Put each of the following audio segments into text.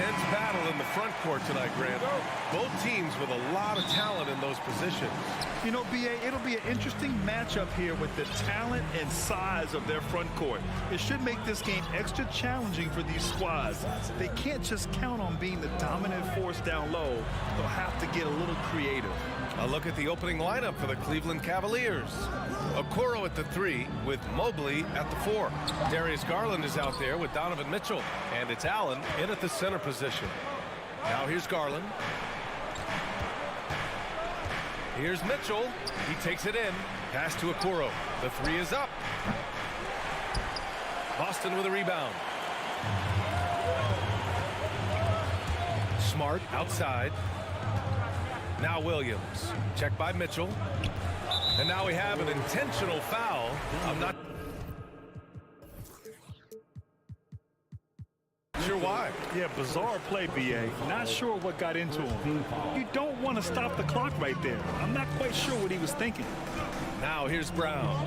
intense battle in the front court tonight, Grant. Both teams with a lot of talent in those positions. You know, B.A., it'll be an interesting matchup here with the talent and size of their front court. It should make this game extra challenging for these squads. They can't just count on being the dominant force down low. They'll have to get a little creative. A look at the opening lineup for the Cleveland Cavaliers. Okoro at the 3 with Mobley at the 4. Darius Garland is out there with Donovan Mitchell. And it's Allen in at the center position. Now here's Garland. Here's Mitchell. He takes it in. Pass to Okoro. The 3 is up. Boston with a rebound. Smart outside. Now Williams. Checked by Mitchell. And now we have an intentional foul. I'm not sure why. Yeah, bizarre play, B.A. Not sure what got into him. You don't want to stop the clock right there. I'm not quite sure what he was thinking. Now here's Brown.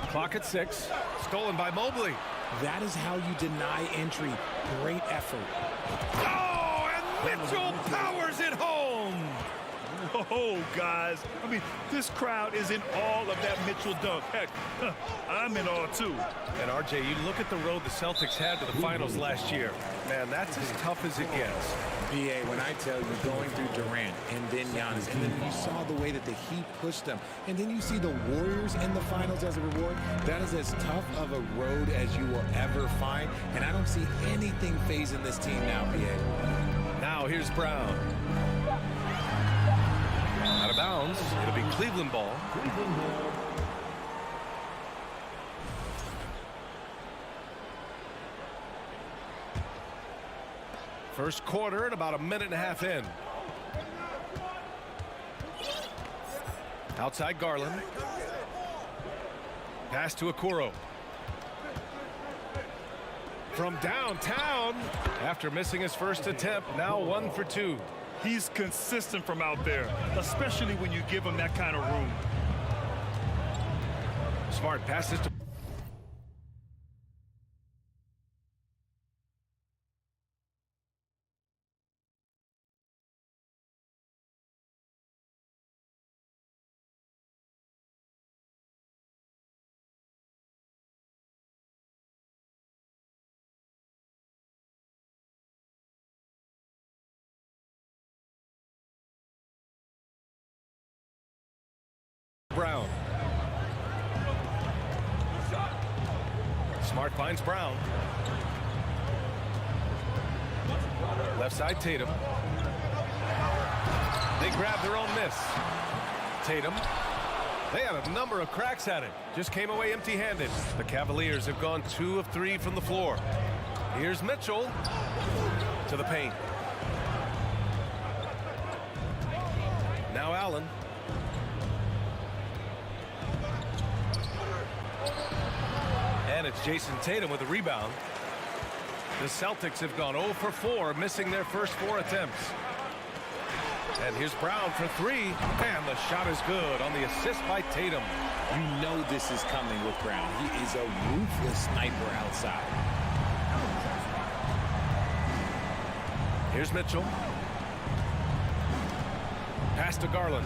Clock at 6. Stolen by Mobley. That is how you deny entry. Great effort. Oh, and Mitchell powers it home. Whoa, guys. I mean, this crowd is in awe of that Mitchell dunk. Heck, I'm in awe, too. And, RJ, you look at the road the Celtics had to the finals last year. Man, that's as tough as it gets. B.A., when I tell you, going through Durant and then Giannis, and then you saw the way that the Heat pushed them, and then you see the Warriors in the finals as a reward, that is as tough of a road as you will ever find, and I don't see anything phasing this team now, B.A. Now here's Brown. Out of bounds. It'll be Cleveland ball. First quarter and about a minute and a half in. Outside Garland. Pass to Okoro. From downtown, after missing his first attempt, now 1 for 2. He's consistent from out there, especially when you give him that kind of room. Smart passes to Brown. Smart finds Brown. Left side Tatum. They grab their own miss. Tatum. They had a number of cracks at it. Just came away empty-handed. The Cavaliers have gone 2 of 3 from the floor. Here's Mitchell to the paint. Now Allen. And it's Jason Tatum with a rebound. The Celtics have gone 0 for 4, missing their first 4 attempts. And here's Brown for 3. And the shot is good on the assist by Tatum. You know this is coming with Brown. He is a ruthless sniper outside. Here's Mitchell. Pass to Garland.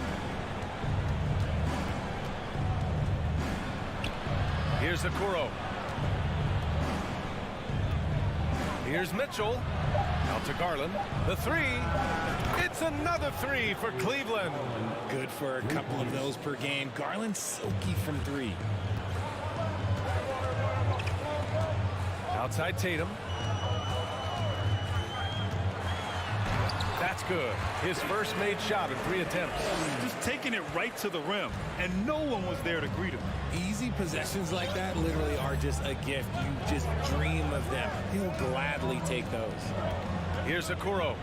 Here's Okoro. Here's Mitchell. Out to Garland. The 3. It's another 3 for Cleveland. Good for a couple of those per game. Garland silky from 3. Outside Tatum. That's good. His first made shot in 3 attempts. Just taking it right to the rim, and no one was there to greet him. Easy possessions like that literally are just a gift. You just dream of them. He'll gladly take those. Here's Okoro.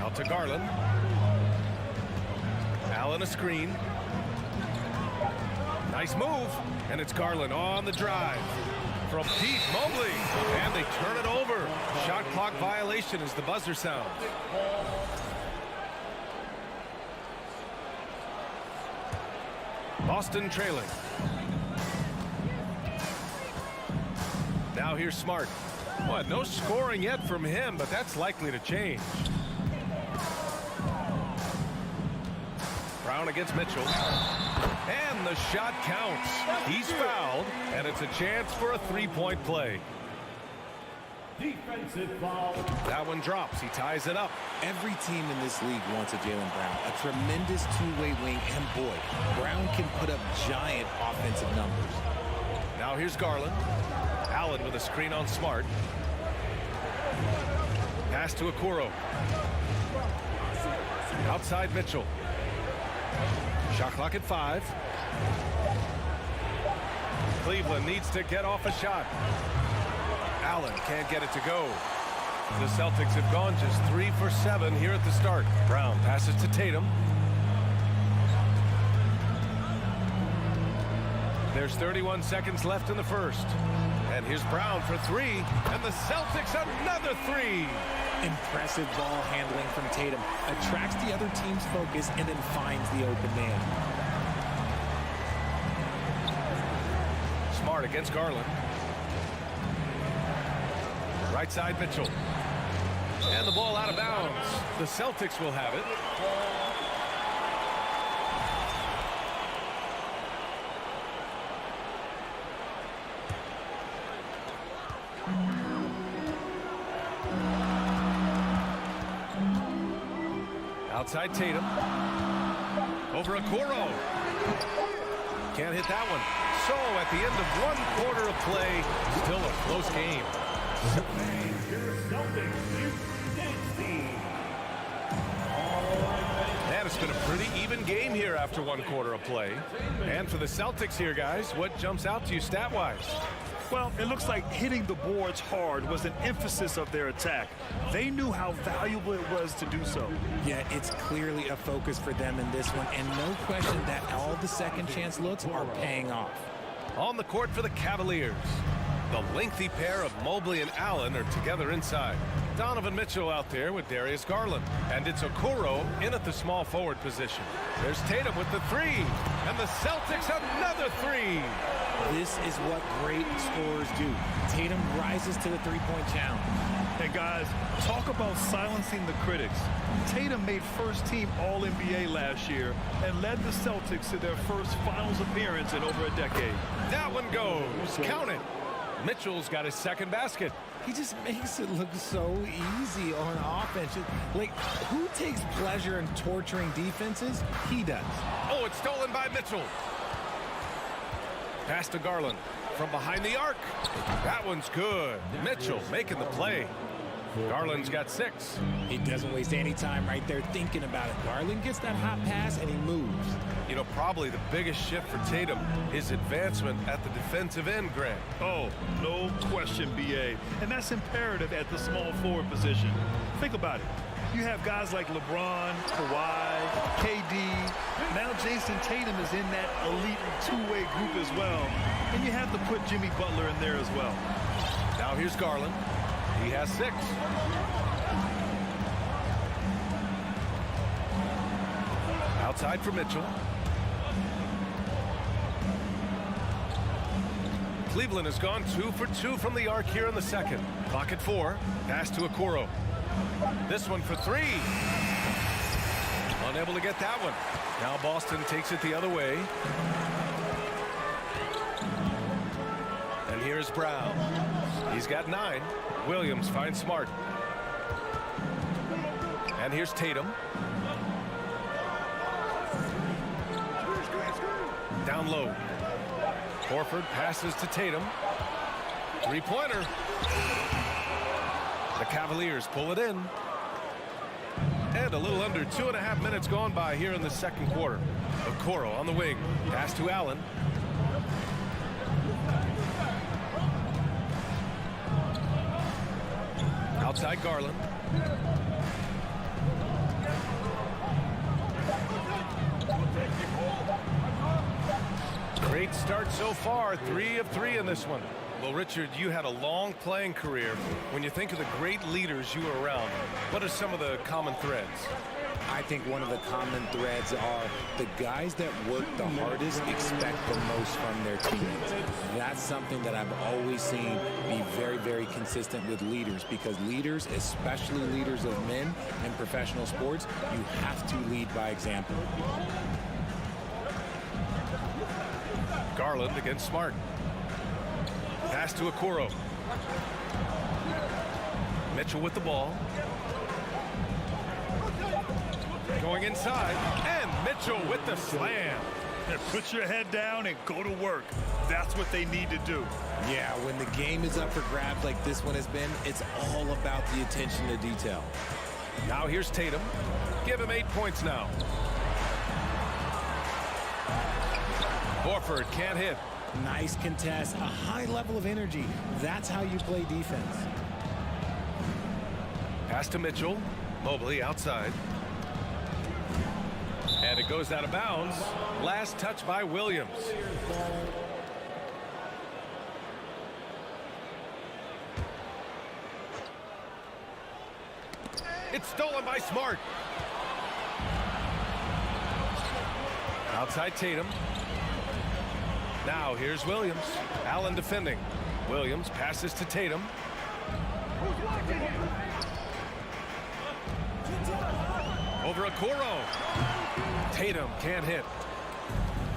Out to Garland. Allen a screen. Nice move. And it's Garland on the drive. From deep, Mobley. And they turn it over. Shot clock violation as the buzzer sounds. Boston trailing. Now here's Smart. Well, no scoring yet from him, but that's likely to change. Brown against Mitchell. And the shot counts. He's fouled, and it's a chance for a three-point play. Defensive foul. That one drops. He ties it up. Every team in this league wants a Jaylen Brown, a tremendous two-way wing, and boy, Brown can put up giant offensive numbers. Now here's Garland. Allen with a screen on Smart. Pass to Okoro. Outside Mitchell. Shot clock at 5. Cleveland needs to get off a shot. Allen can't get it to go. The Celtics have gone just 3 for 7 here at the start. Brown passes to Tatum. There's 31 seconds left in the first. And here's Brown for 3. And the Celtics another 3. Impressive ball handling from Tatum. Attracts the other team's focus and then finds the open man. Smart against Garland. Right side Mitchell. And the ball out of bounds. The Celtics will have it. Outside Tatum. Over Okoro. Can't hit that one. So at the end of 1 quarter of play, still a close game. And it's been a pretty even game here after 1 quarter of play. And for the Celtics here, guys, what jumps out to you stat-wise? Well, it looks like hitting the boards hard was an emphasis of their attack. They knew how valuable it was to do so. Yeah, it's clearly a focus for them in this one, and no question that all the second chance looks are paying off. On the court for the Cavaliers. The lengthy pair of Mobley and Allen are together inside. Donovan Mitchell out there with Darius Garland. And it's Okoro in at the small forward position. There's Tatum with the 3. And the Celtics another 3. This is what great scorers do. Tatum rises to the three-point challenge. And guys, talk about silencing the critics. Tatum made first-team All-NBA last year and led the Celtics to their first finals appearance in over a decade. That one goes. Count it. Mitchell's got his second basket. He just makes it look so easy on offense. Like, who takes pleasure in torturing defenses? He does. Oh, it's stolen by Mitchell. Pass to Garland from behind the arc. That one's good. Mitchell making the play. Garland's got 6. He doesn't waste any time right there thinking about it. Garland gets that hot pass and he moves. You know, probably the biggest shift for Tatum, his advancement at the defensive end, Grant. Oh, no question, B.A. And that's imperative at the small forward position. Think about it. You have guys like LeBron, Kawhi, KD. Now Jason Tatum is in that elite two-way group as well. And you have to put Jimmy Butler in there as well. Now here's Garland. He has 6. Outside for Mitchell. Cleveland has gone 2 for 2 from the arc here in the second. Clock at 4. Pass to Okoro. This one for 3. Unable to get that one. Now Boston takes it the other way. And here's Brown. He's got 9. Williams finds Smart. And here's Tatum. Down low. Horford passes to Tatum. Three-pointer. The Cavaliers pull it in. And a little under 2.5 minutes gone by here in the second quarter. Okoro on the wing. Pass to Allen. Outside Garland. Great start so far. 3 of 3 in this one. Well, Richard, you had a long playing career. When you think of the great leaders you were around, what are some of the common threads? I think one of the common threads are the guys that work the hardest expect the most from their teammates. That's something that I've always seen be very, very consistent with leaders, because leaders, especially leaders of men in professional sports, you have to lead by example. Garland against Smart. Pass to Okoro. Mitchell with the ball. Going inside, and Mitchell with the slam. Put your head down and go to work. That's what they need to do. Yeah, when the game is up for grabs like this one has been, it's all about the attention to detail. Now here's Tatum. Give him 8 points now. Horford can't hit. Nice contest, a high level of energy. That's how you play defense. Pass to Mitchell. Mobley outside. And it goes out of bounds. Last touch by Williams. It's stolen by Smart. Outside Tatum. Now here's Williams. Allen defending. Williams passes to Tatum. Over Okoro. Tatum can't hit.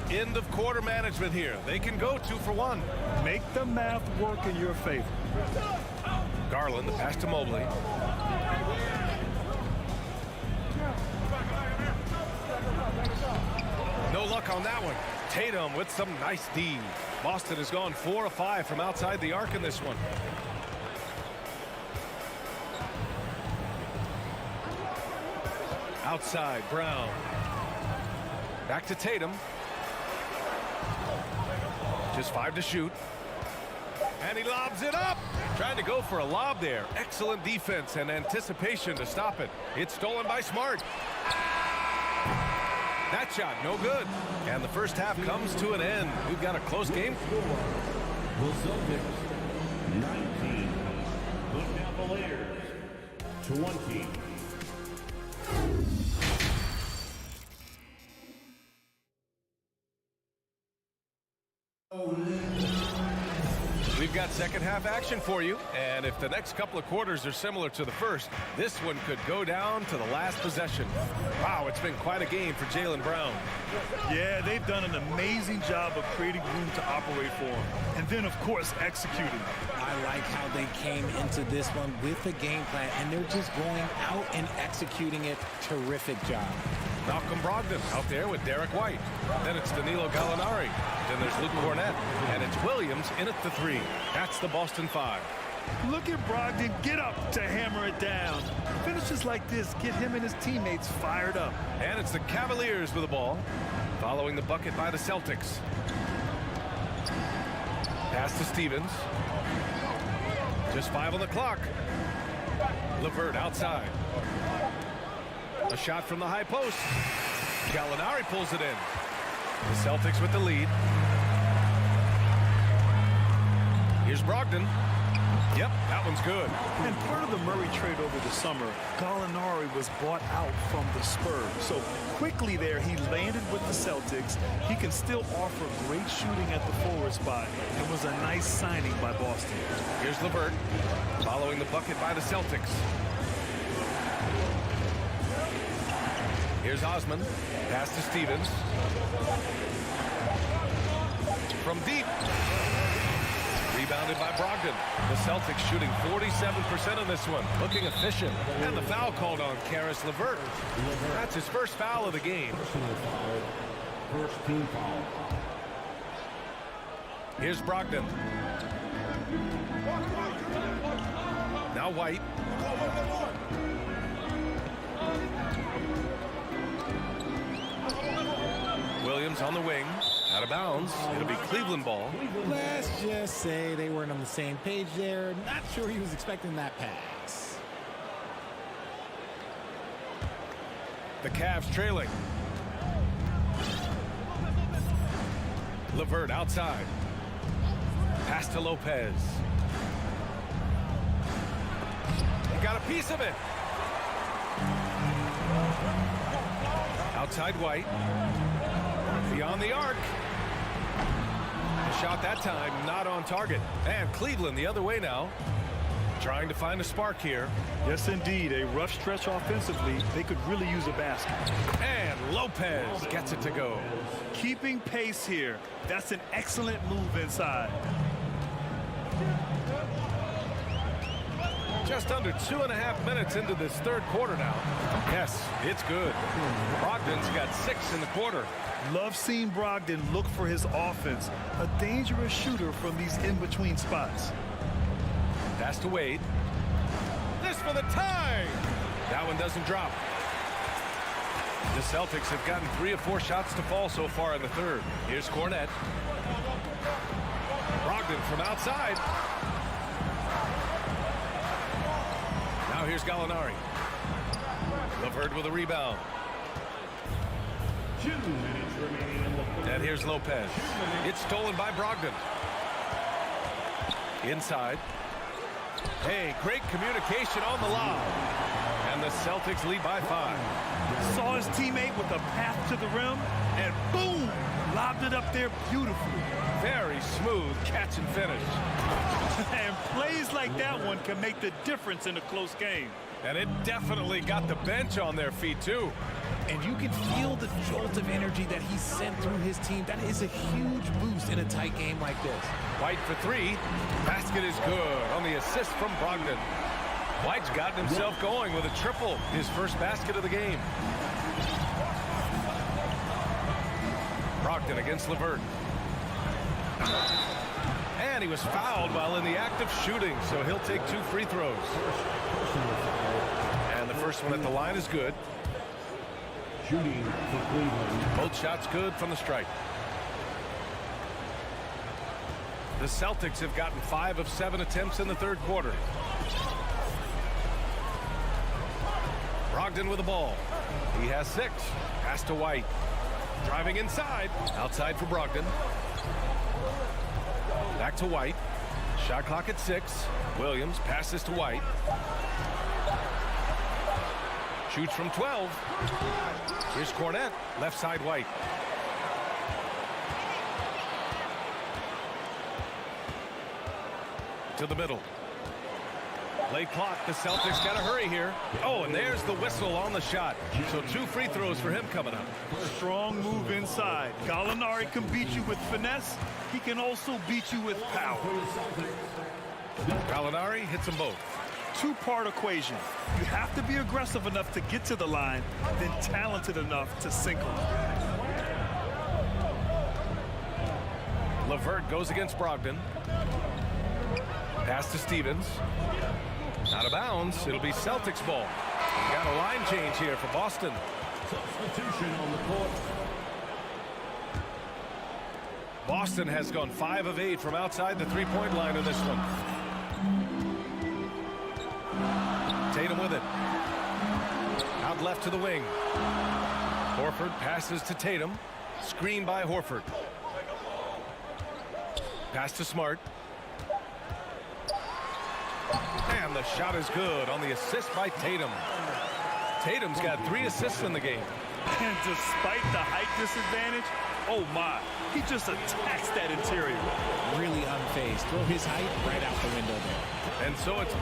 End of quarter management here. They can go 2 for 1. Make the math work in your favor. Garland, the pass to Mobley. No luck on that one. Tatum with some nice D. Boston has gone 4 of 5 from outside the arc in this one. Outside, Brown. Back to Tatum. Just 5 to shoot. And he lobs it up. Trying to go for a lob there. Excellent defense and anticipation to stop it. It's stolen by Smart. That shot, no good. And the first half comes to an end. We've got a close game. The Celtics, 19. The Cavaliers, 20. We've got second half action for you, and if the next couple of quarters are similar to the first, this one could go down to the last possession. Wow, it's been quite a game for Jaylen Brown. Yeah, they've done an amazing job of creating room to operate for him. And then, of course, executing. I like how they came into this one with a game plan, and they're just going out and executing it. Terrific job. Malcolm Brogdon out there with Derek White. Then it's Danilo Gallinari. Then there's Luke Cornett. And it's Williams in at the 3. That's the Boston 5. Look at Brogdon get up to hammer it down. Finishes like this get him and his teammates fired up. And it's the Cavaliers with the ball, following the bucket by the Celtics. Pass to Stevens. Just 5 on the clock. LeVert outside. A shot from the high post. Gallinari pulls it in. The Celtics with the lead. Here's Brogdon. Yep, that one's good. And part of the Murray trade over the summer, Gallinari was bought out from the Spurs. So quickly there, he landed with the Celtics. He can still offer great shooting at the forward spot. It was a nice signing by Boston. Here's LeVert, following the bucket by the Celtics. Here's Osman. Pass to Stevens. From deep. Rebounded by Brogdon. The Celtics shooting 47% on this one. Looking efficient. And the foul called on Karis LeVert. That's his first foul of the game. First team foul. Here's Brogdon. Now White. Williams on the wing. Out of bounds. It'll be Cleveland ball. Let's just say they weren't on the same page there. Not sure he was expecting that pass. The Cavs trailing. LeVert outside. Pass to Lopez. He got a piece of it. Outside White. Beyond the arc. The shot that time not on target. And Cleveland the other way now. Trying to find a spark here. Yes, indeed. A rough stretch offensively. They could really use a basket. And Lopez gets it to go. Keeping pace here. That's an excellent move inside. Just under 2.5 minutes into this third quarter now. Yes, it's good. Brogdon's got 6 in the quarter. Love seeing Brogdon look for his offense. A dangerous shooter from these in-between spots. Pass to Wade. This for the tie. That one doesn't drop. The Celtics have gotten 3 or 4 shots to fall so far in the third. Here's Cornette. Brogdon from outside. Now here's Gallinari. LeVert with a rebound. 2 minutes remaining in the third. And here's Lopez. It's stolen by Brogdon. Inside. Hey, great communication on the lob. And the Celtics lead by 5. Saw his teammate with a path to the rim, and boom! Lobbed it up there beautifully. Very smooth catch and finish. And plays like that one can make the difference in a close game. And it definitely got the bench on their feet, too. And you can feel the jolt of energy that he sent through his team. That is a huge boost in a tight game like this. White for 3. Basket is good on the assist from Brogdon. White's gotten himself going with a triple, his first basket of the game. Brogdon against LeVert. And he was fouled while in the act of shooting, so he'll take 2 free throws. And the first one at the line is good. Shooting for Cleveland. Both shots good from the stripe. The Celtics have gotten 5 of 7 attempts in the third quarter. Brogdon with the ball. He has 6. Pass to White. Driving inside. Outside for Brogdon. Back to White. Shot clock at 6. Williams passes to White. Shoots from 12. Here's Cornette. Left side White. To the middle. Late clock. The Celtics got to hurry here. Oh, and there's the whistle on the shot. So 2 free throws for him coming up. Strong move inside. Gallinari can beat you with finesse. He can also beat you with power. Gallinari hits them both. 2-part equation. You have to be aggressive enough to get to the line, then talented enough to sink them. LeVert goes against Brogdon. Pass to Stevens. Out of bounds. It'll be Celtics ball. We got a line change here for Boston. Substitution on the court. Boston has gone 5 of 8 from outside the 3-point line in this one. Tatum with it. Out left to the wing. Horford passes to Tatum. Screen by Horford. Pass to Smart. And the shot is good on the assist by Tatum. Tatum's got 3 assists in the game. And despite the height disadvantage, oh my, he just attacks that interior. Really unfazed. Throw his height right out the window there. And so it's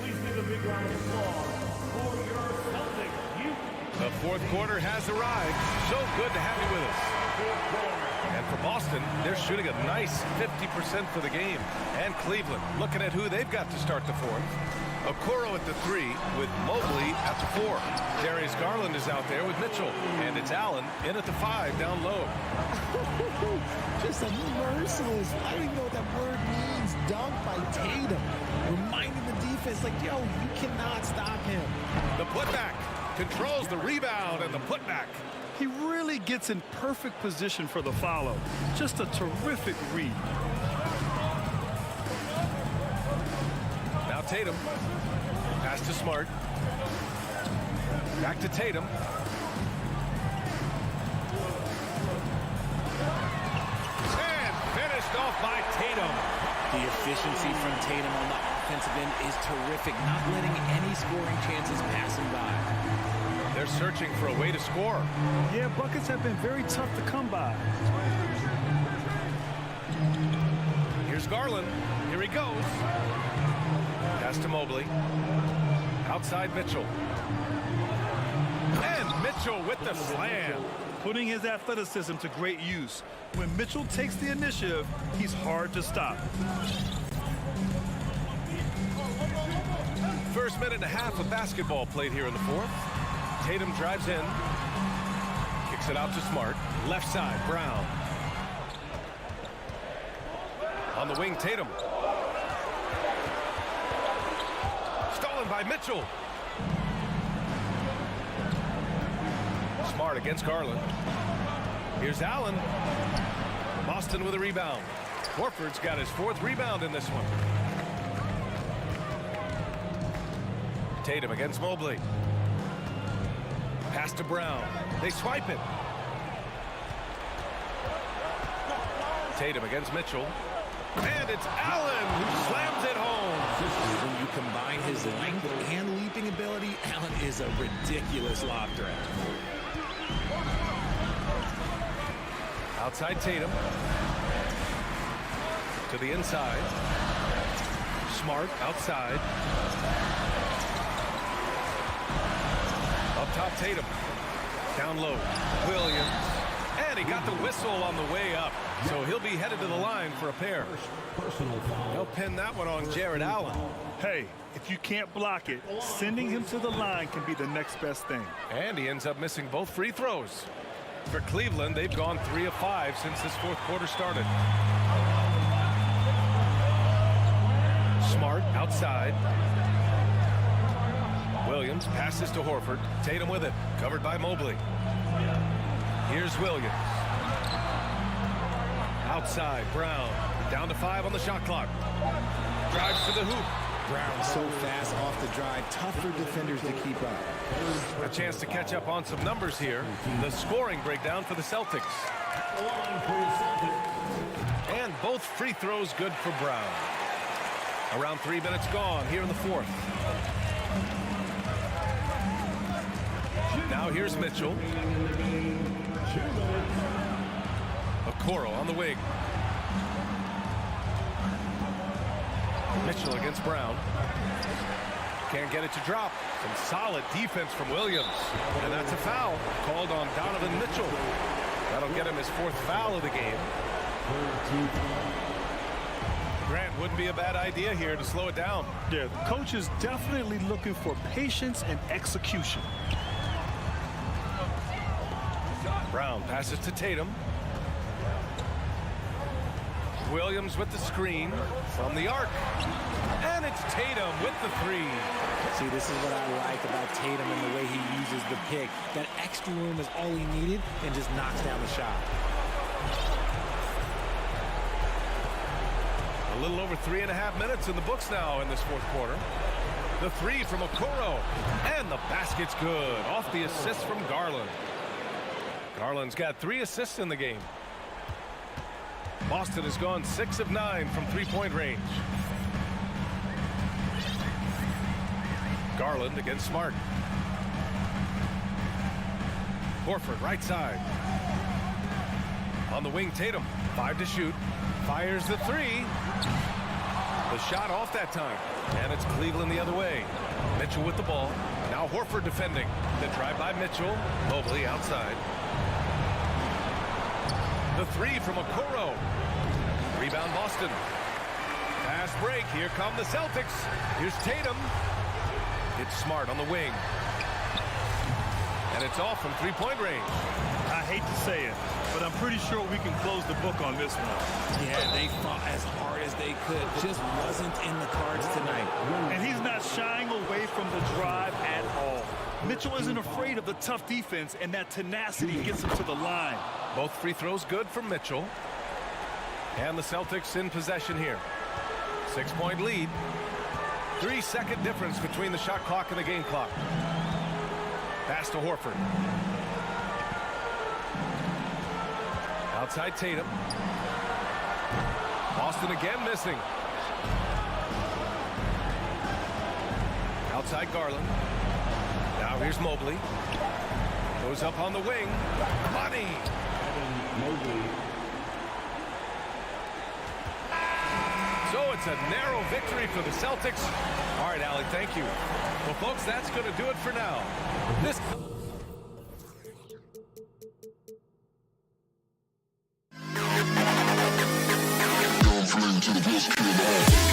Please give a big round of applause for your Celtics. the fourth quarter has arrived. So good to have you with us. And for Boston, they're shooting a nice 50% for the game. And Cleveland looking at who they've got to start the fourth. Okoro at the 3 with Mobley at the 4. Darius Garland is out there with Mitchell. And it's Allen in at the 5 down low. Just a merciless, I don't even know what that word means, dunk by Tatum. Reminding the defense, like, yo, you cannot stop him. The putback controls the rebound and the putback. He really gets in perfect position for the follow. Just a terrific read. Now Tatum. Pass to Smart. Back to Tatum. And finished off by Tatum. The efficiency from Tatum on the offensive end is terrific, not letting any scoring chances pass him by. They're they're searching for a way to score. Yeah, buckets have been very tough to come by. Here's Garland. Here he goes. Pass to Mobley. Outside Mitchell. And Mitchell with the slam. Putting his athleticism to great use. When Mitchell takes the initiative, he's hard to stop. First minute and a half of basketball played here in the fourth. Tatum drives in. Kicks it out to Smart. Left side, Brown. On the wing, Tatum. Stolen by Mitchell. Smart against Garland. Here's Allen. Boston with a rebound. Horford's got his fourth rebound in this one. Tatum against Mobley. Pass to Brown. They swipe it. Tatum against Mitchell. And it's Allen who slams it home. When you combine his length and leaping ability, Allen is a ridiculous lob threat. Outside Tatum. To the inside. Smart outside. Up top Tatum. Down low. Williams. And he got the whistle on the way up. So he'll be headed to the line for a pair. They'll pin that one on Jared Allen. Hey, if you can't block it, sending him to the line can be the next best thing. And he ends up missing both free throws. For Cleveland, they've gone 3 of 5 since this fourth quarter started. Smart outside. Williams passes to Horford. Tatum with it. Covered by Mobley. Here's Williams. Outside, Brown. Down to 5 on the shot clock. Drives to the hoop. Brown so fast off the drive. Tough for defenders to keep up. A chance to catch up on some numbers here. The scoring breakdown for the Celtics. And both free throws good for Brown. Around 3 minutes gone here in the fourth. Now here's Mitchell. Okoro on the wing. Mitchell against Brown. Can't get it to drop. Some solid defense from Williams. And that's a foul called on Donovan Mitchell. That'll get him his fourth foul of the game. Grant, wouldn't be a bad idea here to slow it down. Yeah, the coach is definitely looking for patience and execution. Brown passes to Tatum. Williams with the screen from the arc. And it's Tatum with the three. See, this is what I like about Tatum and the way he uses the pick. That extra room is all he needed and just knocks down the shot. A little over 3.5 minutes in the books now in this fourth quarter. The three from Okoro. And the basket's good. Off the assist from Garland. Garland's got 3 assists in the game. Boston has gone 6 of 9 from three-point range. Garland against Smart. Horford right side. On the wing, Tatum. 5 to shoot. Fires the 3. The shot off that time. And it's Cleveland the other way. Mitchell with the ball. Now Horford defending. The drive by Mitchell. Mobley outside. The 3 from Okoro. Rebound Boston. Fast break. Here come the Celtics. Here's Tatum. It's Smart on the wing. And it's off from three-point range. I hate to say it, but I'm pretty sure we can close the book on this one. Yeah, they fought as hard as they could. Just wasn't in the cards tonight. And he's not shying away from the drive at all. Mitchell isn't afraid of the tough defense, and that tenacity gets him to the line. Both free throws good from Mitchell. And the Celtics in possession here. 6-point lead. 3-second difference between the shot clock and the game clock. Pass to Horford. Outside Tatum. Boston again missing. Outside Garland. Now Now here's Mobley. Goes up on the wing. Money. So it's a narrow victory for the Celtics. All right, Allie, thank you. Well, folks, that's going to do it for now. This... To the best.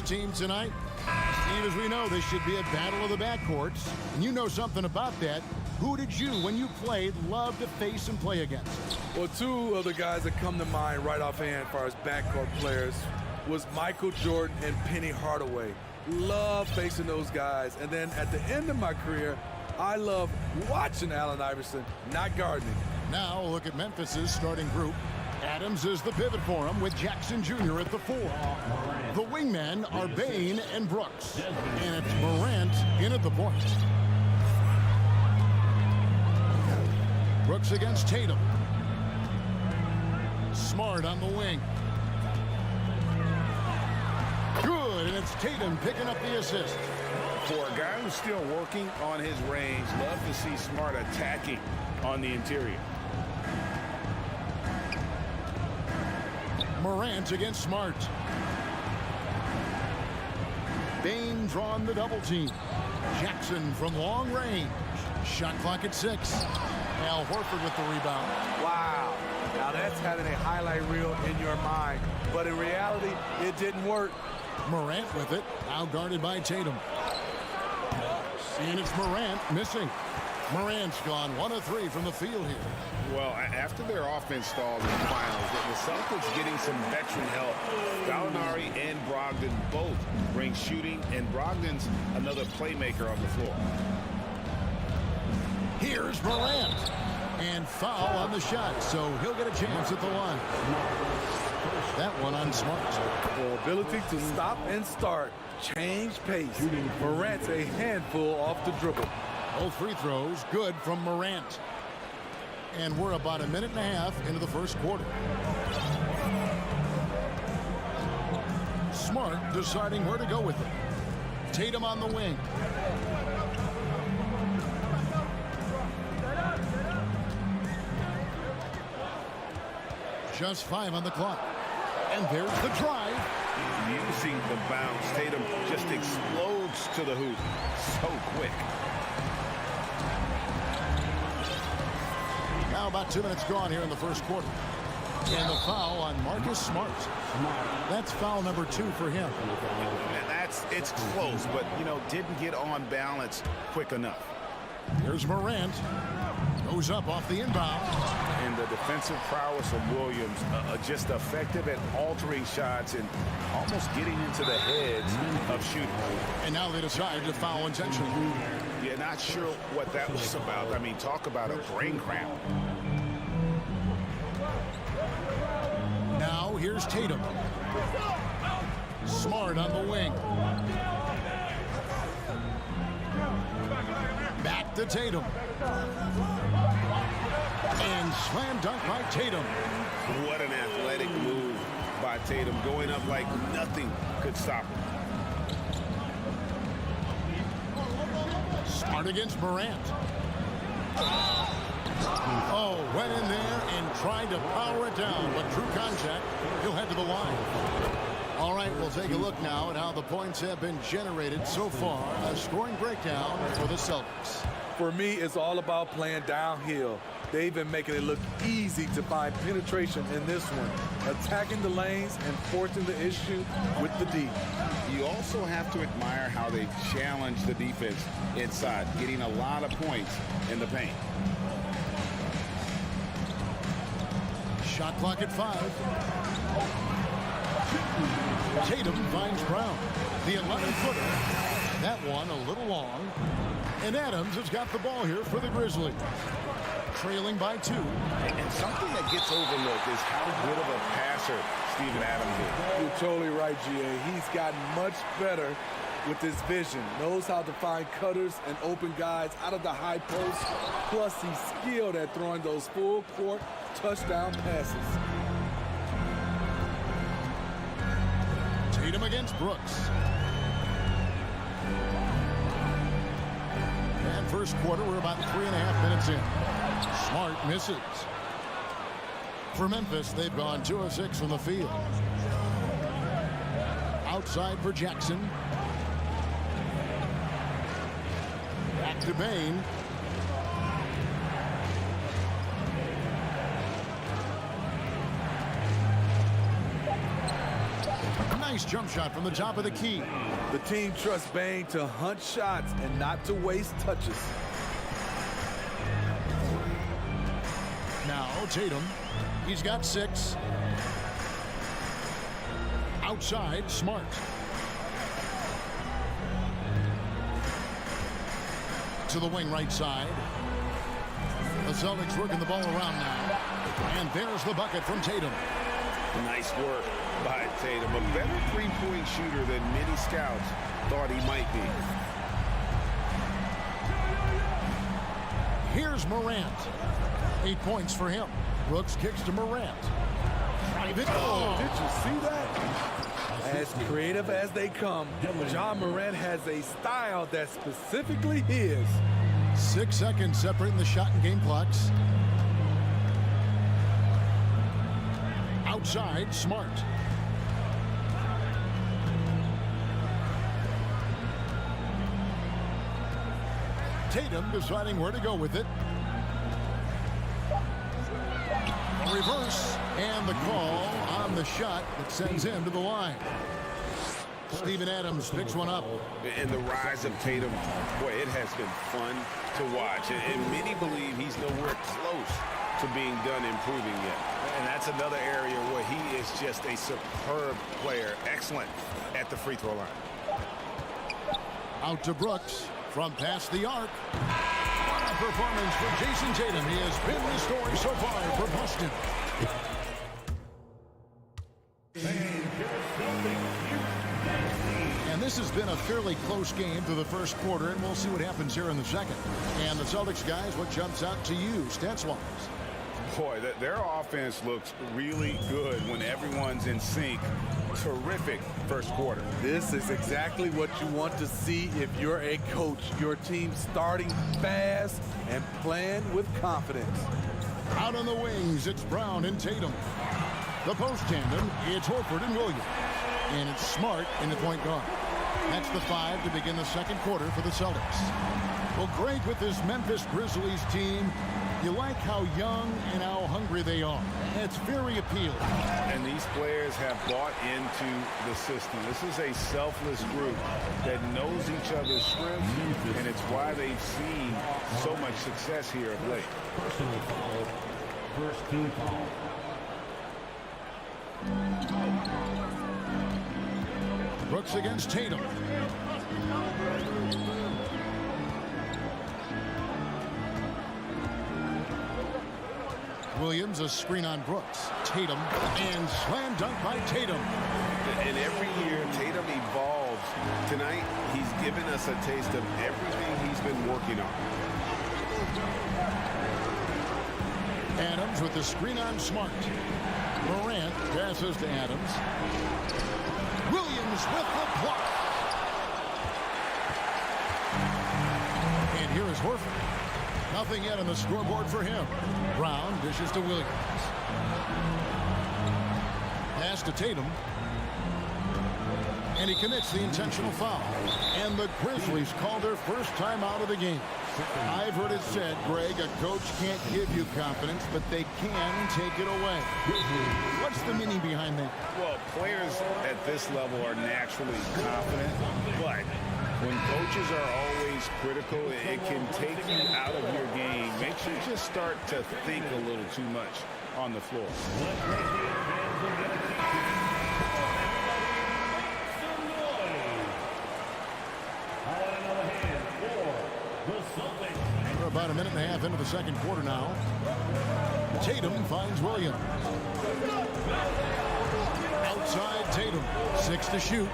this team tonight? Steve, as we know, this should be a battle of the backcourts. And you know something about that. Who did you, when you played, love to face and play against? Well, two of the guys that come to mind right offhand as far as backcourt players was Michael Jordan and Penny Hardaway. Love facing those guys. And then at the end of my career, I love watching Allen Iverson, not guarding him. Now look at Memphis's starting group. Adams is the pivot for him with Jackson Jr. at the 4. The wingmen are Bain and Brooks. And it's Morant in at the point. Brooks against Tatum. Smart on the wing. Good, and it's Tatum picking up the assist. For a guy who's still working on his range, love to see Smart attacking on the interior. Morant against Smart. Bain drawn the double team. Jackson from long range. Shot clock at 6. Al Horford with the rebound. Wow. Now that's having a highlight reel in your mind. But in reality, it didn't work. Morant with it. Now guarded by Tatum. And it's Morant missing. Morant's gone 1 of 3 from the field here. Well, after their offense stalled in the finals, the Celtics getting some veteran help. Gallinari and Brogdon both bring shooting, and Brogdon's another playmaker on the floor. Here's Morant. And foul on the shot, so he'll get a chance at the line. That one on Smart. The ability to stop and start, change pace. Morant's a handful off the dribble. Both free throws good from Morant. And we're about a minute and a half into the first quarter. Smart deciding where to go with it. Tatum on the wing. Just 5 on the clock. And there's the drive. Using the bounce, Tatum just explodes to the hoop so quick. Now about 2 minutes gone here in the first quarter. And the foul on Marcus Smart. That's foul number 2 for him. And it's close, but, didn't get on balance quick enough. Here's Morant. Goes up off the inbound. And the defensive prowess of Williams, just effective at altering shots and almost getting into the heads of shooters. And now they decide to foul intentionally. Yeah, not sure what that was about. I mean, talk about a brain cramp. Now here's Tatum. Smart on the wing. Back to Tatum. And slam dunk by Tatum. What an athletic move by Tatum, going up like nothing could stop him. Smart against Morant. Oh, went in there and tried to power it down, but true contact, he'll head to the line. All right, we'll take a look now at how the points have been generated so far. A scoring breakdown for the Celtics. For me, it's all about playing downhill. They've been making it look easy to find penetration in this one, attacking the lanes and forcing the issue with the D. You also have to admire how they challenge the defense inside, getting a lot of points in the paint. Shot clock at 5. Tatum finds Brown. The 11-footer. That one a little long. And Adams has got the ball here for the Grizzlies. Trailing by 2. And something that gets overlooked is how good of a passer Steven Adams is. You're totally right, G.A. He's gotten much better with his vision. Knows how to find cutters and open guys out of the high post. Plus, he's skilled at throwing those full-court touchdown passes. Tatum against Brooks. And first quarter, we're about 3.5 minutes in. Smart misses. For Memphis, they've gone 2 of 6 from the field. Outside for Jackson. Back to Bain. Nice jump shot from the top of the key. The team trusts Bane to hunt shots and not to waste touches. Now Tatum. He's got 6. Outside, Smart. To the wing right side. The Celtics working the ball around now. And there's the bucket from Tatum. Nice work by Tatum. A better three-point shooter than many scouts thought he might be. Here's Morant. 8 points for him. Brooks kicks to Morant. Private. Oh, did you see that? As creative as they come, John Morant has a style that's specifically his. 6 seconds separating the shot and game clocks. Outside, Smart. Tatum deciding where to go with it. A reverse, and the call on the shot that sends him to the line. Steven Adams picks one up. And the rise of Tatum, boy, it has been fun to watch. And many believe he's nowhere close to being done improving yet. And that's another area where he is just a superb player. Excellent at the free throw line. Out to Brooks from past the arc. What a performance for Jason Tatum. He has been the story so far for Boston. And this has been a fairly close game through the first quarter, and we'll see what happens here in the second. And the Celtics guys, what jumps out to you, stats-wise? Boy, their offense looks really good when everyone's in sync. Terrific first quarter. This is exactly what you want to see if you're a coach. Your team starting fast and playing with confidence. Out on the wings, it's Brown and Tatum. The post tandem, it's Horford and Williams. And it's Smart in the point guard. That's the 5 to begin the second quarter for the Celtics. Well, Greg, with this Memphis Grizzlies team, you like how young and how hungry they are. It's very appealing. And these players have bought into the system. This is a selfless group that knows each other's strengths, and it's why they've seen so much success here of late. Personal foul. First team foul. Brooks against Tatum. Williams, a screen on Brooks. Tatum, and slam dunk by Tatum. And every year, Tatum evolves. Tonight, he's given us a taste of everything he's been working on. Adams with the screen on Smart. Morant passes to Adams. Williams with the block. And here is Horford. Nothing yet on the scoreboard for him. Brown dishes to Williams. Pass to Tatum. And he commits the intentional foul. And the Grizzlies call their first time out of the game. I've heard it said, Greg, a coach can't give you confidence, but they can take it away. What's the meaning behind that? Well, players at this level are naturally confident, but when coaches are always critical, it can take you out of your game. Makes you just start to think a little too much on the floor. We're about a minute and a half into the second quarter now. Tatum finds Williams. Outside Tatum, 6 to shoot.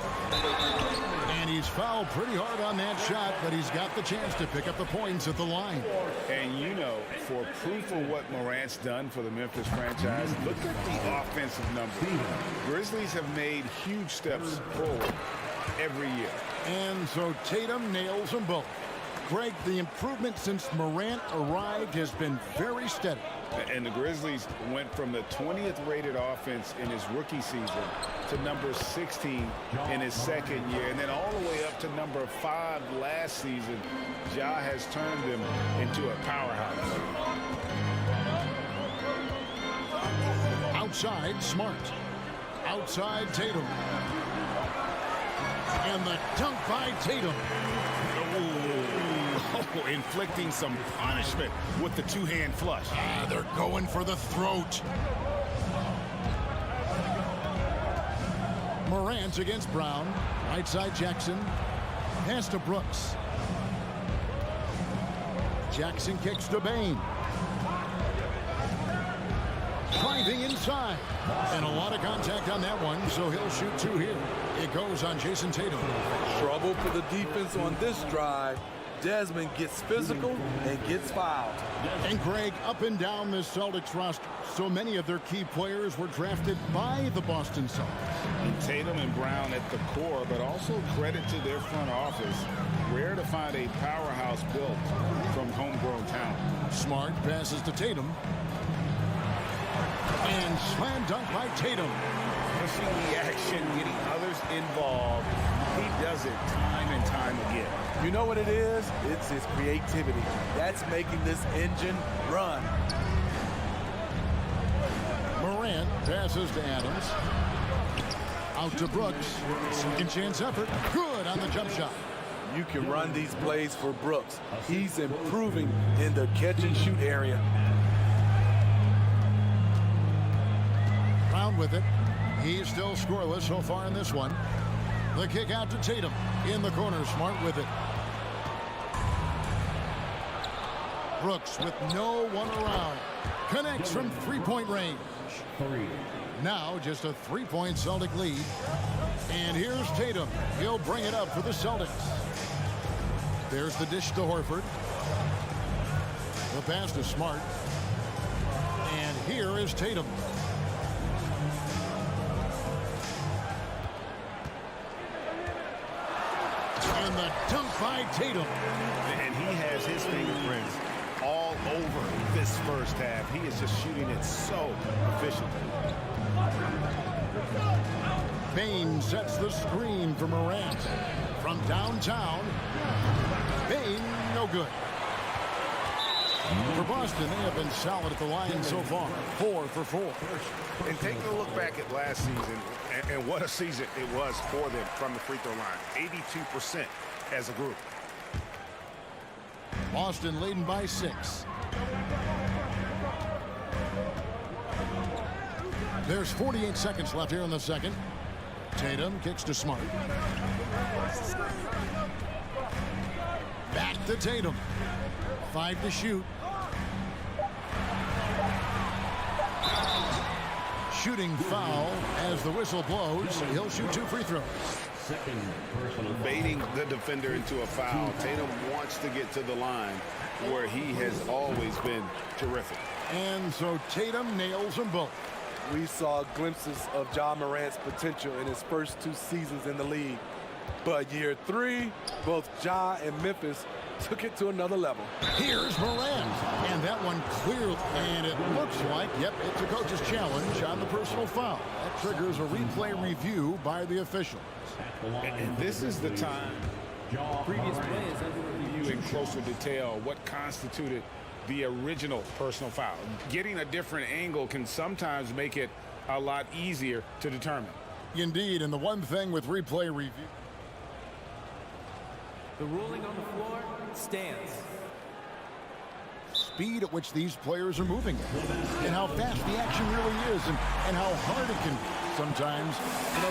And he's fouled pretty hard on that shot, but he's got the chance to pick up the points at the line. And you know, for proof of what Morant's done for the Memphis franchise, look at the offensive numbers. Grizzlies have made huge steps forward every year. And so Tatum nails them both. Greg, the improvement since Morant arrived has been very steady. And the Grizzlies went from the 20th rated offense in his rookie season to number 16 in his second year, and then all the way up to number 5 last season. Ja has turned them into a powerhouse. Outside, Smart. Outside, Tatum. And the dunk by Tatum. Oh, inflicting some punishment with the two-hand flush. They're going for the throat. Morant against Brown. Right side Jackson. Pass to Brooks. Jackson kicks to Bain. Driving inside. And a lot of contact on that one, so he'll shoot two here. It goes on Jason Tatum. Trouble for the defense on this drive. Desmond gets physical and gets fouled. And Greg, up and down this Celtics roster, so many of their key players were drafted by the Boston Celtics. Tatum and Brown at the core, but also credit to their front office. Rare to find a powerhouse built from homegrown talent. Smart passes to Tatum. And slam dunk by Tatum. Pushing the action, getting others involved. He does it time and time again. You know what it is? It's his creativity. That's making this engine run. Morant passes to Adams. Out to Brooks. Second chance effort. Good on the jump shot. You can run these plays for Brooks. He's improving in the catch and shoot area. Brown with it. He's still scoreless so far in this one. The kick out to Tatum. In the corner, Smart with it. Brooks with no one around. Connects from three-point range. Now just a three-point Celtic lead. And here's Tatum. He'll bring it up for the Celtics. There's the dish to Horford. The pass to Smart. And here is Tatum. And the dunk by Tatum. And he has his fingerprints all over this first half. He is just shooting it so efficiently. Bain sets the screen for Morant. From downtown. Bain, no good. For Boston, they have been solid at the line so far. 4 for 4. And taking a look back at last season, and what a season it was for them from the free throw line. 82% as a group. Boston leading by 6. There's 48 seconds left here in the second. Tatum kicks to Smart. Back to Tatum. 5 to shoot. Shooting foul as the whistle blows. He'll shoot 2 free throws. Baiting the defender into a foul. Tatum wants to get to the line where he has always been terrific. And so Tatum nails them both. We saw glimpses of Ja Morant's potential in his first 2 seasons in the league. But year 3, both Ja and Memphis took it to another level. Here's Morant. And that one clear. And it looks like, yep, it's a coach's challenge on the personal foul. That triggers a replay review by the official. And this is the time previous players review in closer detail what constituted the original personal foul. Getting a different angle can sometimes make it a lot easier to determine. Indeed, and the one thing with replay review. The ruling on the floor stands. Speed at which these players are moving and how fast the action really is and how hard it can be sometimes,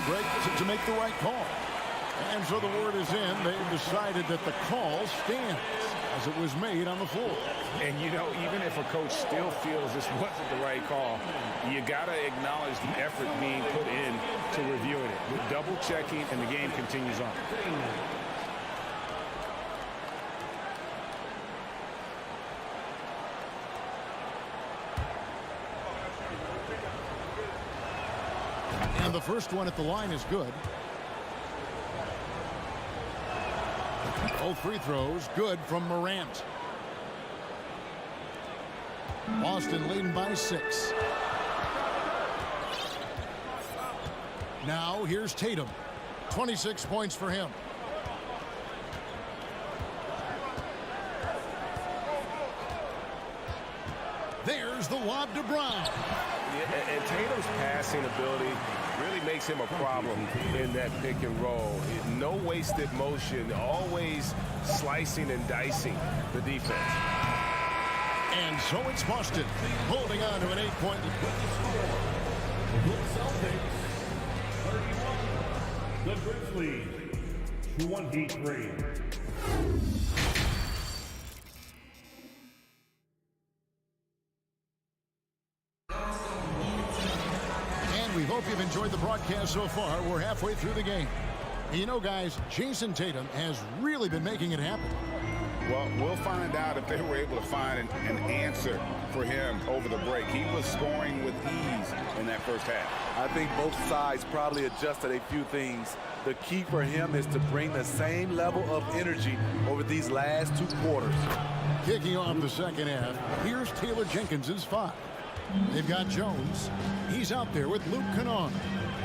Greg, to make the right call. And so the word is in. They've decided that the call stands as it was made on the floor. And, even if a coach still feels this wasn't the right call, you got to acknowledge the effort being put in to reviewing it. With double checking, and the game continues on. And the first one at the line is good. Both free throws good from Morant. Boston leading by 6. Now here's Tatum. 26 points for him. There's the lob to Brown. And Tatum's passing ability really makes him a problem in that pick and roll. No wasted motion, always slicing and dicing the defense. And so it's Boston holding on to an 8-point lead. The Grizzlies, 23. We hope you've enjoyed the broadcast so far. We're halfway through the game. And you know, guys, Jason Tatum has really been making it happen. Well, we'll find out if they were able to find an answer for him over the break. He was scoring with ease in that first half. I think both sides probably adjusted a few things. The key for him is to bring the same level of energy over these last 2 quarters. Kicking off the second half, here's Taylor Jenkins' 5. They've got Jones. He's out there with Luke Kennard.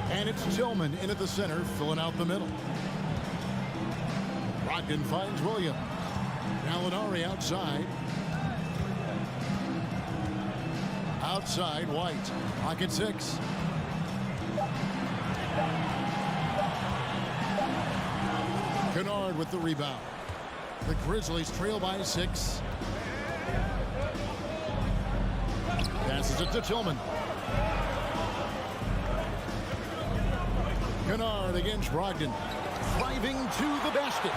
And it's Tillman in at the center, filling out the middle. Brogdon finds Williams. Gallinari outside. Outside, White. Pocket 6. Kennard with the rebound. The Grizzlies trail by 6. Passes it to Tillman. Kennard against Brogdon. Driving to the basket.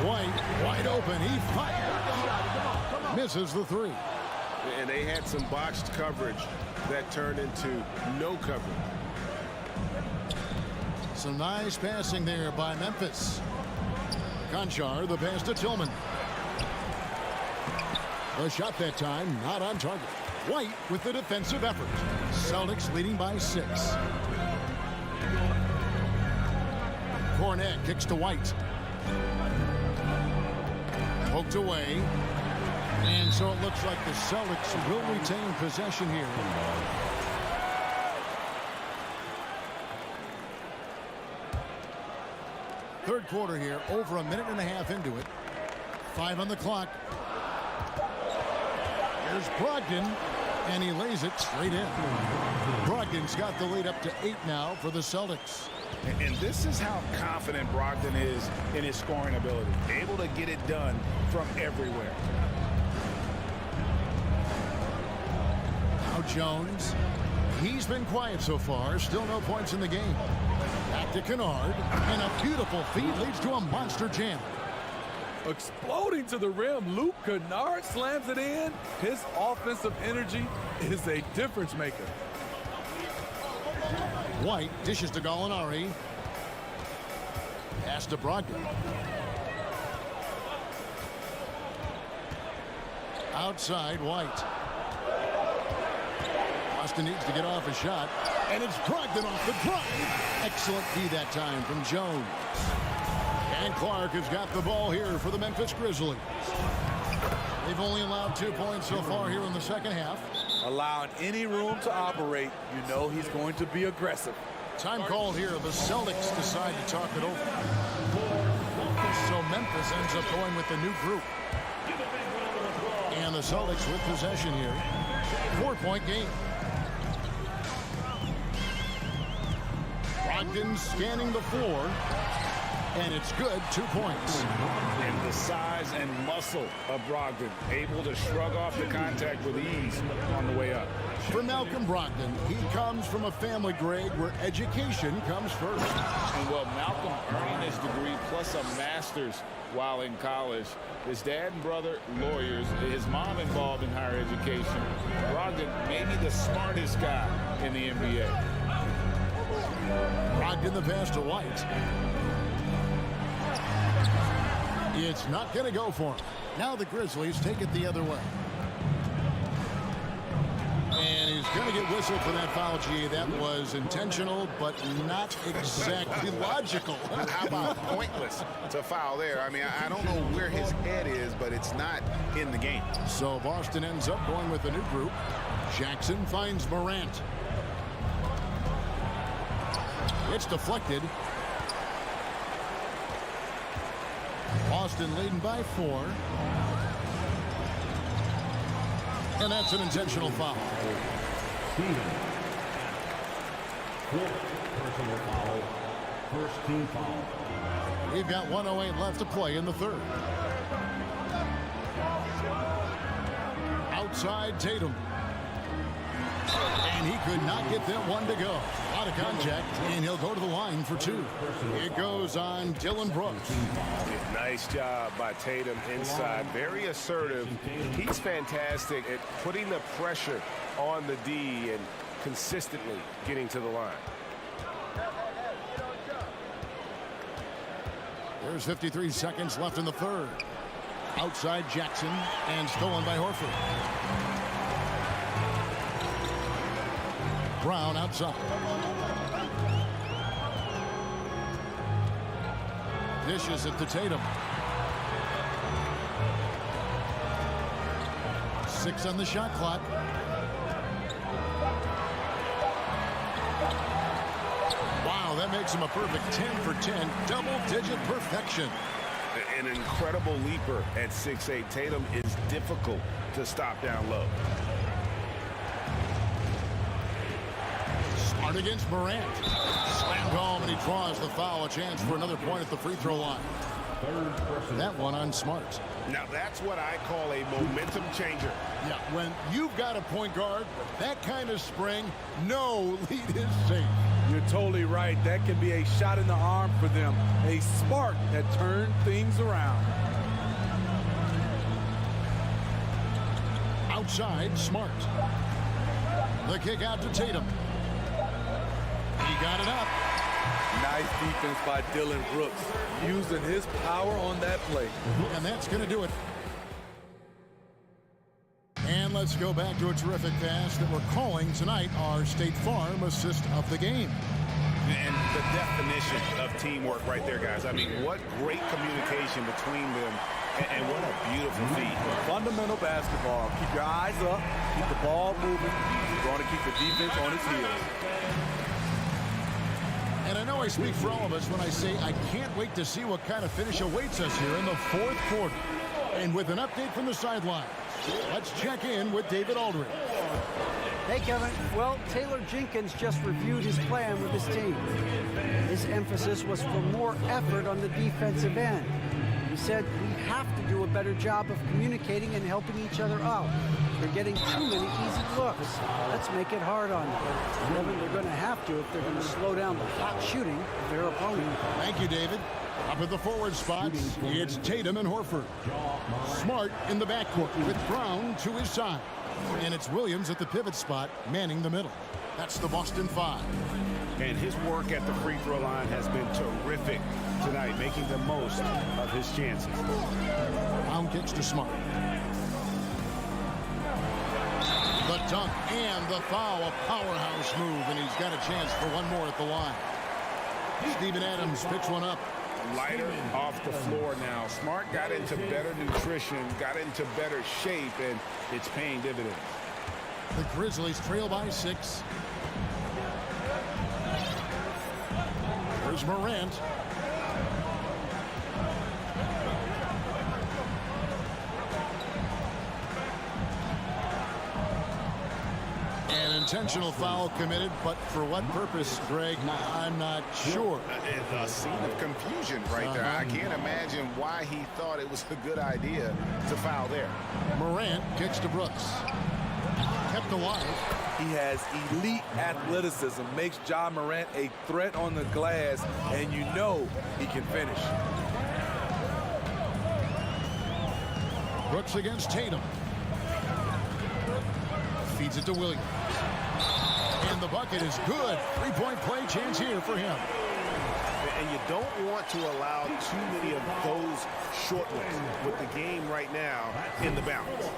White wide open. He fires. Misses the 3. And they had some botched coverage that turned into no coverage. Some nice passing there by Memphis. Conchar, the pass to Tillman. The shot that time, not on target. White with the defensive effort. Celtics leading by 6. Cornet kicks to White. Poked away. And so it looks like the Celtics will retain possession here. Third quarter here, over a minute and a half into it. 5 on the clock. Here's Brogdon, and he lays it straight in. Brogdon's got the lead up to 8 now for the Celtics. And this is how confident Brogdon is in his scoring ability. Able to get it done from everywhere. Now Jones. He's been quiet so far. Still no points in the game. Back to Kennard. And a beautiful feed leads to a monster jam. Exploding to the rim, Luke Kennard slams it in. His offensive energy is a difference maker. White dishes to Gallinari. Pass to Brogdon. Outside, White. Boston needs to get off a shot. And it's Brogdon off the drive. Excellent D that time from Jones. And Clark has got the ball here for the Memphis Grizzlies. They've only allowed 2 points so far here in the second half. Allowing any room to operate, you know he's going to be aggressive. Time called here. The Celtics decide to talk it over. So Memphis ends up going with the new group. And the Celtics with possession here. 4-point game. Brogdon scanning the floor. And it's good, 2 points. And the size and muscle of Brogdon, able to shrug off the contact with ease on the way up. For Malcolm Brogdon, he comes from a family, Greg, where education comes first. And well, Malcolm earning his degree plus a master's while in college. His dad and brother, lawyers. His mom involved in higher education. Brogdon, maybe the smartest guy in the NBA. Brogdon the pass to White. It's not going to go for him. Now the Grizzlies take it the other way. And he's going to get whistled for that foul, G. That was intentional, but not exactly logical. How about pointless to foul there? I mean, I don't know where his head is, but it's not in the game. So Boston ends up going with a new group. Jackson finds Morant. It's deflected. Boston leading by 4. And that's an intentional foul. Personal foul. First team foul. We've got 1:08 left to play in the third. Outside Tatum. And he could not get that one to go. Out of contact, and he'll go to the line for two. It goes on Dylan Brooks. Nice job by Tatum inside. Very assertive. He's fantastic at putting the pressure on the D and consistently getting to the line. There's 53 seconds left in the third. Outside Jackson, and stolen by Horford. Brown outside. Dishes it to Tatum. 6 on the shot clock. Wow, that makes him a perfect 10 for 10. Double-digit perfection. An incredible leaper at 6'8". Tatum is difficult to stop down low. Smart against Morant. Slammed home, and he draws the foul. A chance for another point at the free throw line. That one on Smart. Now that's what I call a momentum changer. Yeah, when you've got a point guard with that kind of spring, no lead is safe. You're totally right. That can be a shot in the arm for them. A spark that turned things around. Outside, Smart. The kick out to Tatum. He got it up. Nice defense by Dylan Brooks, using his power on that play. And that's going to do it. And let's go back to a terrific pass that we're calling tonight our State Farm assist of the game. And the definition of teamwork right there, guys. I mean, what great communication between them, and what a beautiful feat. Fundamental basketball. Keep your eyes up, keep the ball moving. You're going to keep the defense on its heels. And I know I speak for all of us when I say I can't wait to see what kind of finish awaits us here in the fourth quarter. And with an update from the sideline, let's check in with David Aldridge. Hey, Kevin. Well, Taylor Jenkins just reviewed his plan with his team. His emphasis was for more effort on the defensive end. He said we have to do a better job of communicating and helping each other out. They're getting too many easy looks. Let's make it hard on them. Kevin, they're going to have to if they're going to slow down the hot shooting of their opponent. Thank you, David. Up at the forward spots, it's Tatum and Horford. Smart in the backcourt with Brown to his side. And it's Williams at the pivot spot, manning the middle. That's the Boston Five. And his work at the free throw line has been terrific tonight, making the most of his chances. Brown kicks to Smart. The dunk and the foul, a powerhouse move, and he's got a chance for one more at the line. Steven Adams picks one up. Lighter off the floor now. Smart got into better nutrition, got into better shape, and it's paying dividends. The Grizzlies trail by 6. Here's Morant. An intentional foul committed, but for what purpose, Greg, I'm not sure. A scene of confusion right there. I can't imagine why he thought it was a good idea to foul there. Morant kicks to Brooks. Kept alive. He has elite athleticism, makes Ja Morant a threat on the glass, and you know he can finish. Brooks against Tatum. Feeds it to Williams. And the bucket is good. Three-point play chance here for him. And you don't want to allow too many of those short ones with the game right now in the balance.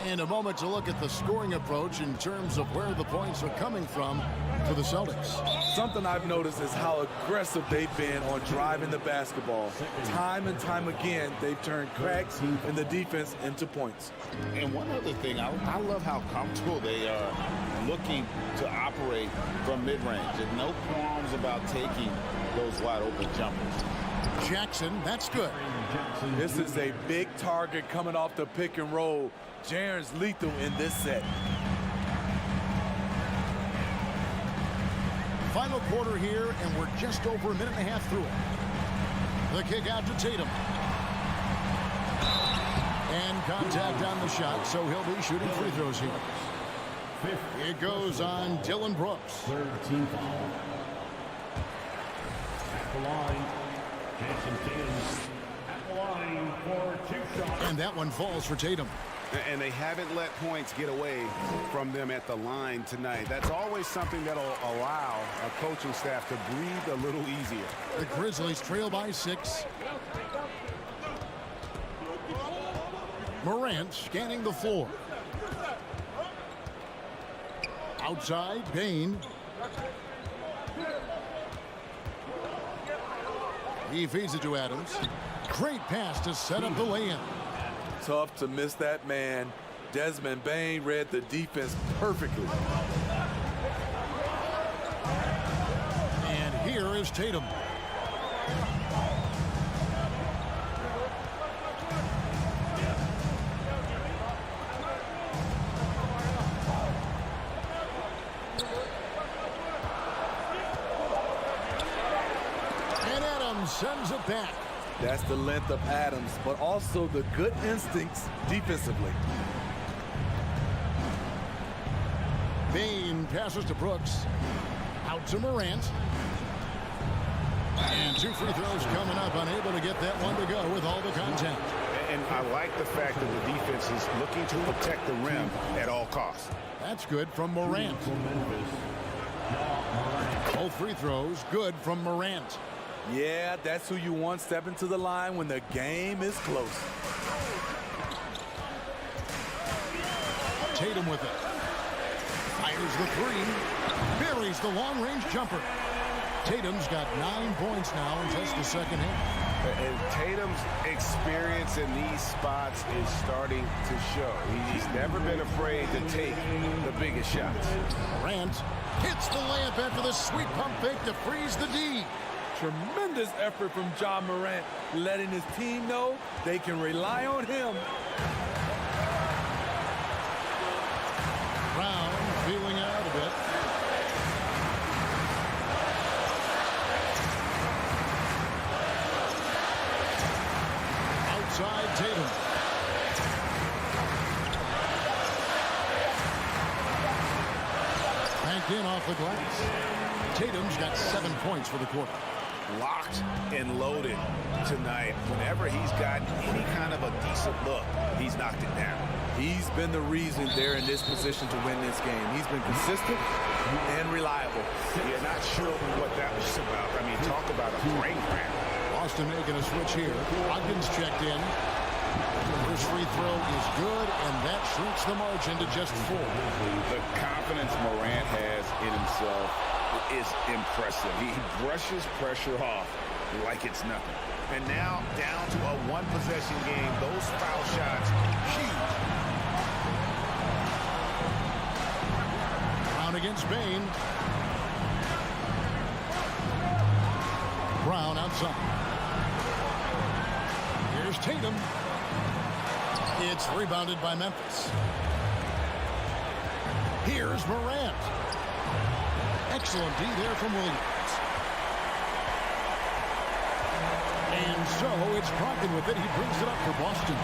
And a moment to look at the scoring approach in terms of where the points are coming from for the Celtics. Something I've noticed is how aggressive they've been on driving the basketball. Time and time again, they've turned cracks in the defense into points. And one other thing, I love how comfortable they are looking to operate from mid-range. And no qualms about taking those wide-open jumpers. Jackson, that's good. This is a big target coming off the pick and roll. Jaren's lethal in this set. Final quarter here, and we're just over a minute and a half through it. The kick out to Tatum. And contact on the shot, so he'll be shooting free throws here. It goes on Dylan Brooks. 13 foul. At the line, Jason Tatum. At the line for 2 shots. And that one falls for Tatum. And they haven't let points get away from them at the line tonight. That's always something that'll allow a coaching staff to breathe a little easier. The Grizzlies trail by 6. Morant scanning the floor. Outside, Bain. He feeds it to Adams. Great pass to set up the lay-in. Tough to miss that man. Desmond Bain read the defense perfectly. And here is Tatum. And Adams sends it back. That's the length of Adams, but also the good instincts defensively. Bain passes to Brooks. Out to Morant. And 2 free throws coming up. Unable to get that one to go with all the contact. And I like the fact that the defense is looking to protect the rim at all costs. That's good from Morant. Both free throws good from Morant. Yeah, that's who you want stepping to the line when the game is close. Tatum with it. Fires the 3. Buries the long-range jumper. Tatum's got 9 points now in just the second half. And Tatum's experience in these spots is starting to show. He's never been afraid to take the biggest shots. Morant hits the layup after the sweet pump fake to freeze the D. Tremendous effort from Ja Morant, letting his team know they can rely on him. Brown feeling out a bit. Outside Tatum. Banked in off the glass. Tatum's got 7 points for the quarter. Locked and loaded tonight. Whenever he's got any kind of a decent look, he's knocked it down. He's been the reason they're in this position to win this game. He's been consistent and reliable. You're not sure what that was about. I mean, talk about a brain cramp. Boston making a switch here. Ogden's checked in. First free throw is good, and that shrinks the margin to just 4. The confidence Morant has in himself is impressive. He brushes pressure off like it's nothing. And now down to a 1-possession game. Those foul shots, huge. Brown against Bain. Brown outside. Here's Tatum. It's rebounded by Memphis. Here's Morant. Excellent D there from Williams. And so it's Brogdon with it. He brings it up for Boston.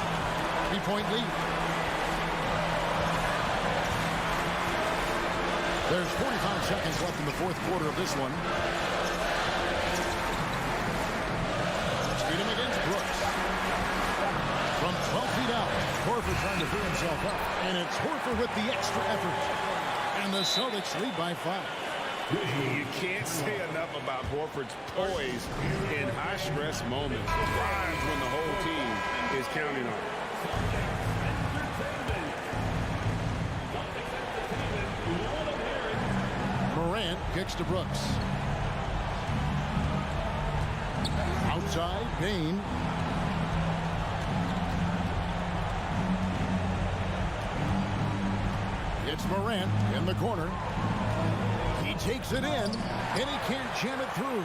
3-point lead. There's 45 seconds left in the fourth quarter of this one. Tatum against Brooks. From 12 feet out, Horford trying to free himself up. And it's Horford with the extra effort. And the Celtics lead by 5. You can't say enough about Horford's poise in high-stress moments. Times when the whole team is counting on him. Morant kicks to Brooks. Outside, Bain. It's Morant in the corner. He takes it in, and he can't jam it through.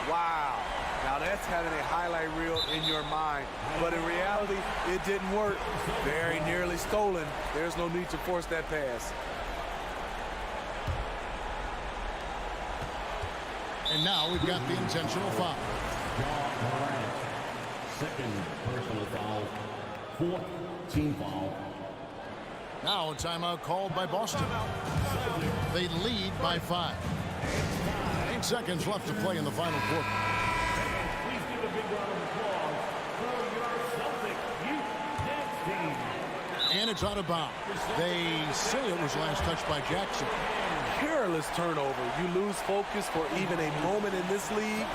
Wow. Now that's having a highlight reel in your mind. But in reality, it didn't work. Very nearly stolen. There's no need to force that pass. And now we've got the intentional foul. Second personal foul. Fourth team foul. Now a timeout called by Boston. They lead by 5. 8 seconds left to play in the final quarter. Please give a big round of applause for your Celtic youth dance team. And it's out of bounds. They say it was last touched by Jackson. Careless turnover. You lose focus for even a moment in this league.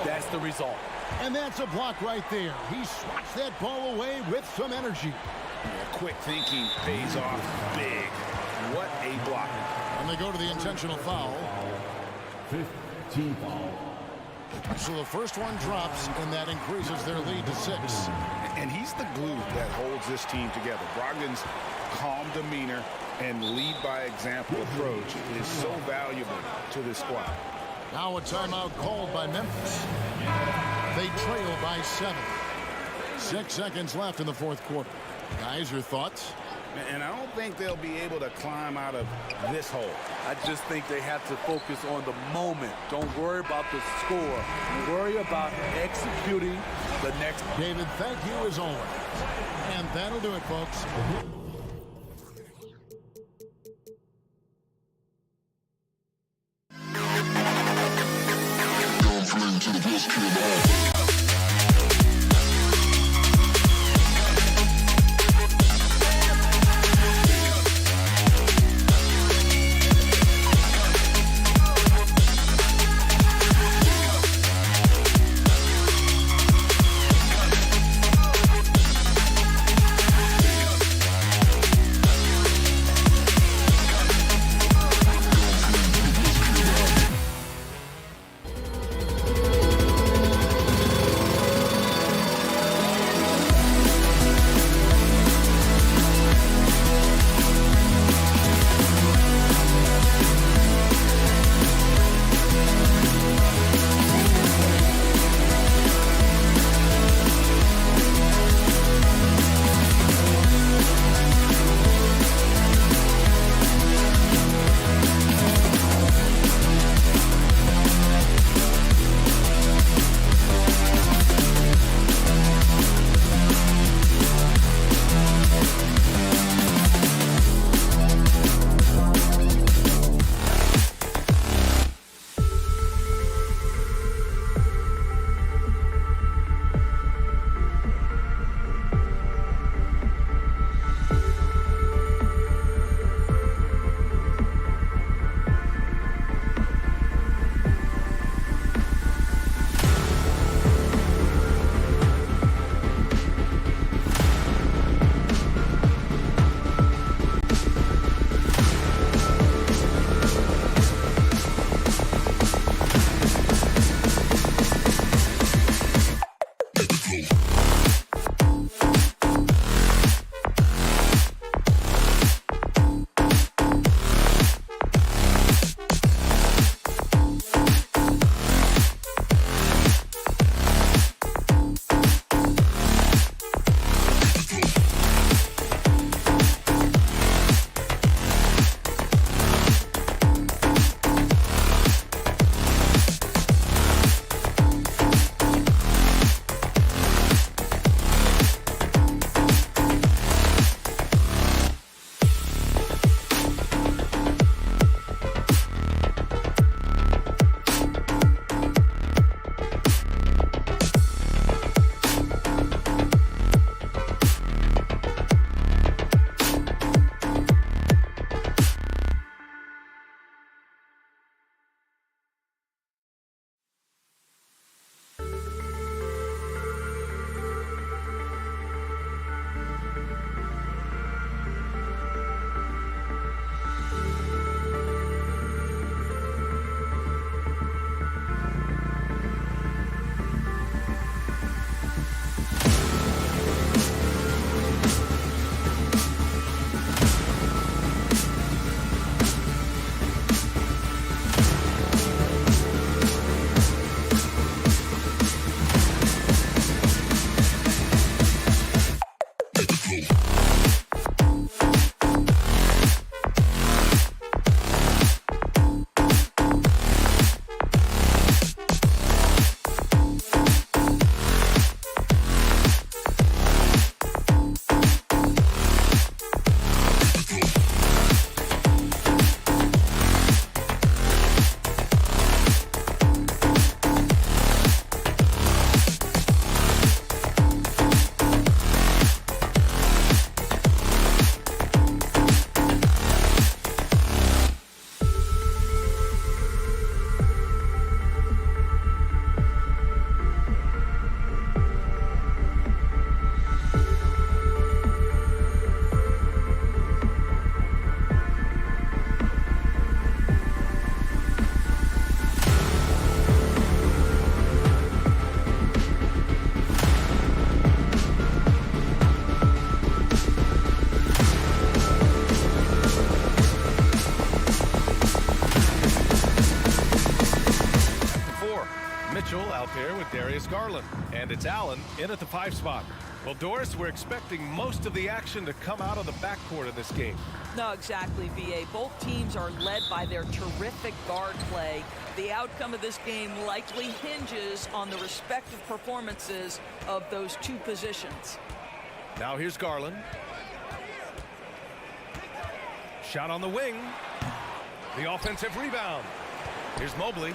That's the result. And that's a block right there. He swats that ball away with some energy. Yeah, quick thinking pays off big. What a block. And they go to the intentional foul. Fifth team foul. So the first one drops, and that increases their lead to 6. And he's the glue that holds this team together. Brogdon's calm demeanor and lead by example approach is so valuable to this squad. Now a timeout called by Memphis. They trail by 7. 6 seconds left in the fourth quarter. Guys, your thoughts? And I don't think they'll be able to climb out of this hole. I just think they have to focus on the moment. Don't worry about the score. Worry about executing the next. David, thank you as always. And that'll do it, folks. Don't fling to the best kid in the house. with Darius Garland. And it's Allen in at the 5 spot. Well, Doris, we're expecting most of the action to come out of the backcourt in this game. No, exactly, B.A. Both teams are led by their terrific guard play. The outcome of this game likely hinges on the respective performances of those two positions. Now here's Garland. Shot on the wing. The offensive rebound. Here's Mobley.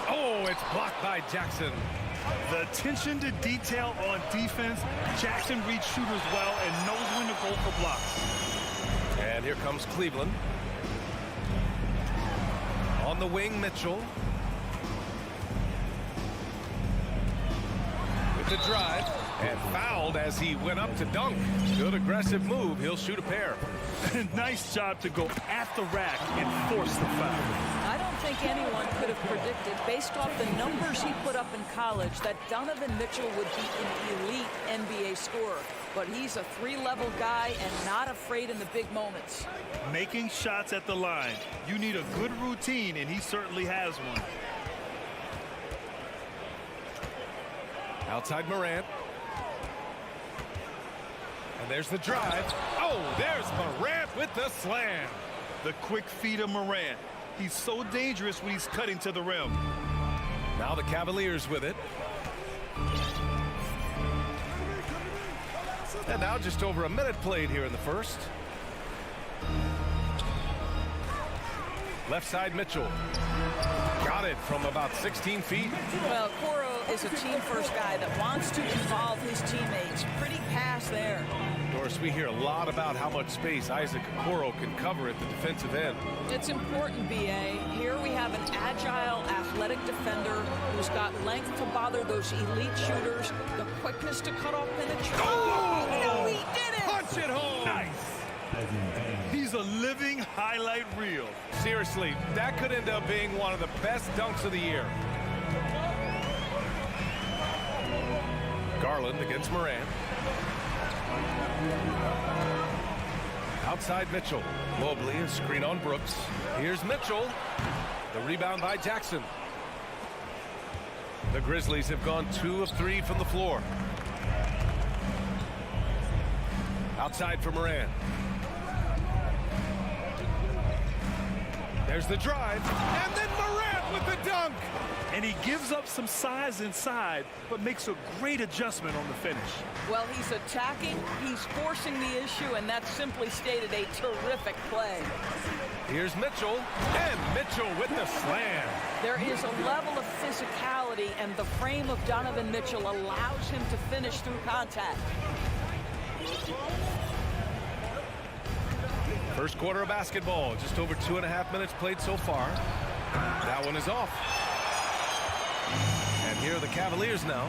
Oh, it's blocked by Jackson. The attention to detail on defense. Jackson reads shooters well and knows when to go for blocks. And here comes Cleveland. On the wing, Mitchell. With the drive. And fouled as he went up to dunk. Good aggressive move. He'll shoot a pair. Nice job to go at the rack and force the foul. I don't think anyone could have predicted, based off the numbers he put up in college, that Donovan Mitchell would be an elite NBA scorer. But he's a 3-level guy and not afraid in the big moments. Making shots at the line. You need a good routine, and he certainly has one. Outside Morant. And there's the drive. Oh, there's Morant with the slam. The quick feed of Morant. He's so dangerous when he's cutting to the rim. Now the Cavaliers with it. And now just over a minute played here in the first. Left side Mitchell. Got it from about 16 feet. Well, Coro is a team-first guy that wants to involve his teammates. Pretty pass there. Doris, we hear a lot about how much space Isaac Okoro can cover at the defensive end. It's important, B.A. Here we have an agile, athletic defender who's got length to bother those elite shooters, the quickness to cut off penetration. Oh! No, he did it! Punch it home! Nice. He's a living highlight reel. Seriously, that could end up being one of the best dunks of the year. Garland against Morant. Outside Mitchell. Mobley, a screen on Brooks. Here's Mitchell. The rebound by Jackson. The Grizzlies have gone 2 of 3 from the floor. Outside for Morant. There's the drive, and then Morant with the dunk. And he gives up some size inside, but makes a great adjustment on the finish. Well, he's attacking, he's forcing the issue, and that's simply stated a terrific play. Here's Mitchell, and Mitchell with the slam. There is a level of physicality, and the frame of Donovan Mitchell allows him to finish through contact. First quarter of basketball, just over 2.5 minutes played so far. That one is off. And here are the Cavaliers now.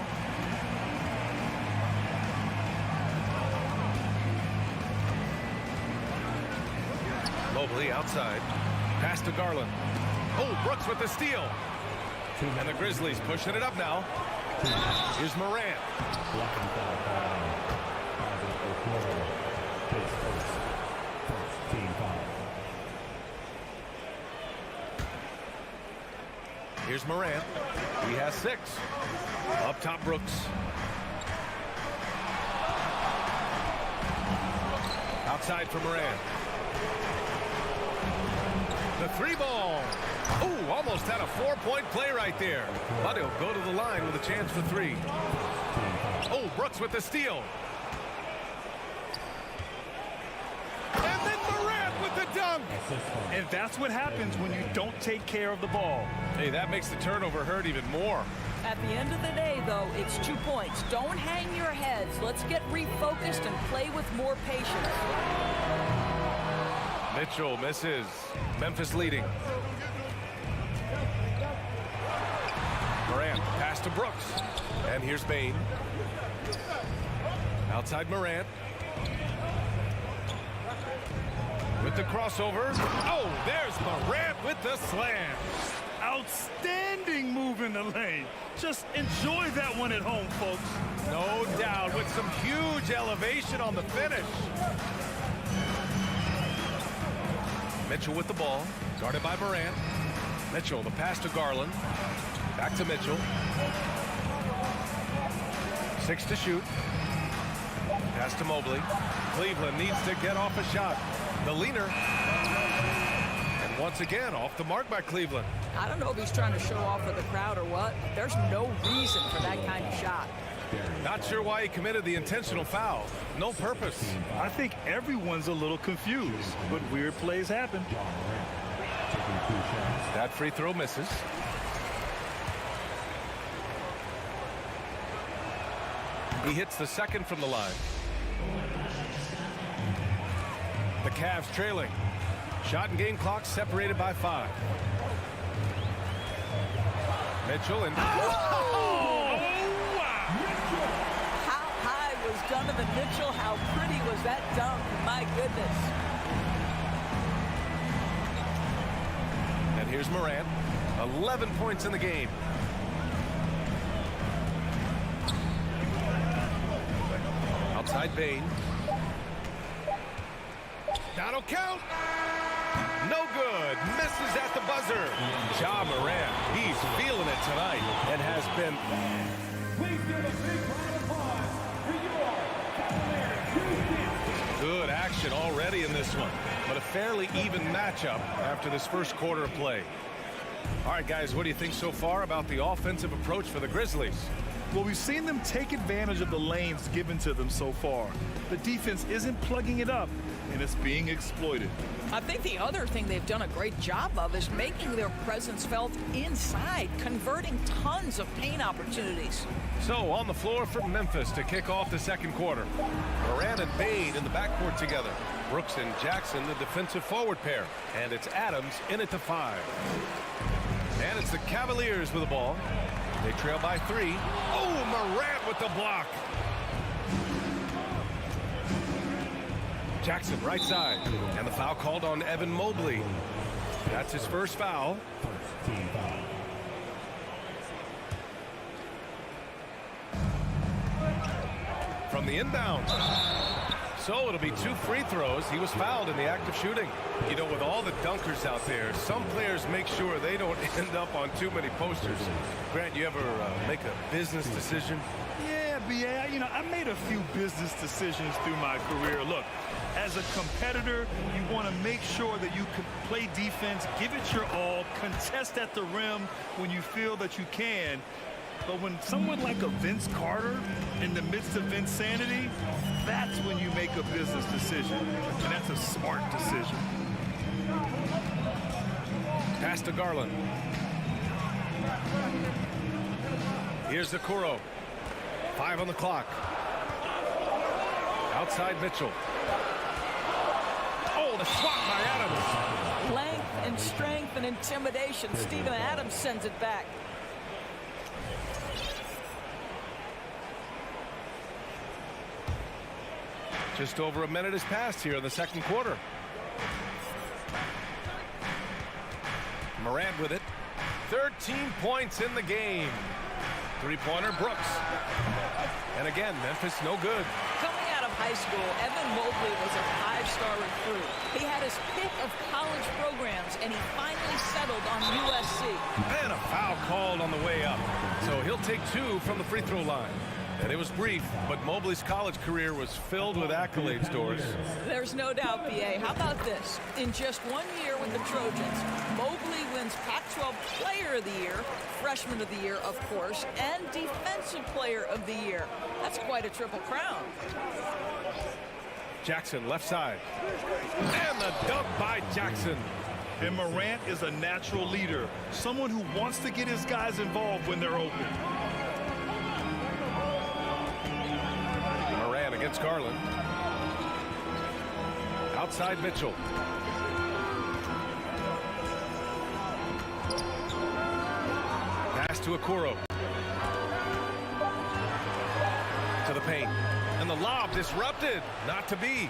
Mobley outside. Pass to Garland. Oh, Brooks with the steal. And the Grizzlies pushing it up now. Here's Morant. Here's Morant. He has 6. Up top, Brooks. Outside for Morant. The 3-ball. Oh, almost had a 4-point play right there. But he'll go to the line with a chance for 3. Oh, Brooks with the steal. And then Morant with the dunk. And that's what happens when you don't take care of the ball. Hey, that makes the turnover hurt even more. At the end of the day, though, it's 2 points. Don't hang your heads. Let's get refocused and play with more patience. Mitchell misses. Memphis leading. Morant, pass to Brooks. And here's Bain. Outside Morant. With the crossover. Oh, there's Morant with the slam. Outstanding move in the lane. Just enjoy that one at home, folks. No doubt, with some huge elevation on the finish. Mitchell with the ball, guarded by Morant. Mitchell, the pass to Garland. Back to Mitchell. 6 to shoot. Pass to Mobley. Cleveland needs to get off a shot. The leaner. And once again, off the mark by Cleveland. I don't know if he's trying to show off for the crowd or what. There's no reason for that kind of shot. Not sure why he committed the intentional foul. No purpose. I think everyone's a little confused, but weird plays happen. That free throw misses. He hits the second from the line. The Cavs trailing. Shot and game clock separated by 5. Mitchell and... How high was Donovan Mitchell? How pretty was that dunk? My goodness. And here's Morant. 11 points in the game. Outside Bain. That'll count. No good. Misses at the buzzer. Ja Morant. He's feeling it tonight and has been... Please give a big round of applause for your Cavaliers. Good action already in this one, but a fairly even matchup after this first quarter of play. All right, guys, what do you think so far about the offensive approach for the Grizzlies? Well, we've seen them take advantage of the lanes given to them so far. The defense isn't plugging it up, and it's being exploited. I think the other thing they've done a great job of is making their presence felt inside, converting tons of paint opportunities. So on the floor for Memphis to kick off the second quarter. Morant and Bain in the backcourt together. Brooks and Jackson, the defensive forward pair. And it's Adams in at the 5. And it's the Cavaliers with the ball. They trail by 3. Oh, Morant with the block. Jackson right side. And the foul called on Evan Mobley. That's his first foul. From the inbound. So it'll be 2 free throws. He was fouled in the act of shooting. You know, with all the dunkers out there, some players make sure they don't end up on too many posters. Grant, you ever make a business decision? Yeah, B.A., you know, I made a few business decisions through my career. Look, as a competitor, you want to make sure that you can play defense, give it your all, contest at the rim when you feel that you can. But when someone like a Vince Carter in the midst of insanity, that's when you make a business decision. And that's a smart decision. Pass to Garland. Here's Okoro. 5 on the clock. Outside Mitchell. Oh, the swat by Adams. Length and strength and intimidation. Steven Adams sends it back. Just over a minute has passed here in the second quarter. Morant with it. 13 points in the game. Three-pointer Brooks. And again, Memphis no good. Coming out of high school, Evan Mobley was a 5-star recruit. He had his pick of college programs, and he finally settled on USC. And a foul called on the way up. So he'll take 2 from the free throw line. And it was brief, but Mobley's college career was filled with accolades, Doris. There's no doubt, B.A. How about this? In just 1 year with the Trojans, Mobley wins Pac-12 Player of the Year, Freshman of the Year, of course, and Defensive Player of the Year. That's quite a triple crown. Jackson, left side. And the dunk by Jackson. And Morant is a natural leader, someone who wants to get his guys involved when they're open. Against Garland. Outside Mitchell. Pass to Okoro. To the paint. And the lob disrupted. Not to be.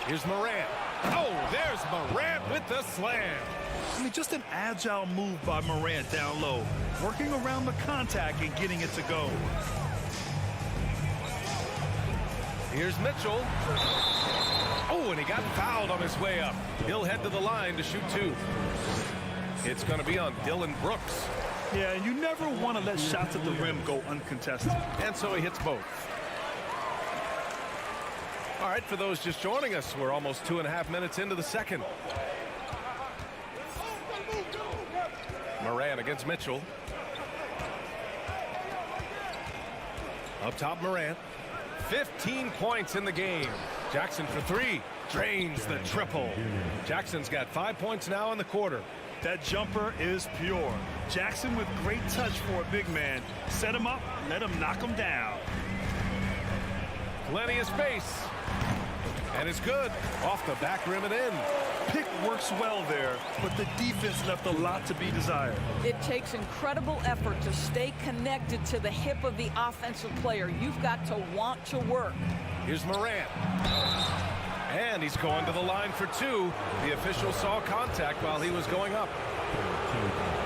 Here's Morant. Oh, there's Morant with the slam. I mean, just an agile move by Morant down low. Working around the contact and getting it to go. Here's Mitchell. Oh, and he got fouled on his way up. He'll head to the line to shoot 2. It's going to be on Dylan Brooks. Yeah, and you never want to let shots at the rim go uncontested. And so he hits both. All right, for those just joining us, we're almost 2.5 minutes into the second. Morant against Mitchell. Up top, Morant. 15 points in the game. Jackson for three. Drains the triple. Jackson's got 5 points now in the quarter. That jumper is pure. Jackson with great touch for a big man. Set him up, let him knock him down. Plenty of space. And it's good. Off the back rim and in. Pick works well there, but the defense left a lot to be desired. It takes incredible effort to stay connected to the hip of the offensive player. You've got to want to work. Here's Morant. And he's going to the line for two. The official saw contact while he was going up.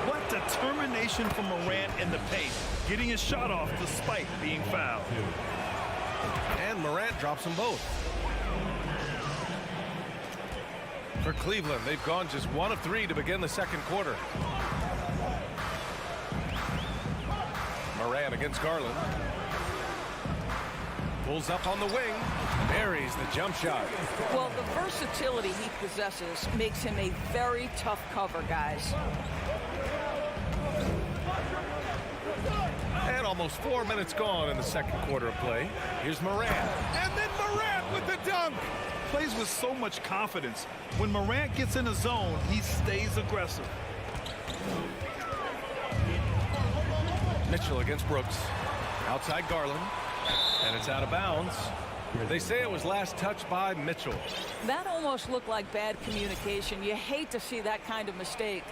What determination from Morant in the paint, getting his shot off despite being fouled. And Morant drops them both. For Cleveland, they've gone just 1 of 3 to begin the second quarter. Morant against Garland. Pulls up on the wing. Buries the jump shot. Well, the versatility he possesses makes him a very tough cover, guys. And almost 4 minutes gone in the second quarter of play. Here's Morant. And then Morant with the dunk. Plays with so much confidence. When Morant gets in a zone, he stays aggressive. Mitchell against Brooks. Outside Garland. And it's out of bounds. They say it was last touched by Mitchell. That almost looked like bad communication. You hate to see that kind of mistake.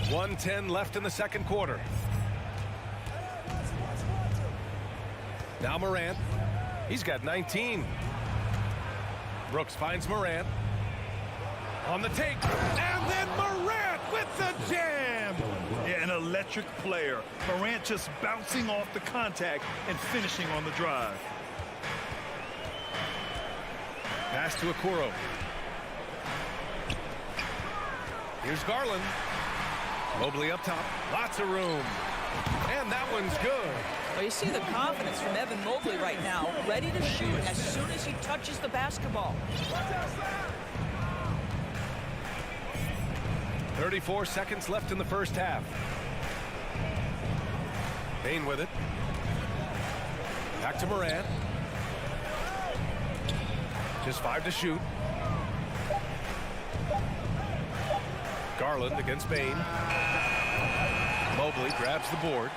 1:10 left in the second quarter. Now Morant. He's got 19. Brooks finds Morant. On the take. And then Morant with the jam. Yeah, an electric player. Morant just bouncing off the contact and finishing on the drive. Pass to Okoro. Here's Garland. Mobley up top. Lots of room. And that one's good. Well, you see the confidence from Evan Mobley right now, ready to shoot as soon as he touches the basketball. 34 seconds left in the first half. Payne with it. Back to Morant. Just 5 to shoot. Garland against Payne. Mobley grabs the board.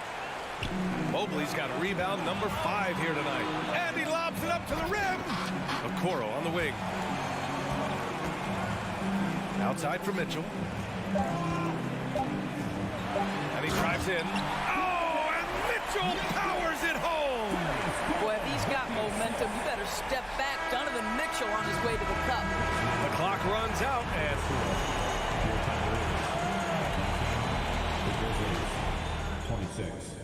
Mobley's got rebound number 5 here tonight. And he lobs it up to the rim. Okoro on the wing. Outside for Mitchell. And he drives in. Oh, and Mitchell powers it home. Boy, if he's got momentum, you better step back. Donovan Mitchell on his way to the cup. The clock runs out and 26.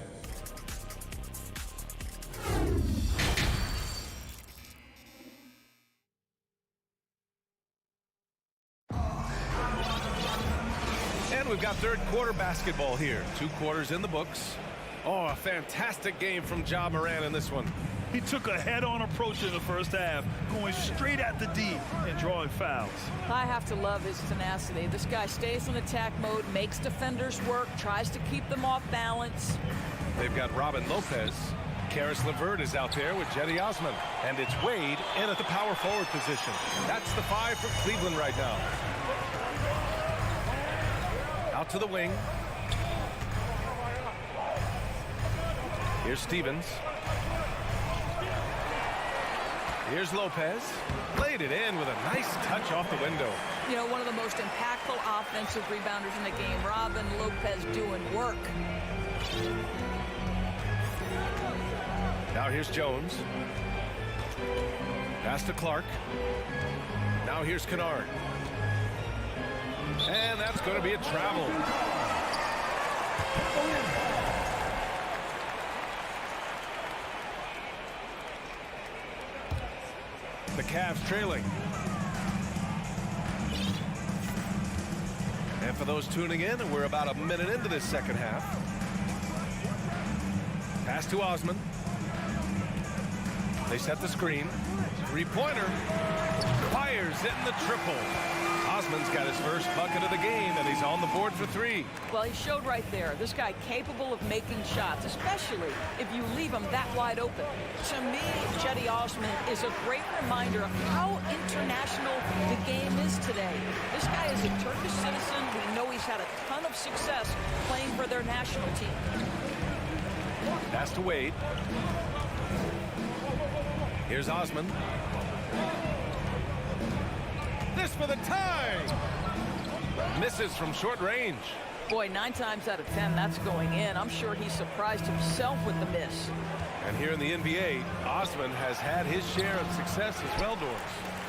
And we've got third quarter basketball here. 2 quarters in the books. Oh, a fantastic game from Ja Morant in this one. He took a head-on approach in the first half, going straight at the D and drawing fouls. I have to love his tenacity. This guy stays in attack mode, makes defenders work, tries to keep them off balance. They've got Robin Lopez. Karis LeVert is out there with Jetty Osman. And it's Wade in at the power forward position. That's the 5 for Cleveland right now. Out to the wing. Here's Stevens. Here's Lopez. Laid it in with a nice touch off the window. You know, one of the most impactful offensive rebounders in the game. Robin Lopez doing work. Now here's Jones. Pass to Clark. Now here's Kennard. And that's going to be a travel. The Cavs trailing. And for those tuning in, and we're about a minute into this second half. Pass to Osman. They set the screen. Three-pointer. Fires in the triple. Osman's got his first bucket of the game, and he's on the board for three. Well, he showed right there. This guy capable of making shots, especially if you leave him that wide open. To me, Cedi Osman is a great reminder of how international the game is today. This guy is a Turkish citizen. We know he's had a ton of success playing for their national team. Pass to Wade. Here's Osman. This for the tie. Misses from short range. Boy, 9 times out of 10, that's going in. I'm sure he surprised himself with the miss. And here in the NBA, Osman has had his share of success as well, Doris.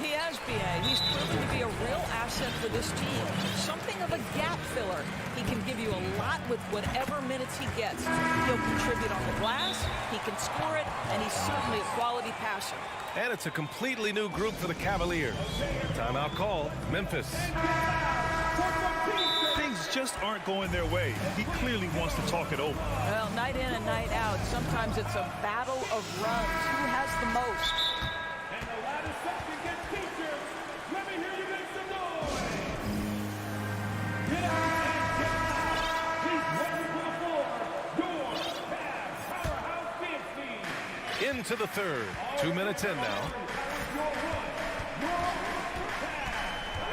He has, B.A. He's proven to be a real asset for this team. Something of a gap filler. He can give you a lot with whatever minutes he gets. He'll contribute on the glass, he can score it, and he's certainly a quality passer. And it's a completely new group for the Cavaliers. Timeout call, Memphis. Things just aren't going their way. He clearly wants to talk it over. Well, night in and night out, sometimes it's a battle of runs. Who has the most? And the ladder section gets featured. Let me hear you make some noise. Get out and get out. He's ready for the floor. Your Cavs powerhouse dance team. Into the third. 2 minutes in now.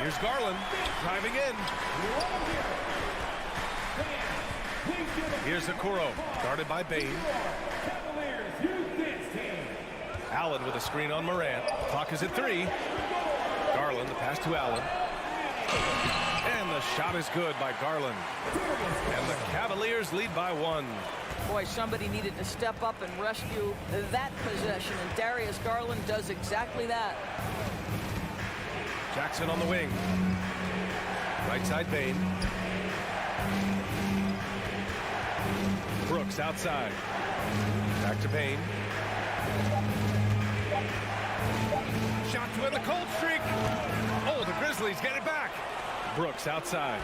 Here's Garland driving in. Here's Okoro, guarded by Bain. Allen with a screen on Morant. Clock is at 3. Garland, the pass to Allen. And the shot is good by Garland. And the Cavaliers lead by 1. Boy, somebody needed to step up and rescue that possession, and Darius Garland does exactly that. Jackson on the wing. Right side Bain. Brooks outside. Back to Bain. Shot to end the cold streak. Oh, the Grizzlies get it back. Brooks outside.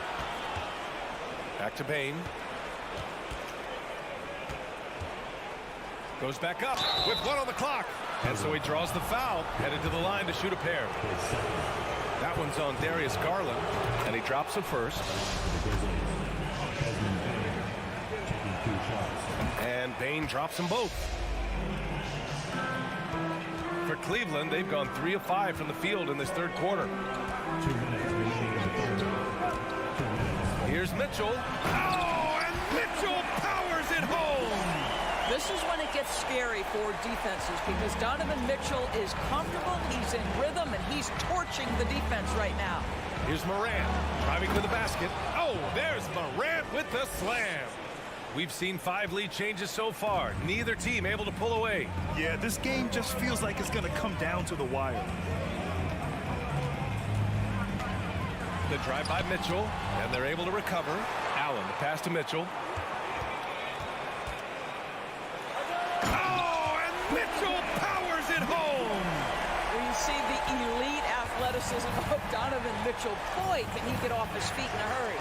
Back to Bain. Goes back up with 1 on the clock. And so he draws the foul, headed to the line to shoot a pair. That one's on Darius Garland, and he drops it first. And Bain drops them both. For Cleveland, they've gone 3 of 5 from the field in this third quarter. Here's Mitchell. Oh, and Mitchell powers it home. This is when it gets scary for defenses because Donovan Mitchell is comfortable, he's in rhythm, and he's torching the defense right now. Here's Morant driving to the basket. Oh, there's Morant with the slam. We've seen 5 lead changes so far. Neither team able to pull away. Yeah, this game just feels like it's going to come down to the wire. The drive by Mitchell, and they're able to recover. Allen, the pass to Mitchell. Mitchell powers it home. Well, you see the elite athleticism of Donovan Mitchell. Boy, can he get off his feet in a hurry.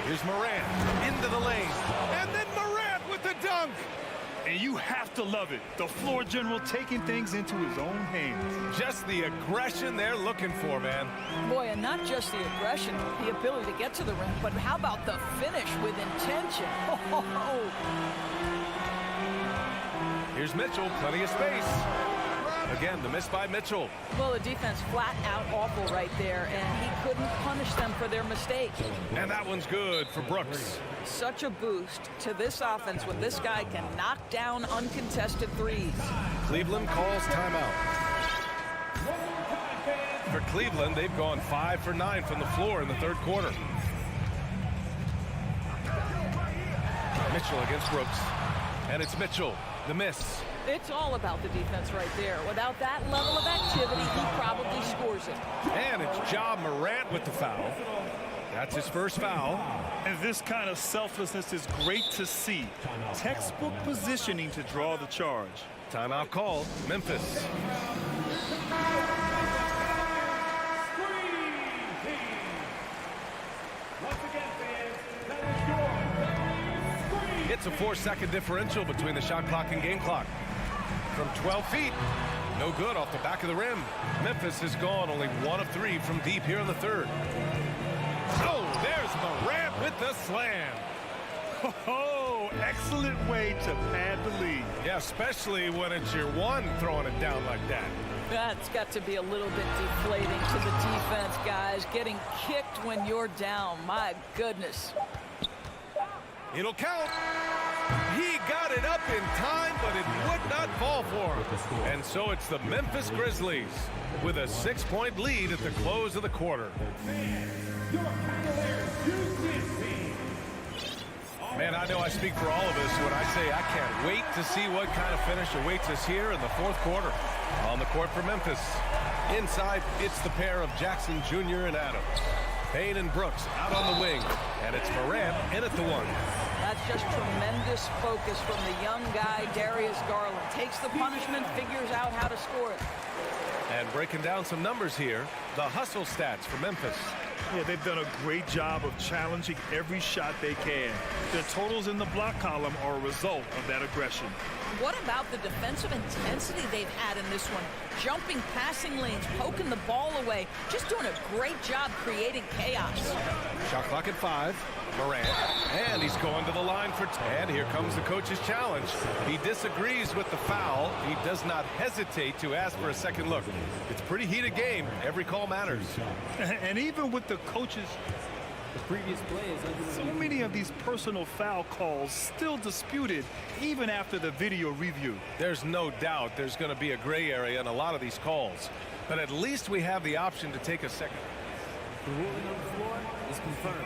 Here's Morant into the lane. And then Morant with the dunk. And you have to love it. The floor general taking things into his own hands. Just the aggression they're looking for, man. Boy, and not just the aggression, the ability to get to the rim, but how about the finish with intention? Oh. Here's Mitchell, plenty of space. Again, the miss by Mitchell. Well, the defense flat out awful right there, and he couldn't punish them for their mistake. And that one's good for Brooks. Such a boost to this offense when this guy can knock down uncontested threes. Cleveland calls timeout. For Cleveland, they've gone 5 for 9 from the floor in the third quarter. Mitchell against Brooks. And it's Mitchell, the miss. It's all about the defense right there. Without that level of activity, he probably scores it. And it's Ja Morant with the foul. That's his first foul. And this kind of selflessness is great to see. Textbook positioning to draw the charge. Timeout called, Memphis. It's a 4-second differential between the shot clock and game clock. From 12 feet, no good off the back of the rim. Memphis has gone only 1 of 3 from deep here in the third. Oh, there's Morant with the slam. Oh, excellent way to pad the lead. Yeah, especially when it's your one throwing it down like that. That's got to be a little bit deflating to the defense, guys. Getting kicked when you're down. My goodness. It'll count. He got it up in time, but it would not fall for him. And so it's the Memphis Grizzlies with a 6-point lead at the close of the quarter. Your Cavaliers, Man, I know I speak for all of us when I say I can't wait to see what kind of finish awaits us here in the fourth quarter. On the court for Memphis. Inside, it's the pair of Jackson Jr. and Adams. Payne and Brooks out on the wing. And it's Morant in at the one. That's just tremendous focus from the young guy, Darius Garland. Takes the punishment, figures out how to score it. And breaking down some numbers here, the hustle stats for Memphis. Yeah, they've done a great job of challenging every shot they can. Their totals in the block column are a result of that aggression. What about the defensive intensity they've had in this one? Jumping passing lanes, poking the ball away, just doing a great job creating chaos. Shot clock at 5. Morant, and he's going to the line for 10. Here comes the coach's challenge. He disagrees with the foul. He does not hesitate to ask for a second look. It's a pretty heated game. Every call matters. And even with the coaches, The previous play is under so many of these personal foul calls still disputed even after the video review. There's no doubt there's going to be a gray area in a lot of these calls. But at least we have the option to take a second. the ruling on the floor is confirmed.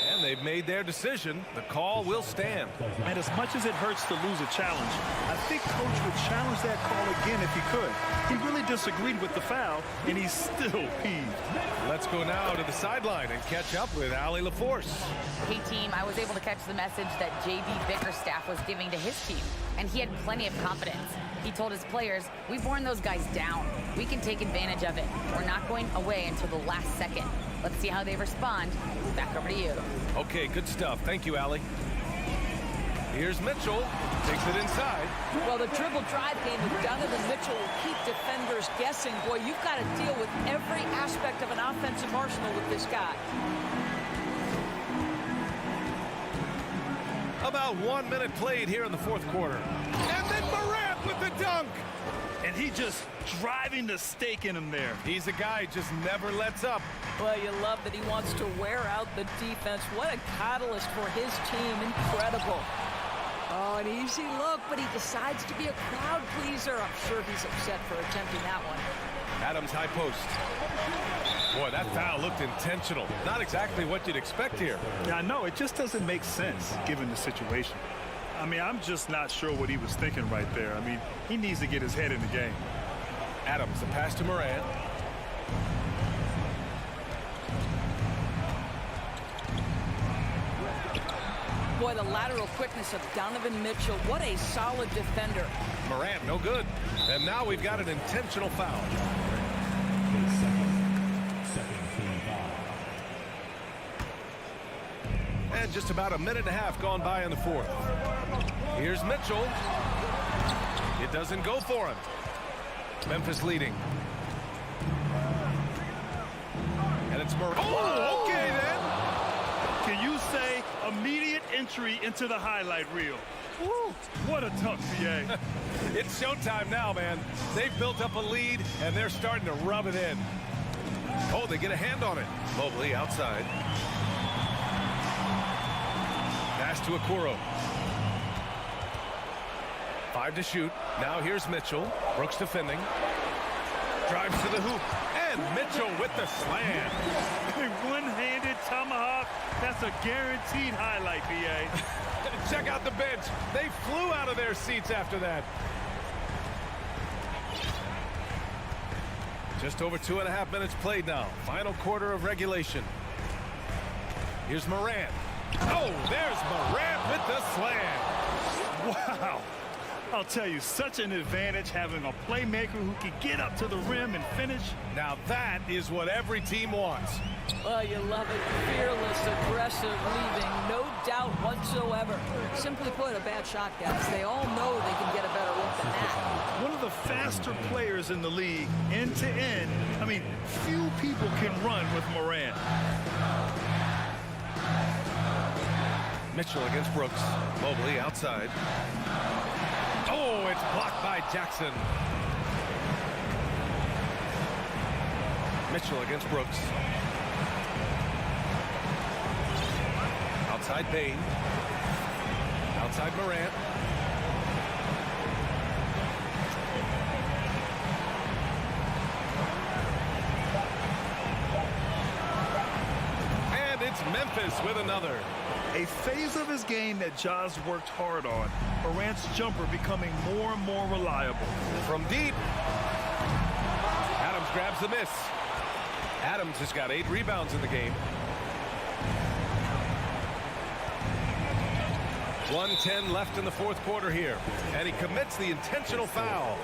And they've made their decision. The call will stand. And as much as it hurts to lose a challenge, I think Coach would challenge that call again if he could. He really disagreed with the foul, and he's still peeved. Let's go now to the sideline and catch up with Allie LaForce. Hey, team, I was able to catch the message that J.B. Bickerstaff was giving to his team, and he had plenty of confidence. He told his players, we've worn those guys down. We can take advantage of it. We're not going away until the last second. Let's see how they respond. Back over to you. Okay, good stuff. Thank you, Allie. Here's Mitchell. Takes it inside. Well, the dribble drive game with Donovan Mitchell will keep defenders guessing. Boy, you've got to deal with every aspect of an offensive arsenal with this guy. About 1 minute played here in the fourth quarter. And then Morant with the dunk. And he just driving the stake in him there. He's a guy who just never lets up. Well, you love that he wants to wear out the defense. What a catalyst for his team. Incredible. Oh, an easy look, but he decides to be a crowd pleaser. I'm sure he's upset for attempting that one. Adams high post. Boy, that foul looked intentional. Not exactly what you'd expect here. Yeah, I know. It just doesn't make sense given the situation. I mean, I'm just not sure what he was thinking right there. I mean, he needs to get his head in the game. Adams, the pass to Morant. Boy, the lateral quickness of Donovan Mitchell. What a solid defender. Morant, no good. And now we've got an intentional foul. And just about a minute and a half gone by in the fourth. Here's Mitchell. It doesn't go for him. Memphis leading. And it's Morant. Oh, okay then. Can you say immediate entry into the highlight reel? Woo, what a dunk, PA. It's showtime now, man. They've built up a lead, and they're starting to rub it in. Oh, they get a hand on it. Mobley outside. Pass to Okoro. 5 to shoot. Now here's Mitchell. Brooks defending. Drives to the hoop. And Mitchell with the slam. One-handed tomahawk. That's a guaranteed highlight, PA. Check out the bench. They flew out of their seats after that. Just over 2.5 minutes played now. Final quarter of regulation. Here's Morant. Oh, there's Morant with the slam. Wow. I'll tell you, such an advantage having a playmaker who can get up to the rim and finish. Now that is what every team wants. Well, you love it. Fearless, aggressive, leaving, no doubt whatsoever. Simply put, a bad shot, guys. They all know they can get a better look than that. One of the faster players in the league, end to end. I mean, few people can run with Morant. Mitchell against Brooks. Mobley outside. Oh, it's blocked by Jackson. Mitchell against Brooks. Outside Bain. Outside Morant. And it's Memphis with another. A phase of his game that Ja's worked hard on. Morant's jumper becoming more and more reliable. From deep. Adams grabs the miss. Adams has got 8 rebounds in the game. 1:10 left in the fourth quarter here. And he commits the intentional foul.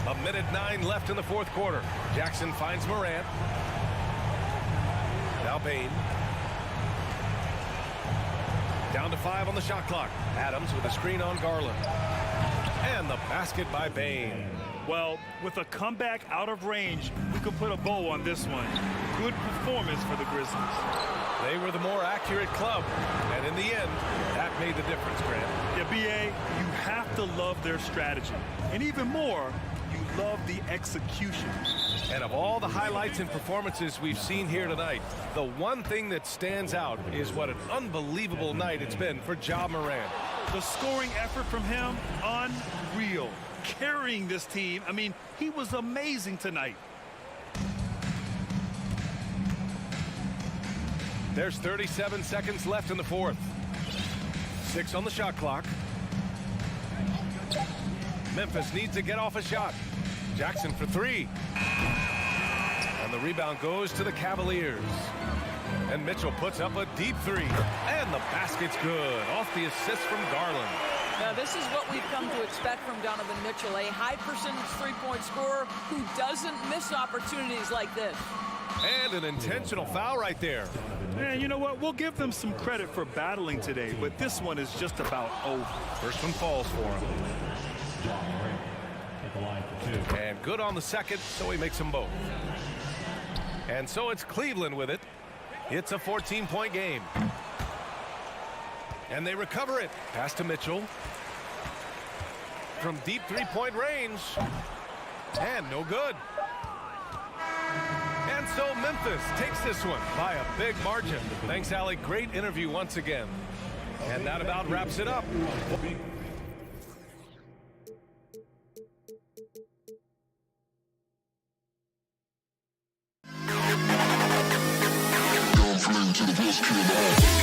A minute 9 left in the fourth quarter. Jackson finds Morant. Now Bain. Down to 5 on the shot clock. Adams with a screen on Garland. And the basket by Bain. Well, with a comeback out of range, we could put a bow on this one. Good performance for the Grizzlies. They were the more accurate club. And in the end, that made the difference, Grant. Yeah, B.A., you have to love their strategy. And even more, you love the execution. And of all the highlights and performances we've seen here tonight, the one thing that stands out is what an unbelievable night it's been for Ja Morant. The scoring effort from him, unreal. Carrying this team, I mean, he was amazing tonight. There's 37 seconds left in the fourth. 6 on the shot clock. Memphis needs to get off a shot. Jackson for 3. And the rebound goes to the Cavaliers. And Mitchell puts up a deep 3. And the basket's good off the assist from Garland. Now, this is what we've come to expect from Donovan Mitchell, a high-percentage three-point scorer who doesn't miss opportunities like this. And an intentional foul right there. And you know what? We'll give them some credit for battling today, but this one is just about over. First one falls for him. And good on the second, so he makes them both. And so it's Cleveland with it. It's a 14-point game. And they recover it. Pass to Mitchell. From deep three-point range. And no good. And so Memphis takes this one by a big margin. Thanks, Allie. Great interview once again. And that about wraps it up. To the best CLA.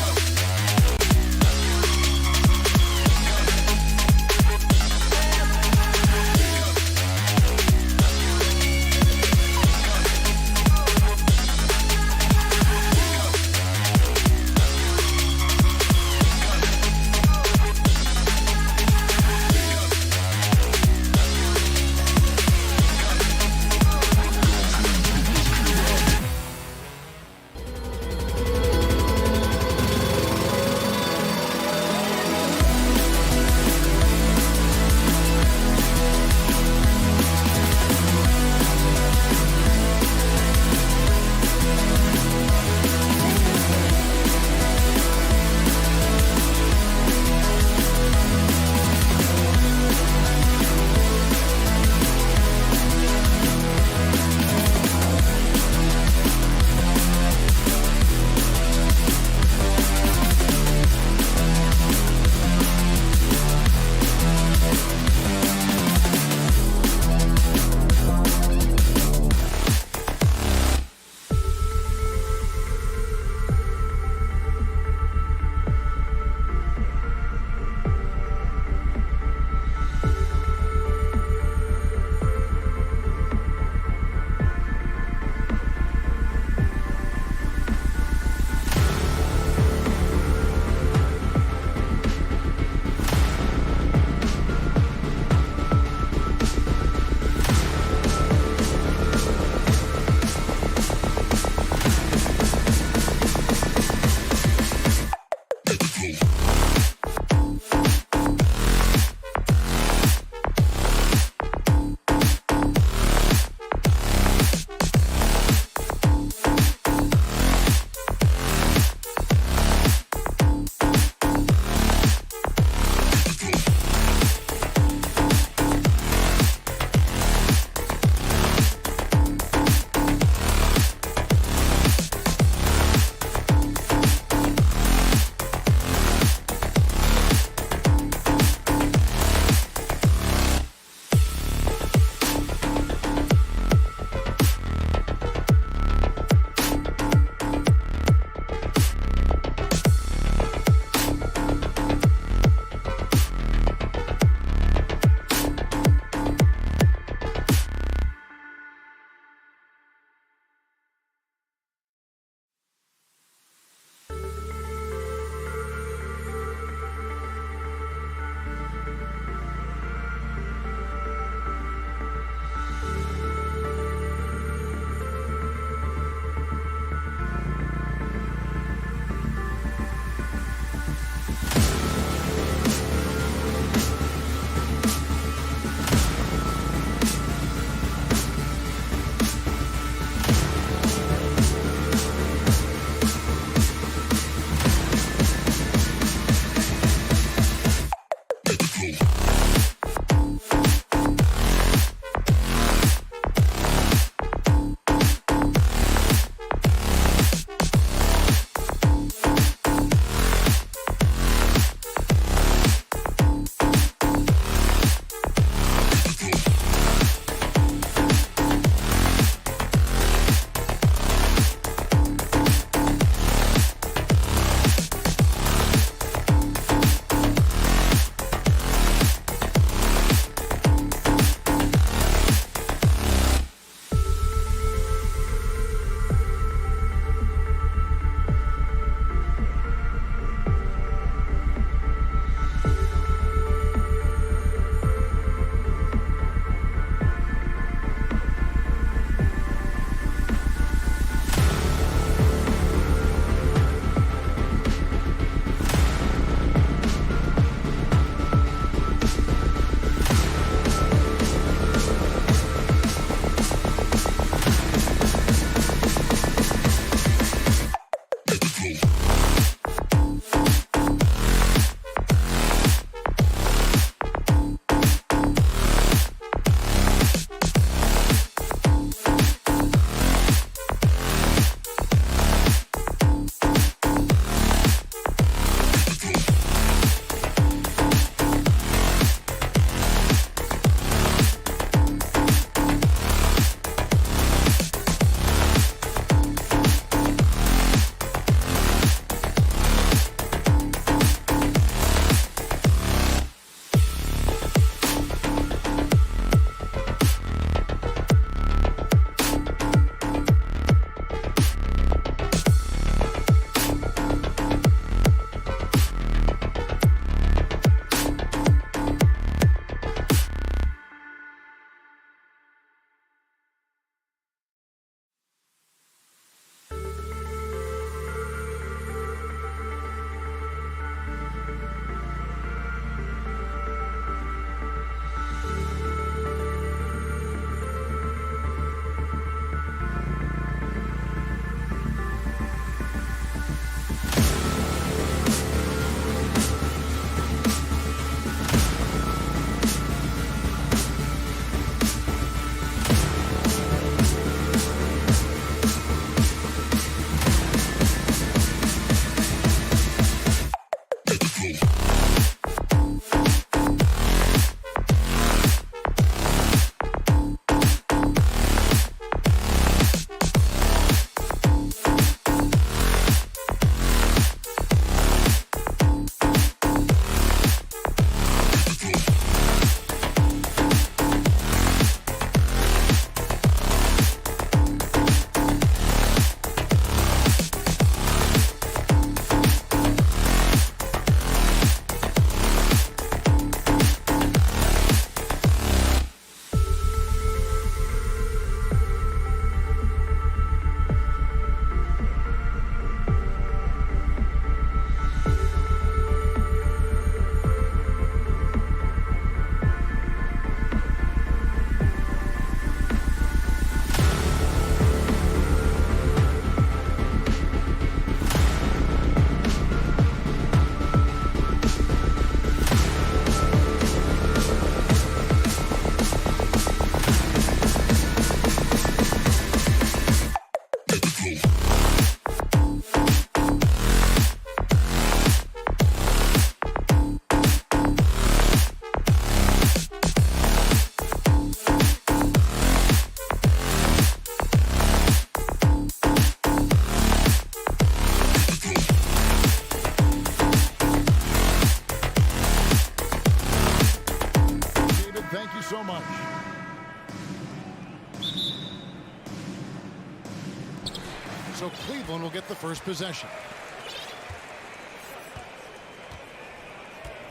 So Cleveland will get the first possession.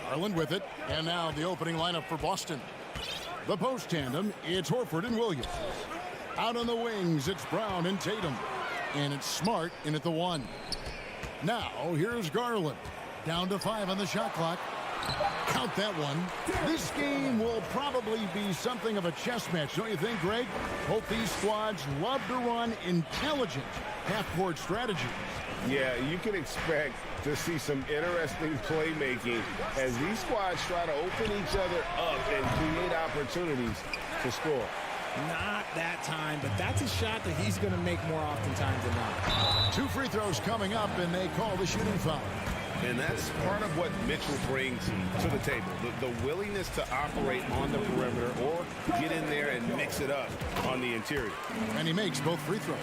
Garland with it. And now the opening lineup for Boston. The post tandem, it's Horford and Williams. Out on the wings, it's Brown and Tatum. And it's Smart in at the 1. Now, here's Garland. Down to 5 on the shot clock. Count that one. This game will probably be something of a chess match, don't you think, Greg? Both these squads love to run intelligent half-court strategies. Yeah, you can expect to see some interesting playmaking as these squads try to open each other up and create opportunities to score. Not that time, but that's a shot that he's going to make more oftentimes than not. 2 free throws coming up, and they call the shooting foul. And that's part of what Mitchell brings to the table, the willingness to operate on the perimeter or get in there and mix it up on the interior. And he makes both free throws.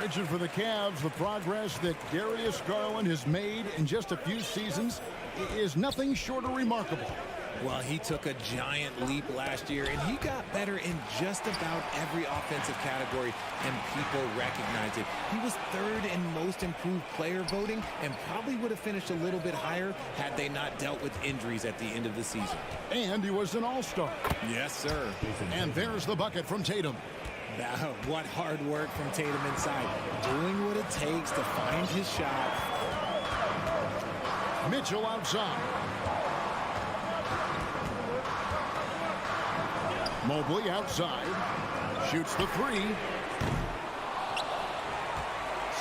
Richard, for the Cavs, the progress that Darius Garland has made in just a few seasons is nothing short of remarkable. Well, he took a giant leap last year, and he got better in just about every offensive category, and people recognize it. He was 3rd in most improved player voting and probably would have finished a little bit higher had they not dealt with injuries at the end of the season. And he was an all-star. Yes, sir. And there's the bucket from Tatum. What hard work from Tatum inside. Doing what it takes to find his shot. Mitchell outside. Mobley outside. Shoots the 3.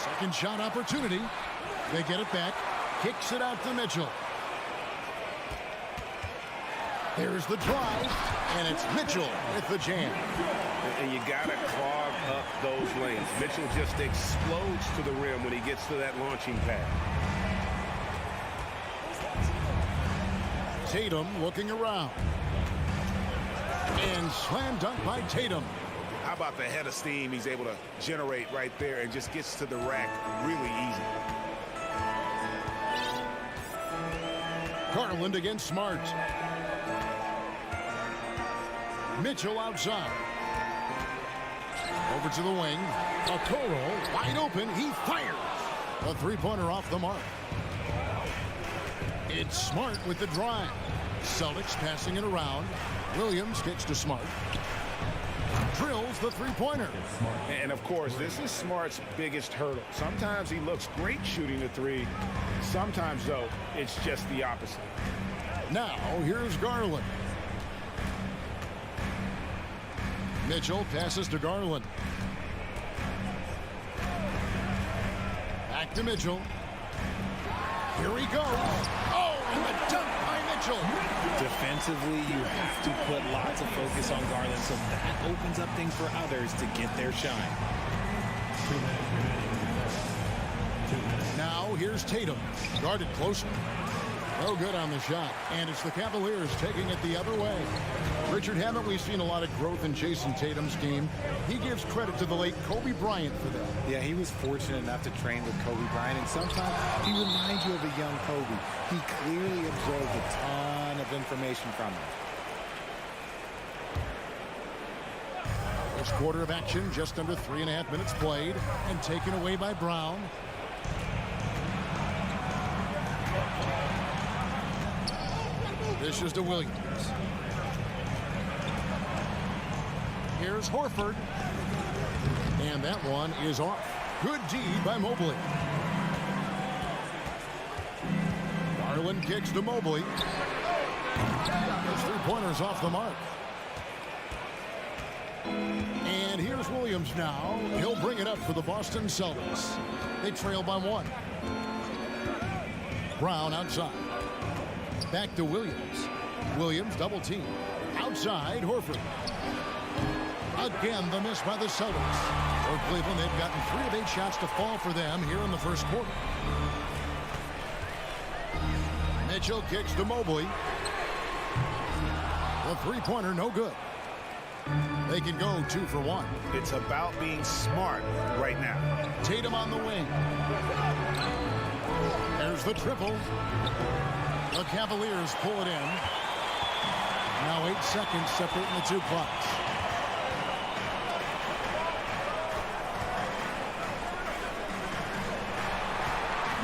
Second shot opportunity. They get it back. Kicks it out to Mitchell. There's the drive. And it's Mitchell with the jam. And you got to clog up those lanes. Mitchell just explodes to the rim when he gets to that launching pad. Tatum looking around. And slam dunk by Tatum. How about the head of steam he's able to generate right there and just gets to the rack really easy. Garland against Smart. Mitchell outside. Over to the wing. Okoro wide open. He fires. A 3-pointer off the mark. It's Smart with the drive. Celtics passing it around. Williams kicks to Smart. Drills the 3-pointer. And of course, this is Smart's biggest hurdle. Sometimes he looks great shooting the 3. Sometimes, though, it's just the opposite. Now, here's Garland. Mitchell passes to Garland. Back to Mitchell. Here he goes. Oh, and the dunk by Mitchell. Defensively, you have to put lots of focus on Garland, so that opens up things for others to get their shine. Now here's Tatum. Guarded closer. No good on the shot. And it's the Cavaliers taking it the other way. Richard, haven't we seen a lot of growth in Jason Tatum's game? He gives credit to the late Kobe Bryant for that. Yeah, he was fortunate enough to train with Kobe Bryant, and sometimes he reminds you of a young Kobe. He clearly absorbed a ton of information from him. First quarter of action, just under 3.5 minutes played, and taken away by Brown. This is to Williams. Here's Horford. And that one is off. Good D by Mobley. Garland kicks to Mobley. Those 3-pointers off the mark. And here's Williams now. He'll bring it up for the Boston Celtics. They trail by 1. Brown outside. Back to Williams. Williams double team. Outside, Horford. Again, the miss by the Celtics. For Cleveland, they've gotten 3 of 8 shots to fall for them here in the first quarter. Mitchell kicks to Mobley. The 3-pointer, no good. They can go 2 for 1. It's about being smart right now. Tatum on the wing. There's the triple. The Cavaliers pull it in. Now 8 seconds separating the 2 clocks.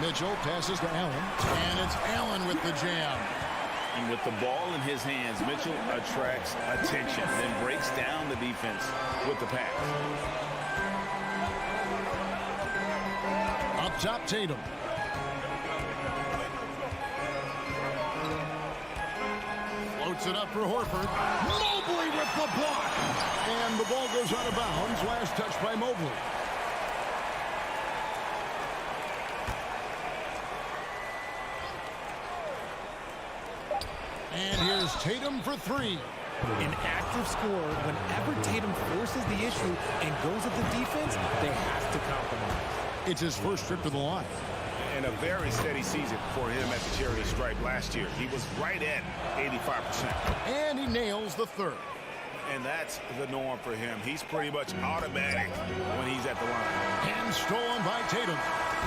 Mitchell passes to Allen, and it's Allen with the jam. And with the ball in his hands, Mitchell attracts attention, then breaks down the defense with the pass. Up top, Tatum. Floats it up for Horford. Mobley with the block. And the ball goes out of bounds. Last touch by Mobley. And here's Tatum for three. An active scorer, whenever Tatum forces the issue and goes at the defense, they have to compromise. It's his first trip to the line. And a very steady season for him at the charity stripe last year. He was right at 85%. And he nails the third. And that's the norm for him. He's pretty much automatic when he's at the line. And stolen by Tatum.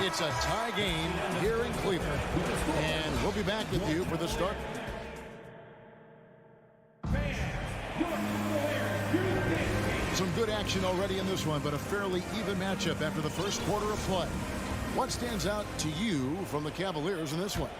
It's a tie game here in Cleveland. And we'll be back with you for the start. Some good action already in this one, but a fairly even matchup after the first quarter of play. What stands out to you from the Cavaliers in this one?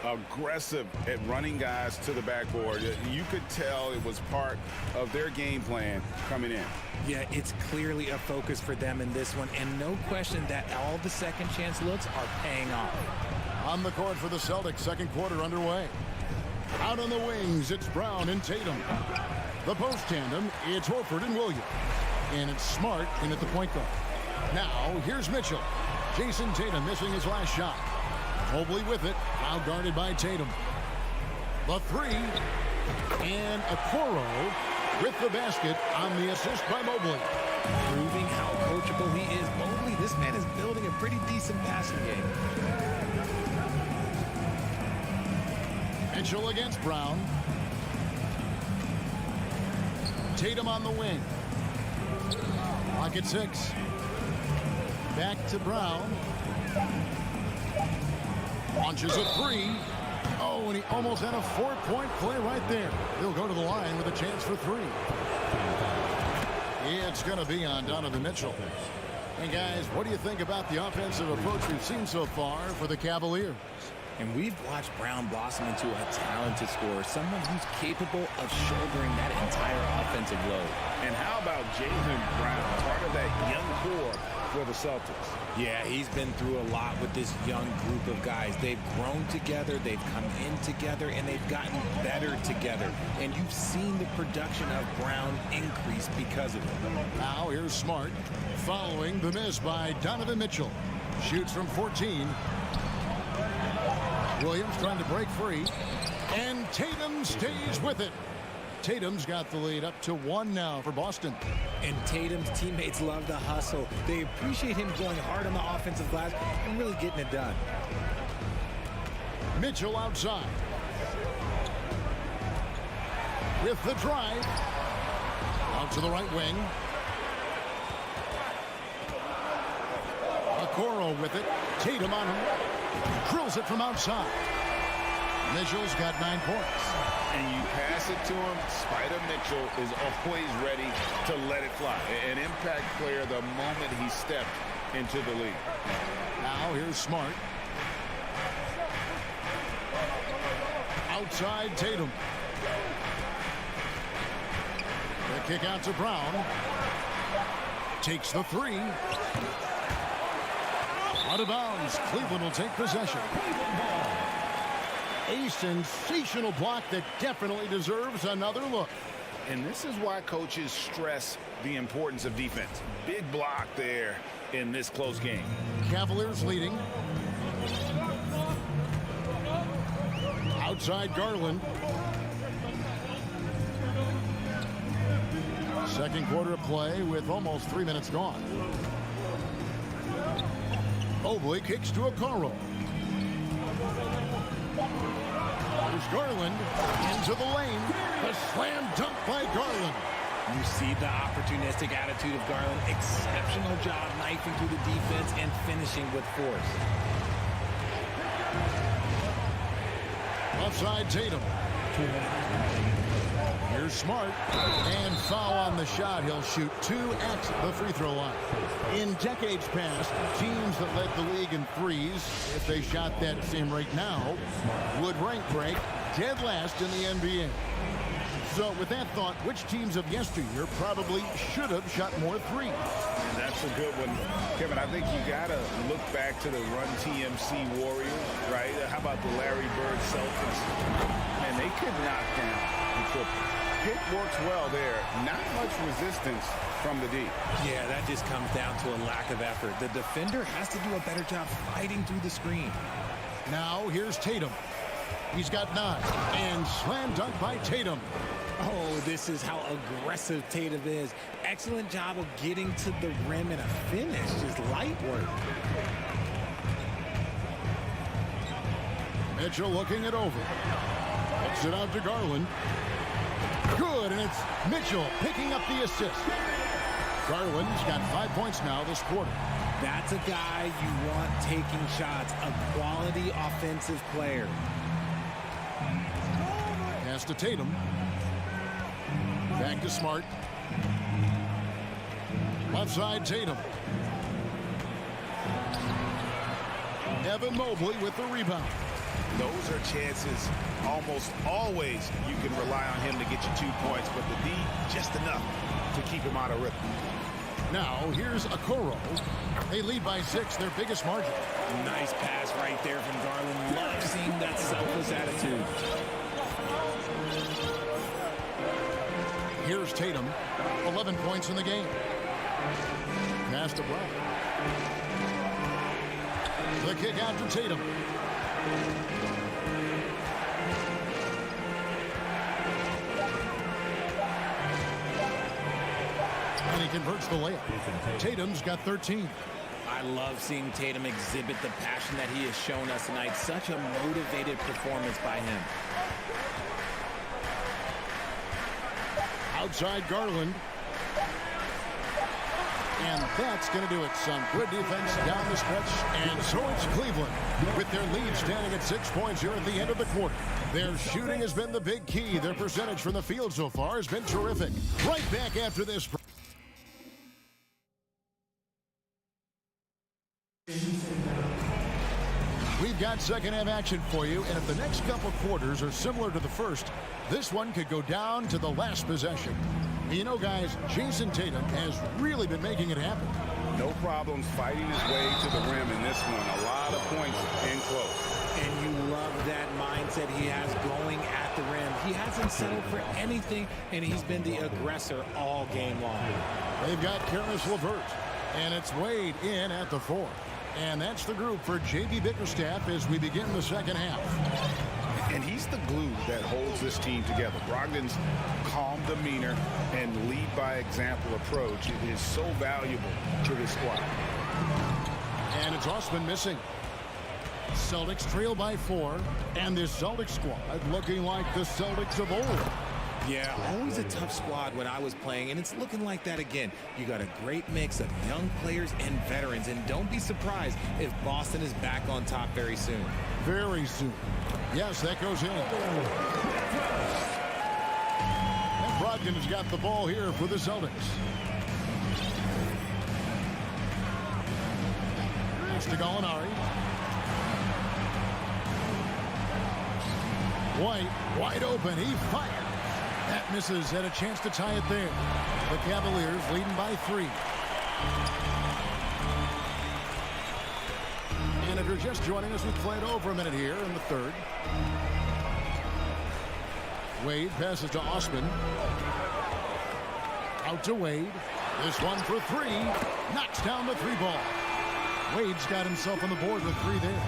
Aggressive at running guys to the backboard. You could tell it was part of their game plan coming in. Yeah, it's clearly a focus for them in this one, and no question that all the second chance looks are paying off. On the court for the Celtics, second quarter underway. Out on the wings, it's Brown and Tatum. The post tandem, it's Horford and Williams. And it's Smart in at the point guard. Now, here's Mitchell. Jason Tatum missing his last shot. Mobley with it, now guarded by Tatum. The three, and Okoro with the basket on the assist by Mobley. Proving how coachable he is. Mobley, this man is building a pretty decent passing game. Mitchell against Brown. Tatum on the wing. Clock at 6. Back to Brown. Launches a three. Oh, and he almost had a 4-point play right there. He'll go to the line with a chance for three. It's going to be on Donovan Mitchell. And guys, what do you think about the offensive approach we've seen so far for the Cavaliers? And we've watched Brown blossom into a talented scorer, someone who's capable of shouldering that entire offensive load. And how about Jaylen Brown, part of that young core for the Celtics? Yeah, he's been through a lot with this young group of guys. They've grown together, they've come in together, and they've gotten better together. And you've seen the production of Brown increase because of it. Now here's Smart, following the miss by Donovan Mitchell. Shoots from 14. Williams trying to break free. And Tatum stays with it. Tatum's got the lead up to 1 now for Boston. And Tatum's teammates love the hustle. They appreciate him going hard on the offensive glass and really getting it done. Mitchell outside. With the drive. Out to the right wing. Okoro with it. Tatum on him. Drills it from outside. Mitchell's got 9 points. And you pass it to him, Spider Mitchell is always ready to let it fly. An impact player the moment he stepped into the league. Now here's Smart. Outside Tatum. The kick out to Brown. Takes the three. Out of bounds. Cleveland will take possession. A sensational block that definitely deserves another look. And this is why coaches stress the importance of defense. Big block there in this close game. Cavaliers leading. Outside Garland. Second quarter of play with almost 3 minutes gone. Mobley kicks to Okoro. There's Garland into the lane. A slam dunk by Garland. You see the opportunistic attitude of Garland. Exceptional job knifing through the defense and finishing with force. Offside Tatum. Here's Smart. And foul on the shot. He'll shoot 2 at the free throw line. In decades past, teams that led the league in threes, if they shot that same rate now, would rank break dead last in the NBA. So with that thought, which teams of yesteryear probably should have shot more threes? And that's a good one, Kevin. I think you got to look back to the Run TMC Warriors, right? How about the Larry Bird Celtics? And they could knock down the triple. Pitt works well there. Not much resistance from the D. Yeah, that just comes down to a lack of effort. The defender has to do a better job fighting through the screen. Now here's Tatum. He's got 9. And slam dunk by Tatum. Oh, this is how aggressive Tatum is. Excellent job of getting to the rim and a finish. Just light work. Mitchell looking it over. Puts it out to Garland. Good, and it's Mitchell picking up the assist. Garland's got 5 points now this quarter. That's a guy you want taking shots, a quality offensive player. Pass to Tatum. Back to Smart. Left side, Tatum. Evan Mobley with the rebound. Those are chances almost always you can rely on him to get you 2 points, but the D, just enough to keep him out of rhythm. Now, here's Okoro. They lead by 6, their biggest margin. Nice pass right there from Garland. Love seeing that selfless attitude. Here's Tatum, 11 points in the game. Pass to Brown. The kick out to Tatum. And he converts the layup. Tatum's got 13. I love seeing Tatum exhibit the passion that he has shown us tonight. Such a motivated performance by him. Outside Garland. And that's going to do it. Some good defense down the stretch. And so it's Cleveland with their lead standing at 6 points here at the end of the quarter. Their shooting has been the big key. Their percentage from the field so far has been terrific. Right back after this. We've got second half action for you, and if the next couple quarters are similar to the first, this one could go down to the last possession. You know, guys, Jason Tatum has really been making it happen. No problems fighting his way to the rim in this one. A lot of points in close. And you love that mindset he has going at the rim. He hasn't settled for anything, and he's been the aggressor all game long. They've got Karis LeVert, and it's Wade in at the 4. And that's the group for J.B. Bickerstaff as we begin the second half. And he's the glue that holds this team together. Brogdon's calm demeanor and lead by example approach is so valuable to this squad. And it's Osman missing. Celtics trail by 4, and this Celtics squad looking like the Celtics of old. Yeah, always a tough squad when I was playing, and it's looking like that again. You got a great mix of young players and veterans, and don't be surprised if Boston is back on top very soon. Very soon. Yes, that goes in. And Brogdon's got the ball here for the Celtics. Pass to Gallinari. White, wide open. He fired. That misses. Had a chance to tie it there. The Cavaliers leading by 3. And if you're just joining us, we've played over a minute here in the third. Wade passes to Osman. Out to Wade. This one for 3. Knocks down the 3 ball. Wade's got himself on the board with 3 there.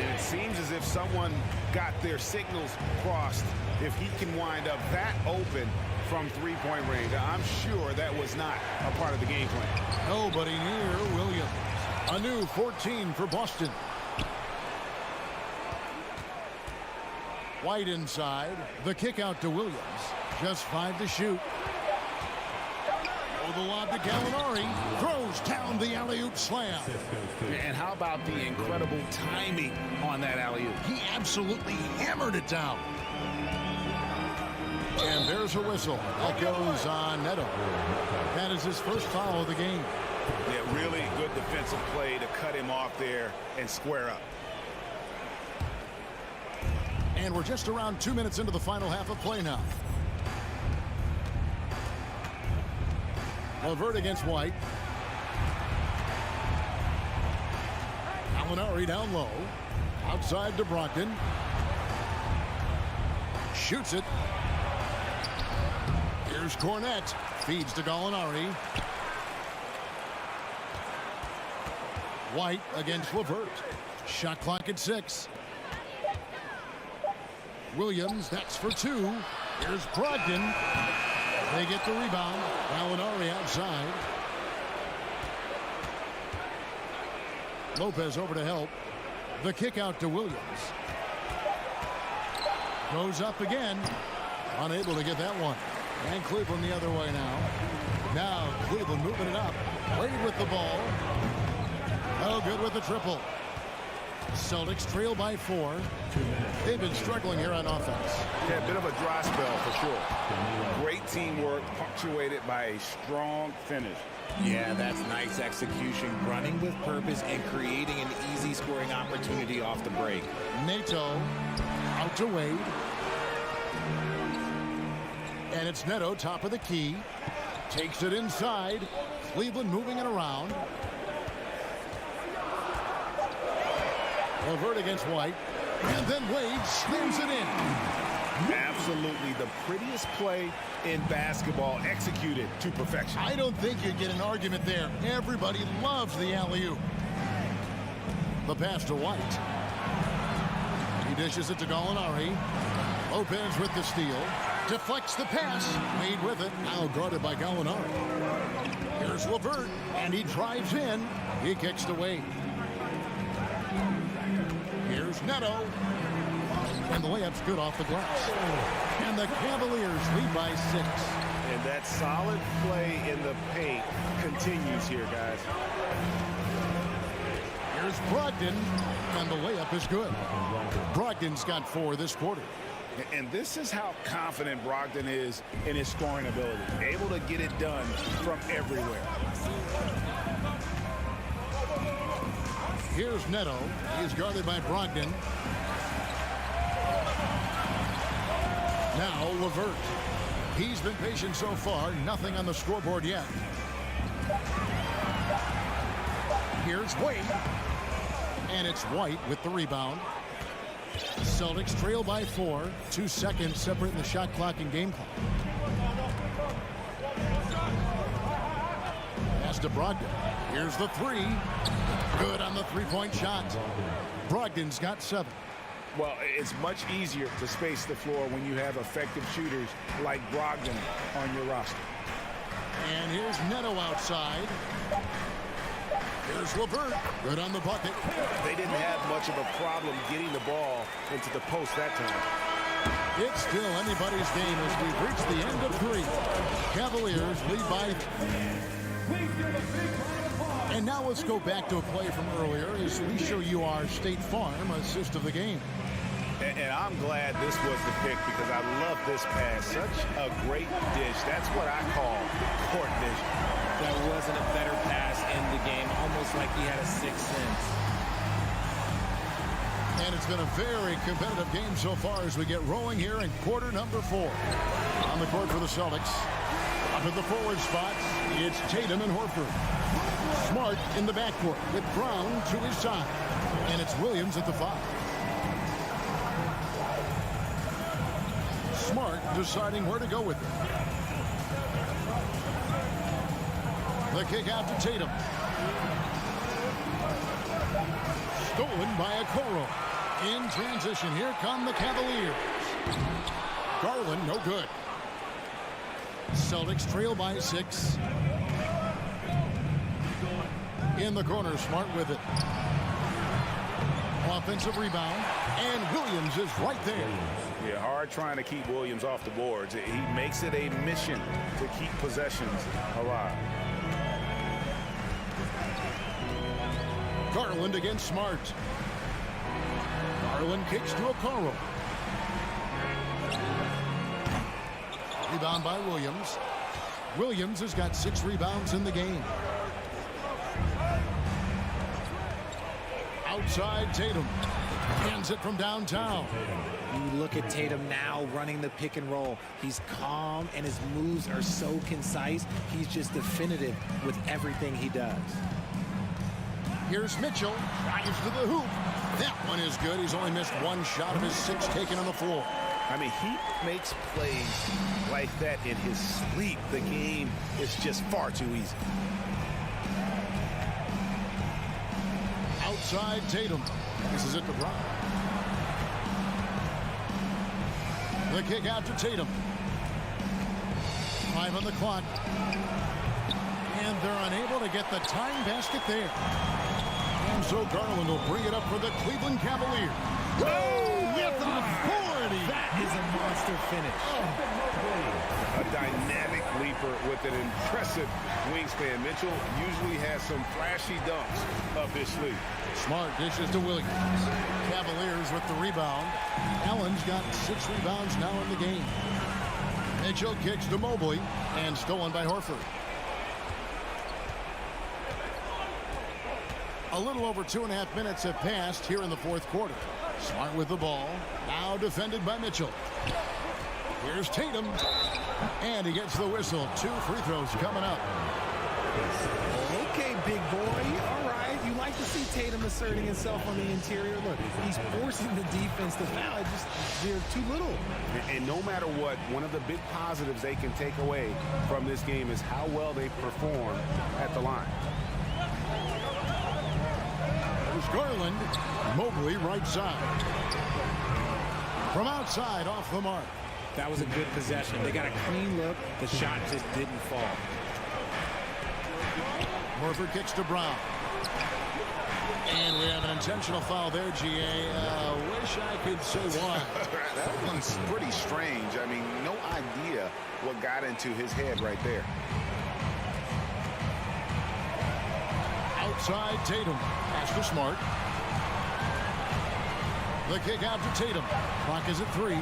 And it seems as if someone got their signals crossed. If he can wind up that open from 3-point range, I'm sure that was not a part of the game plan. Nobody near Williams. A new 14 for Boston. White inside. The kick out to Williams. Just 5 to shoot. Oh, the lob to Gallinari. Throws down the alley-oop slam. And how about the incredible timing on that alley-oop? He absolutely hammered it down. And there's a whistle. That goes on Neto. That is his first foul of the game. Yeah, really good defensive play to cut him off there and square up. And we're just around 2 minutes into the final half of play now. LeVert against White. Gallinari down low. Outside to Brogdon. Shoots it. Here's Cornette. Feeds to Gallinari. White against LeVert. Shot clock at 6. Williams, that's for 2. Here's Brogdon. They get the rebound. Gallinari outside. Lopez over to help. The kick out to Williams. Goes up again. Unable to get that one. And Cleveland the other way now. Now Cleveland moving it up. Wade with the ball. Oh, good with the triple. Celtics trail by 4. They've been struggling here on offense. Yeah, a bit of a dry spell for sure. Great teamwork punctuated by a strong finish. Yeah, that's nice execution, running with purpose and creating an easy scoring opportunity off the break. Neto out to Wade. And it's Neto, top of the key. Takes it inside. Cleveland moving it around. LeVert against White. And then Wade slams it in. Absolutely the prettiest play in basketball, executed to perfection. I don't think you get an argument there. Everybody loves the alley-oop. The pass to White. He dishes it to Gallinari. Lopez with the steal. Deflects the pass. Wade with it. Now guarded by Gallinari. Here's LeVert. And he drives in. He kicks to Wade. Here's Neto. And the layup's good off the glass. And the Cavaliers lead by 6. And that solid play in the paint continues here, guys. Here's Brogdon. And the layup is good. Brogdon's got 4 this quarter. And this is how confident Brogdon is in his scoring ability. Able to get it done from everywhere. Here's Neto. He is guarded by Brogdon. Now LeVert. He's been patient so far. Nothing on the scoreboard yet. Here's Wade. And it's White with the rebound. Celtics trail by 4. 2 seconds separating the shot clock and game clock. Pass to Brogdon. Here's the 3. Good on the three-point shot. Brogdon's got 7. Well, it's much easier to space the floor when you have effective shooters like Brogdon on your roster. And here's Neto outside. Here's LeVert. Good on the bucket. They didn't have much of a problem getting the ball into the post that time. It's still anybody's game as we've reached the end of 3. Cavaliers lead by. And now let's go back to a play from earlier as we show you our State Farm assist of the game. And I'm glad this was the pick because I love this pass. Such a great dish. That's what I call court vision. There wasn't a better pass in the game, almost like he had a sixth sense. And it's been a very competitive game so far as we get rolling here in quarter number 4. On the court for the Celtics. Up at the forward spot, it's Tatum and Horford. Smart in the backcourt with Brown to his side. And it's Williams at the 5. Smart deciding where to go with it. The kick out to Tatum. Stolen by Okoro. In transition, here come the Cavaliers. Garland, no good. Celtics trail by 6. In the corner, Smart with it. Offensive rebound, and Williams is right there. Yeah, hard trying to keep Williams off the boards. He makes it a mission to keep possessions alive. Garland against Smart. Garland kicks to Okoro. Rebound by Williams. Williams has got 6 rebounds in the game. Outside Tatum. Hands it from downtown. You look at Tatum now running the pick and roll. He's calm and his moves are so concise. He's just definitive with everything he does. Here's Mitchell. Drives to the hoop. That one is good. He's only missed 1 shot of his 6 taken on the floor. I mean, he makes plays like that in his sleep. The game is just far too easy. Outside Tatum. This is it to Brown. The kick out to Tatum. 5 on the clock. And they're unable to get the tying basket there. And so Garland will bring it up for the Cleveland Cavaliers. Whoa! With authority! That is a monster finish. A dynamic leaper with an impressive wingspan. Mitchell usually has some flashy dunks up his sleeve. Smart dishes to Williams. Cavaliers with the rebound. Allen's got 6 rebounds now in the game. Mitchell kicks to Mobley and stolen by Horford. A little over 2.5 minutes have passed here in the 4th quarter. Smart with the ball. Now defended by Mitchell. Here's Tatum. And he gets the whistle. 2 free throws coming up. Okay, big boy. All right. You like to see Tatum asserting himself on the interior. Look, he's forcing the defense to foul. They're too little. And no matter what, one of the big positives they can take away from this game is how well they perform at the line. There's Garland. Mobley right side. From outside off the mark. That was a good possession. They got a clean look. The shot just didn't fall. Horford kicks to Brown. And we have an intentional foul there, GA. Wish I could say why. That one's pretty strange. I mean, no idea what got into his head right there. Outside Tatum. Pass to Smart. The kick out to Tatum. Clock is at 3.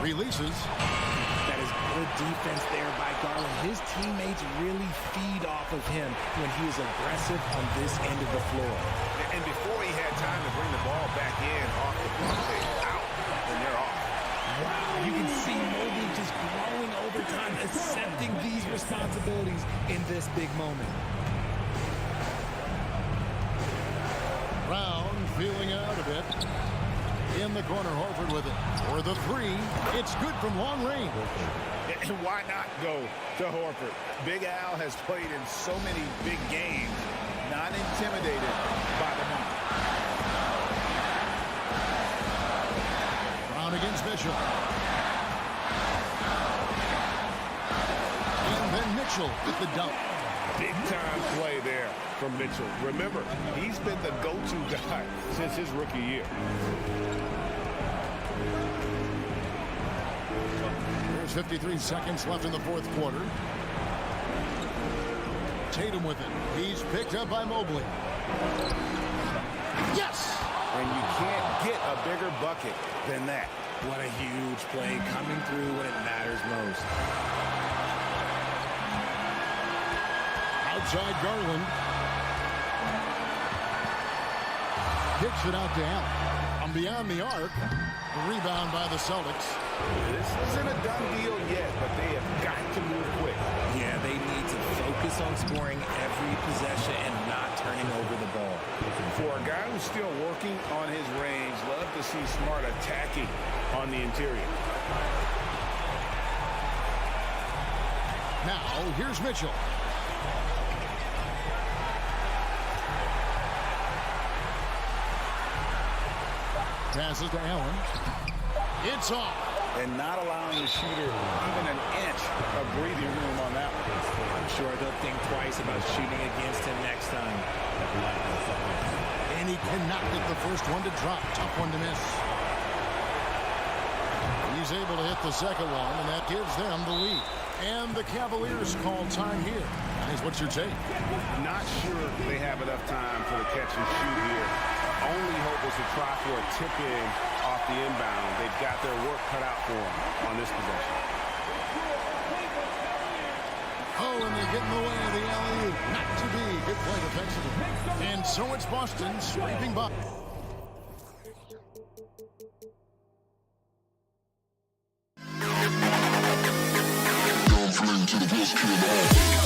Releases. That is good defense there by Garland. His teammates really feed off of him when he is aggressive on this end of the floor. And before he had time to bring the ball back in off the floor, they're out, and they're off. Wow, you can see Mobley just growing over time, accepting these responsibilities in this big moment. Brown feeling out a bit. In the corner, Horford with it. For the 3, it's good from long range. And why not go to Horford? Big Al has played in so many big games, not intimidated by the moment. Brown against Mitchell. And then Mitchell with the dunk. Big time play there from Mitchell. Remember, he's been the go-to guy since his rookie year. There's 53 seconds left in the 4th quarter. Tatum with it. He's picked up by Mobley. Yes! And you can't get a bigger bucket than that. What a huge play coming through when it matters most. Outside Garland. Kicks it out to Allen. From beyond the arc. The rebound by the Celtics. This isn't a done deal yet, but they have got to move quick. Yeah, they need to focus on scoring every possession and not turning over the ball. For a guy who's still working on his range, love to see Smart attacking on the interior. Now, here's Mitchell. Passes to Allen. It's off. And not allowing the shooter even an inch of breathing room on that one. I'm sure they'll think twice about shooting against him next time. And he cannot get the first one to drop. Tough one to miss. He's able to hit the second one, and that gives them the lead. And the Cavaliers call time here. Guys, what's your take? Not sure they have enough time for the catch and shoot here. Only hope is to try for a tip-in off off the inbound. They've got their work cut out for them on this possession. Oh, and they get in the way of the alley-oop. Not to be. Good play defensively. And so it's Boston scraping by. To the best CLA.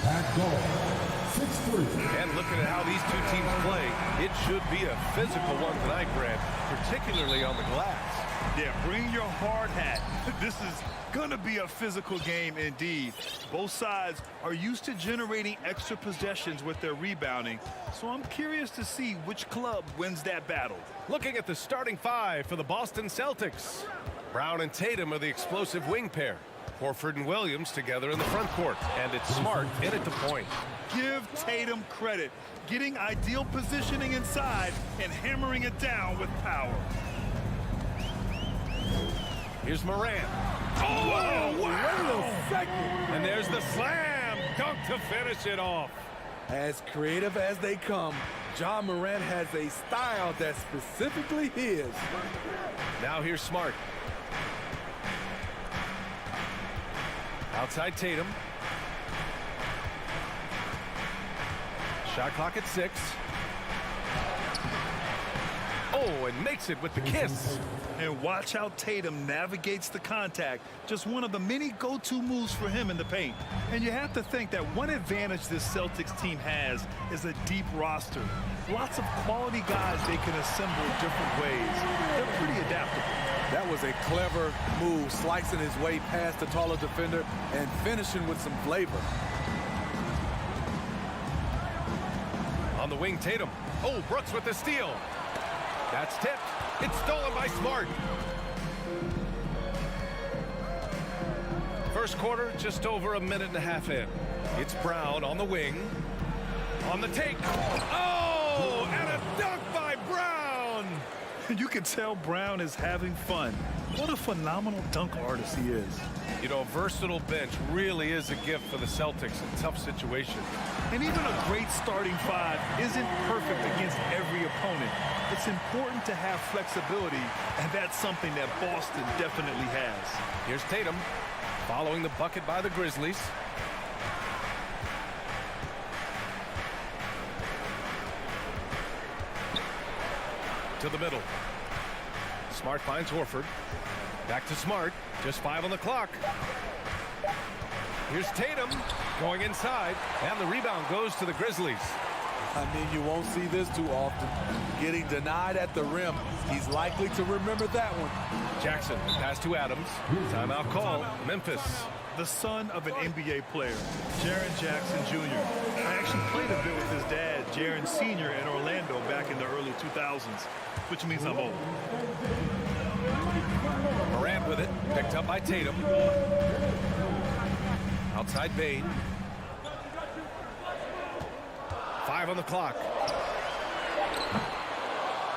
At goal, 6'5", And looking at how these two teams play, it should be a physical one tonight, Grant, particularly on the glass. Yeah, bring your hard hat. This is going to be a physical game indeed. Both sides are used to generating extra possessions with their rebounding, so I'm curious to see which club wins that battle. Looking at the starting five for the Boston Celtics. Brown and Tatum are the explosive wing pair. Horford and Williams together in the front court. And it's Smart in at the point. Give Tatum credit, getting ideal positioning inside and hammering it down with power. Here's Morant. Oh, wow! And there's the slam dunk to finish it off. As creative as they come, John Morant has a style that's specifically his. Now here's Smart. Outside Tatum. Shot clock at 6. Oh, and makes it with the kiss. And watch how Tatum navigates the contact. Just one of the many go-to moves for him in the paint. And you have to think that one advantage this Celtics team has is a deep roster. Lots of quality guys they can assemble different ways. They're pretty adaptable. That was a clever move, slicing his way past the taller defender and finishing with some flavor. On the wing, Tatum. Oh, Brooks with the steal. That's tipped. It's stolen by Smart. First quarter, just over a minute and a half in. It's Brown on the wing. On the take. Oh, and a dunk by Brown. You can tell Brown is having fun. What a phenomenal dunk artist he is. You know, a versatile bench really is a gift for the Celtics in tough situations. And even a great starting five isn't perfect against every opponent. It's important to have flexibility, and that's something that Boston definitely has. Here's Tatum following the bucket by the Grizzlies. To the middle. Smart finds Horford. Back to Smart. Just 5 on the clock. Here's Tatum going inside, and the rebound goes to the Grizzlies. I mean, you won't see this too often. Getting denied at the rim. He's likely to remember that one. Jackson, pass to Adams. Timeout call, Memphis. The son of an NBA player, Jaren Jackson Jr. I actually played a bit with his dad, Jaren Sr. in Orlando back in the early 2000s, which means I'm old. Morant with it, picked up by Tatum. Outside Bane. 5 on the clock.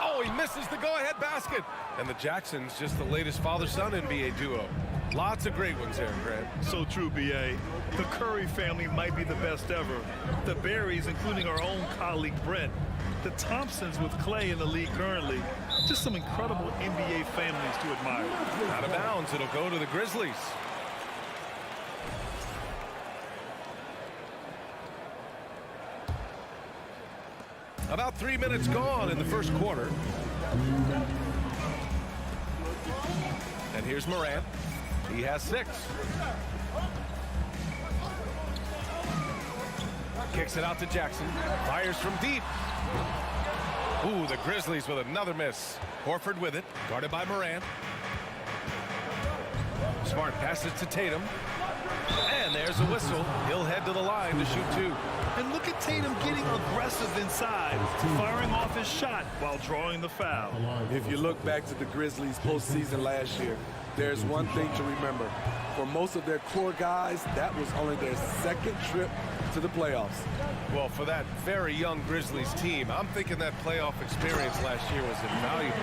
Oh, he misses the go-ahead basket. And the Jacksons just the latest father-son NBA duo. Lots of great ones there, Grant. So true, B.A. The Curry family might be the best ever. The Berries, including our own colleague Brent. The Thompsons with Clay in the league currently. Just some incredible NBA families to admire. Out of bounds, it'll go to the Grizzlies. About 3 minutes gone in the first quarter. And here's Morant. He has 6. Kicks it out to Jackson. Fires from deep. Ooh, the Grizzlies with another miss. Horford with it, guarded by Morant. Smart passes to Tatum. And there's a whistle. He'll head to the line to shoot 2. And look at Tatum getting aggressive inside, firing off his shot while drawing the foul. If you look back to the Grizzlies postseason last year, there's one thing to remember. For most of their core guys, that was only their second trip to the playoffs. Well, for that very young Grizzlies team, I'm thinking that playoff experience last year was invaluable.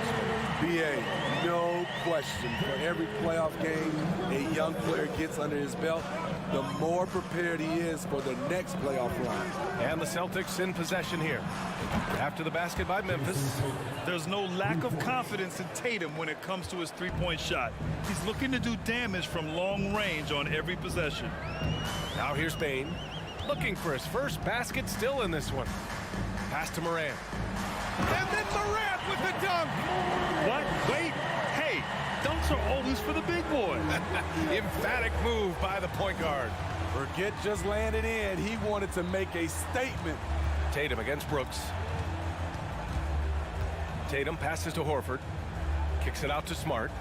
B.A., no question. For every playoff game a young player gets under his belt, the more prepared he is for the next playoff run. And the Celtics in possession here. After the basket by Memphis. There's no lack of confidence in Tatum when it comes to his three-point shot. He's looking to do damage from long range on every possession. Now here's Bane. Looking for his first basket still in this one. Pass to Morant. And then Morant with the dunk. What? Wait. Hey, dunks are always for the big boy. Emphatic move by the point guard. Forget just laying it in. He wanted to make a statement. Tatum against Brooks. Tatum passes to Horford. Kicks it out to Smart.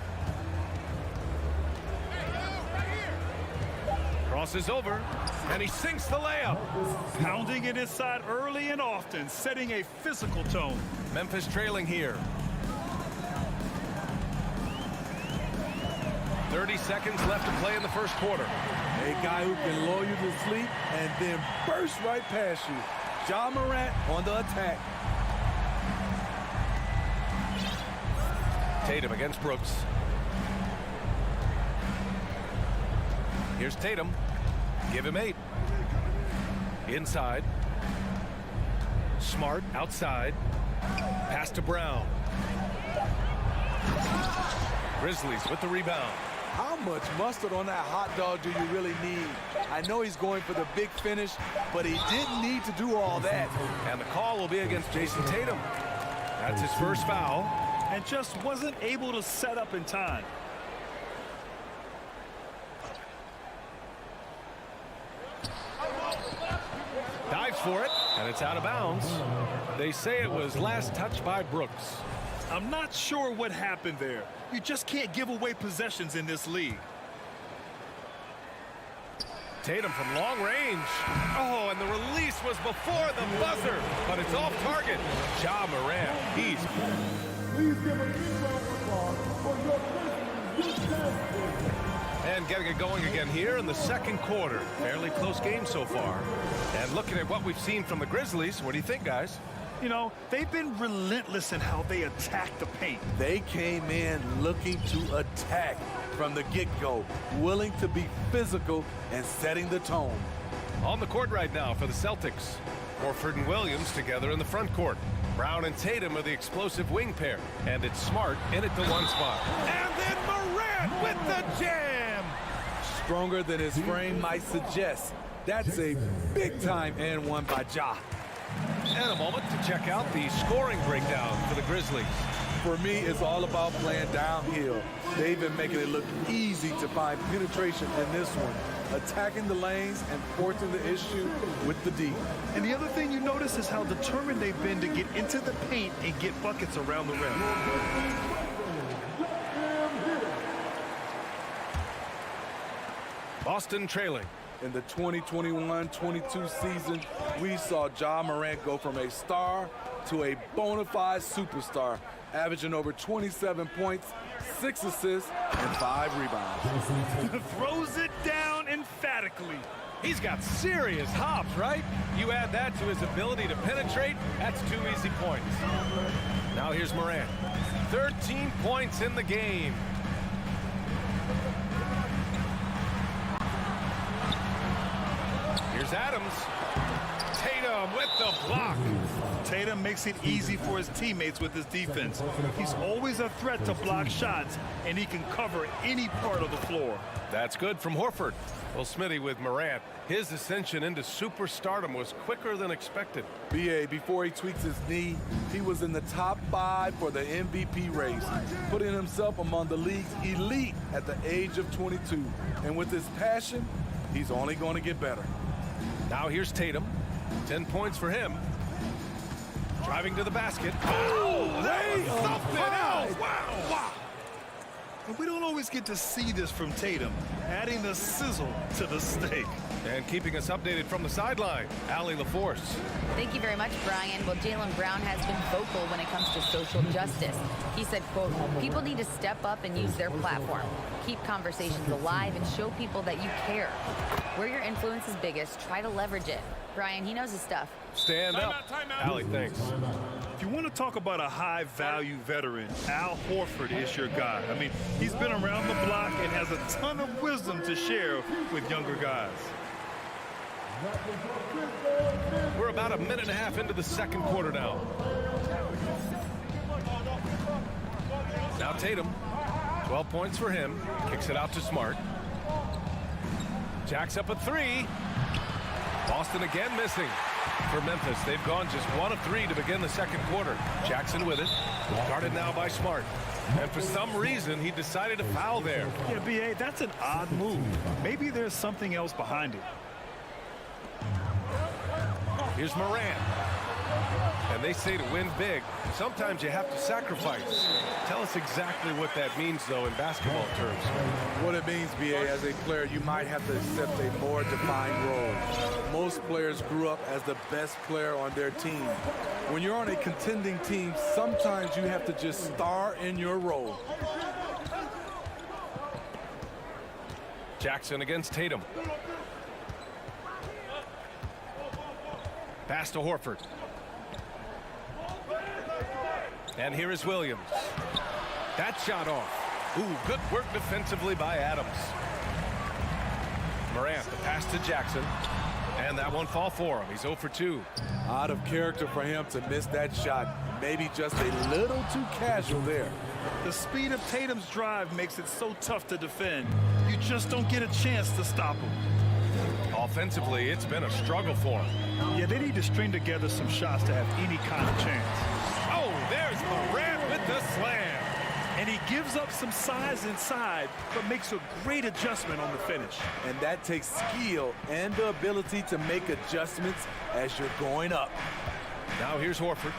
Crosses over, and he sinks the layup. Pounding it inside early and often, setting a physical tone. Memphis trailing here. 30 seconds left to play in the first quarter. A guy who can lull you to sleep and then burst right past you. Ja Morant on the attack. Tatum against Brooks. Here's Tatum. Give him 8. Inside. Smart outside. Pass to Brown. Grizzlies with the rebound. How much mustard on that hot dog do you really need? I know he's going for the big finish, but he didn't need to do all that. And the call will be against Jason Tatum. That's his first foul. And just wasn't able to set up in time. Dives for it, and it's out of bounds. They say it was last touched by Brooks. I'm not sure what happened there. You just can't give away possessions in this league. Tatum from long range. Oh, and the release was before the buzzer, but it's off target. Ja Morant, he's... Please give a big round of applause for your Grizzlies. And getting it going again here in the second quarter. Fairly close game so far. And looking at what we've seen from the Grizzlies, what do you think, guys? You know, they've been relentless in how they attack the paint. They came in looking to attack from the get-go, willing to be physical and setting the tone. On the court right now for the Celtics. Horford and Williams together in the front court. Brown and Tatum are the explosive wing pair. And it's Smart in at the 1 spot. And then Morant with the jam! Stronger than his frame might suggest. That's a big-time and one by Ja. And a moment to check out the scoring breakdown for the Grizzlies. For me, it's all about playing downhill. They've been making it look easy to find penetration in this one, attacking the lanes and forcing the issue with the D. And the other thing you notice is how determined they've been to get into the paint and get buckets around the rim. Boston trailing. In the 2021-22 season, we saw Ja Morant go from a star to a bona fide superstar, averaging over 27 points, 6 assists, and 5 rebounds. Throws it down emphatically. He's got serious hops, right? You add that to his ability to penetrate, that's 2 easy points. Now here's Morant. 13 points in the game. Here's Adams. Tatum with the block. Tatum makes it easy for his teammates with his defense. He's always a threat to block shots, and he can cover any part of the floor. That's good from Horford. Well, Smitty, with Morant, his ascension into superstardom was quicker than expected. B.A., before he tweaks his knee, he was in the top 5 for the MVP race, putting himself among the league's elite at the age of 22. And with his passion, he's only going to get better. Now here's Tatum. 10 points for him. Driving to the basket. Oh, that was something else. Wow. And we don't always get to see this from Tatum, adding the sizzle to the steak. And keeping us updated from the sideline, Allie LaForce. Thank you very much, Brian. Well, Jaylen Brown has been vocal when it comes to social justice. He said, quote, people need to step up and use their platform. Keep conversations alive and show people that you care. Where your influence is biggest, try to leverage it. Brian, he knows his stuff. Stand up. Allie, thanks. If you want to talk about a high-value veteran, Al Horford is your guy. I mean, he's been around the block and has a ton of wisdom to share with younger guys. We're about a minute and a half into the second quarter now. Now Tatum, 12 points for him. Kicks it out to Smart. Jacks up a 3. Boston again missing for Memphis. They've gone just 1 of 3 to begin the second quarter. Jackson with it. Guarded now by Smart. And for some reason, he decided to foul there. Yeah, B.A., that's an odd move. Maybe there's something else behind it. Here's Morant. And they say to win big, sometimes you have to sacrifice. Tell us exactly what that means, though, in basketball terms. What it means, B.A., as a player, you might have to accept a more defined role. Most players grew up as the best player on their team. When you're on a contending team, sometimes you have to just star in your role. Jackson against Tatum. Pass to Horford. And here is Williams. That shot off. Ooh, good work defensively by Adams. Morant, the pass to Jackson. And that one fall for him. He's 0 for 2. Out of character for him to miss that shot. Maybe just a little too casual there. The speed of Tatum's drive makes it so tough to defend. You just don't get a chance to stop him. Offensively, it's been a struggle for him. Yeah, they need to string together some shots to have any kind of chance. Oh, there's Morant with the slam. And he gives up some size inside, but makes a great adjustment on the finish. And that takes skill and the ability to make adjustments as you're going up. Now here's Horford.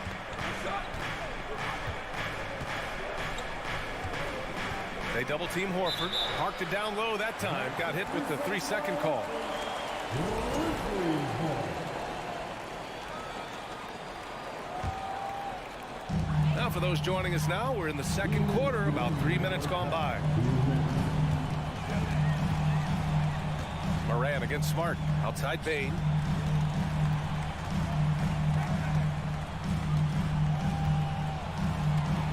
They double team Horford. Parked it down low that time. Got hit with the 3-second call. Now for those joining us now, we're in the second quarter, about 3 minutes gone by. Morant against Smart, outside Bain.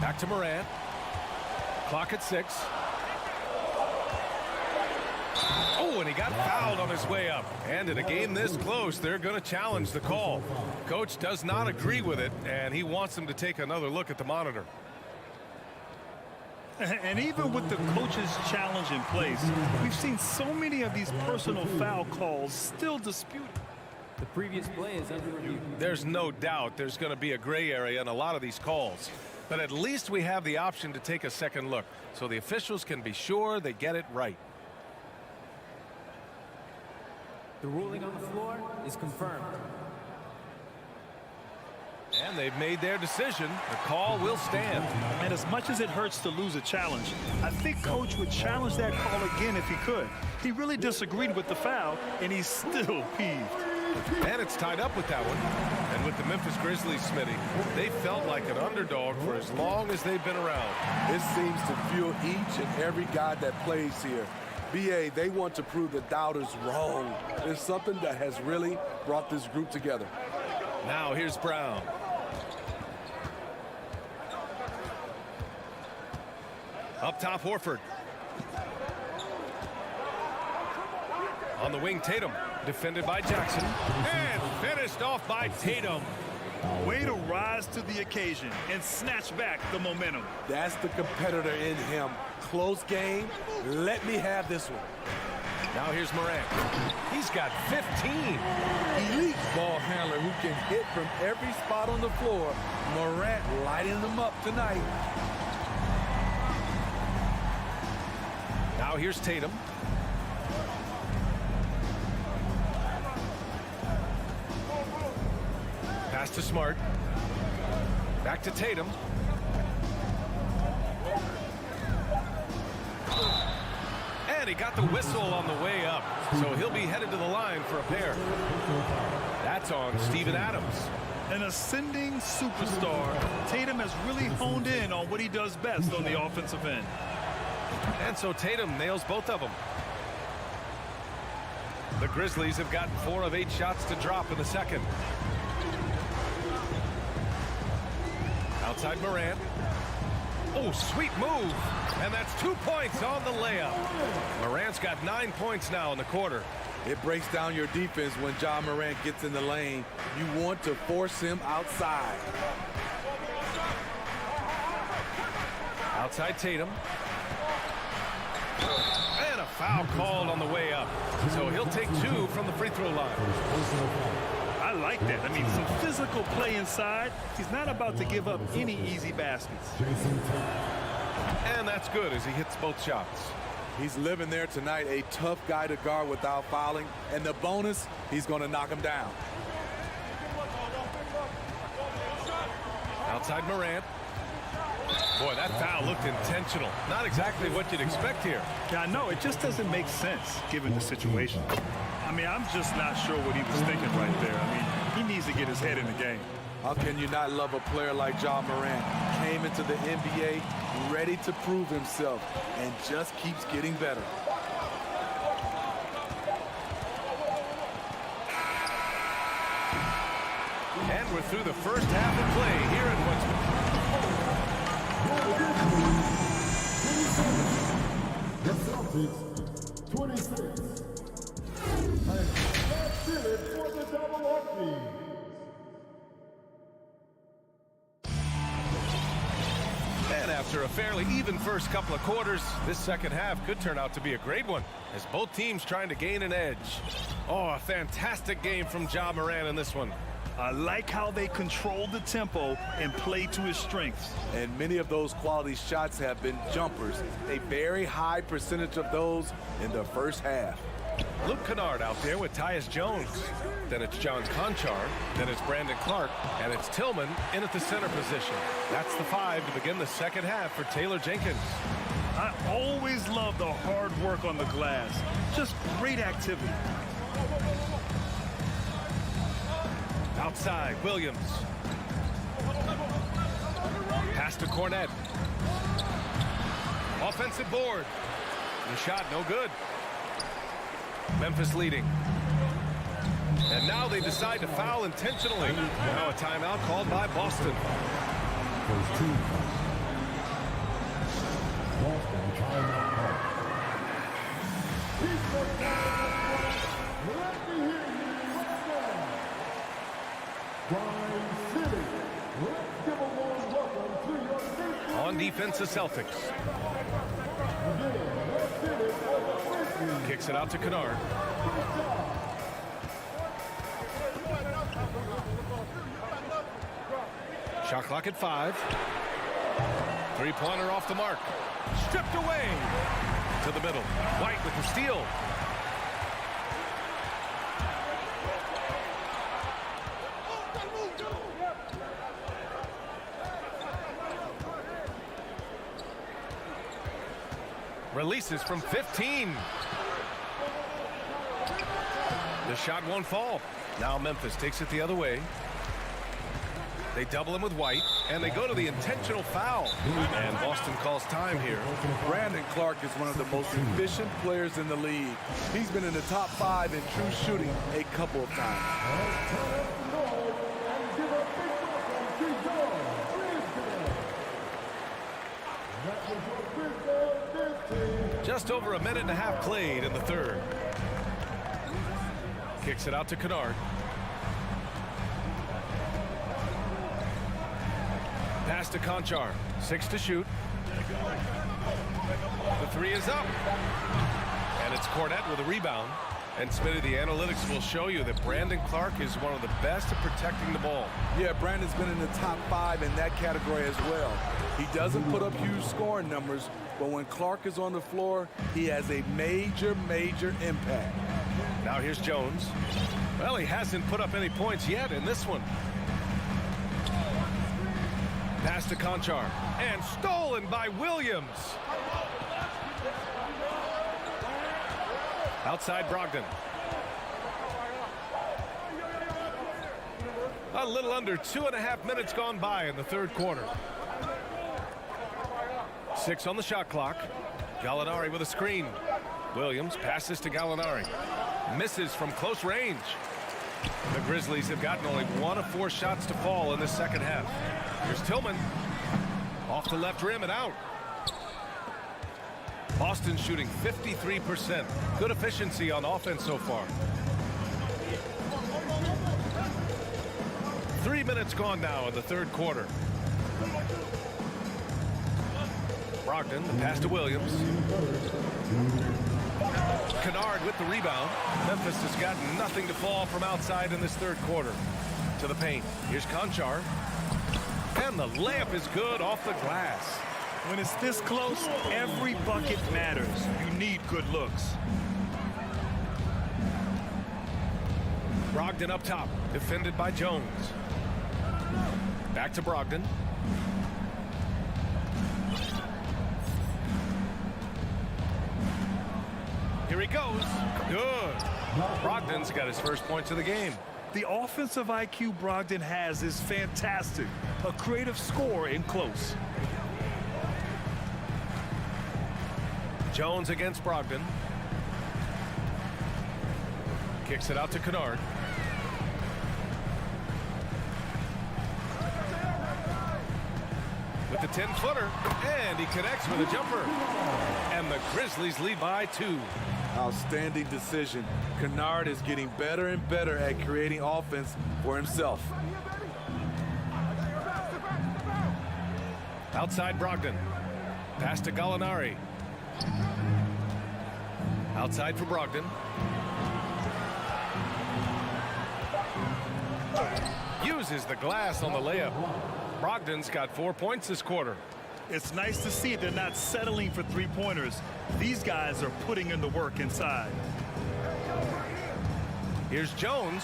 Back to Morant. Clock at 6. Oh, and he got fouled on his way up. And in a game this close, they're going to challenge the call. Coach does not agree with it, and he wants them to take another look at the monitor. And even with the coach's challenge in place, we've seen so many of these personal foul calls still disputed. The previous play is under review. There's no doubt there's going to be a gray area in a lot of these calls. But at least we have the option to take a second look, so the officials can be sure they get it right. The ruling on the floor is confirmed. And they've made their decision. The call will stand. And as much as it hurts to lose a challenge, I think Coach would challenge that call again if he could. He really disagreed with the foul, and he's still peeved. And it's tied up with that one. And with the Memphis Grizzlies, Smitty, they felt like an underdog for as long as they've been around. This seems to fuel each and every guy that plays here. BA, they want to prove the doubters wrong. It's something that has really brought this group together. Now here's Brown. Up top, Horford. On the wing, Tatum. Defended by Jackson. And finished off by Tatum. Way to rise to the occasion and snatch back the momentum. That's the competitor in him. Close game. Let me have this one. Now here's Morant. He's got 15. Elite ball handler who can hit from every spot on the floor. Morant lighting them up tonight. Now here's Tatum. Pass to Smart. Back to Tatum. And he got the whistle on the way up. So he'll be headed to the line for a pair. That's on Steven Adams. An ascending superstar, Tatum has really honed in on what he does best on the offensive end. And so Tatum nails both of them. The Grizzlies have gotten 4 of 8 shots to drop in the second. Outside Morant. Oh, sweet move. And that's 2 points on the layup. Morant's got 9 points now in the quarter. It breaks down your defense when Ja Morant gets in the lane. You want to force him outside. Outside Tatum. And a foul called on the way up. So he'll take 2 from the free throw line. I like that. I mean, some physical play inside. He's not about to give up any easy baskets. And that's good as he hits both shots. He's living there tonight, a tough guy to guard without fouling. And the bonus, he's going to knock him down. Outside Morant. Boy, that foul looked intentional. Not exactly what you'd expect here. Yeah, I know. It just doesn't make sense given the situation. I mean, I'm just not sure what he was thinking right there. I mean, he needs to get his head in the game. How can you not love a player like Ja Morant? Came into the NBA ready to prove himself and just keeps getting better. And we're through the first half of play here in Westbrook. The Celtics, 26. And let's get it for the double R. And after a fairly even first couple of quarters, this second half could turn out to be a great one as both teams trying to gain an edge. Oh, a fantastic game from Ja Morant in this one. I like how they control the tempo and play to his strengths. And many of those quality shots have been jumpers. A very high percentage of those in the first half. Luke Kennard out there with Tyus Jones. Then it's John Conchar. Then it's Brandon Clark. And it's Tillman in at the center position. That's the 5 to begin the second half for Taylor Jenkins. I always love the hard work on the glass. Just great activity. Outside, Williams. Pass to Cornette. Offensive board. The shot no good. Memphis leading. And now they decide to foul intentionally. Now a timeout called by Boston. On defense, the Celtics. Kicks it out to Kennard. Shot clock at 5. Three-pointer off the mark. Stripped away. To the middle. White with the steal. Releases from 15. The shot won't fall. Now Memphis takes it the other way. They double him with White, and they go to the intentional foul. And Boston calls time here. Brandon Clark is one of the most efficient players in the league. He's been in the top 5 in true shooting a couple of times. Just over a minute and a half played in the third. Kicks it out to Kennard. Pass to Conchar. 6 to shoot. The 3 is up. And it's Cornette with a rebound. And Smitty, the analytics will show you that Brandon Clark is one of the best at protecting the ball. Yeah, Brandon's been in the top 5 in that category as well. He doesn't put up huge scoring numbers, but when Clark is on the floor, he has a major, major impact. Now here's Jones. Well, he hasn't put up any points yet in this one. Pass to Conchar. And stolen by Williams. Outside Brogdon. A little under 2.5 minutes gone by in the third quarter. 6 on the shot clock. Gallinari with a screen. Williams passes to Gallinari. Misses from close range. The Grizzlies have gotten only 1 of 4 shots to fall in the second half. Here's Tillman. Off the left rim and out. Boston shooting 53%. Good efficiency on offense so far. 3 minutes gone now in the third quarter. Brogdon, the pass to Williams. Kennard with the rebound. Memphis has got nothing to fall from outside in this third quarter. To the paint. Here's Conchar. And the layup is good off the glass. When it's this close, every bucket matters. You need good looks. Brogdon up top, defended by Jones. Back to Brogdon. Here he goes. Good. Brogdon's got his first points of the game. The offensive IQ Brogdon has is fantastic. A creative scorer in close. Jones against Brogdon. Kicks it out to Kennard. With the 10-footer, and he connects with a jumper. And the Grizzlies lead by 2. Outstanding decision. Kennard is getting better and better at creating offense for himself. Outside Brogdon. Pass to Gallinari. Outside for Brogdon. Uses the glass on the layup. Brogdon's got 4 points this quarter. It's nice to see they're not settling for three-pointers. These guys are putting in the work inside. Here's Jones.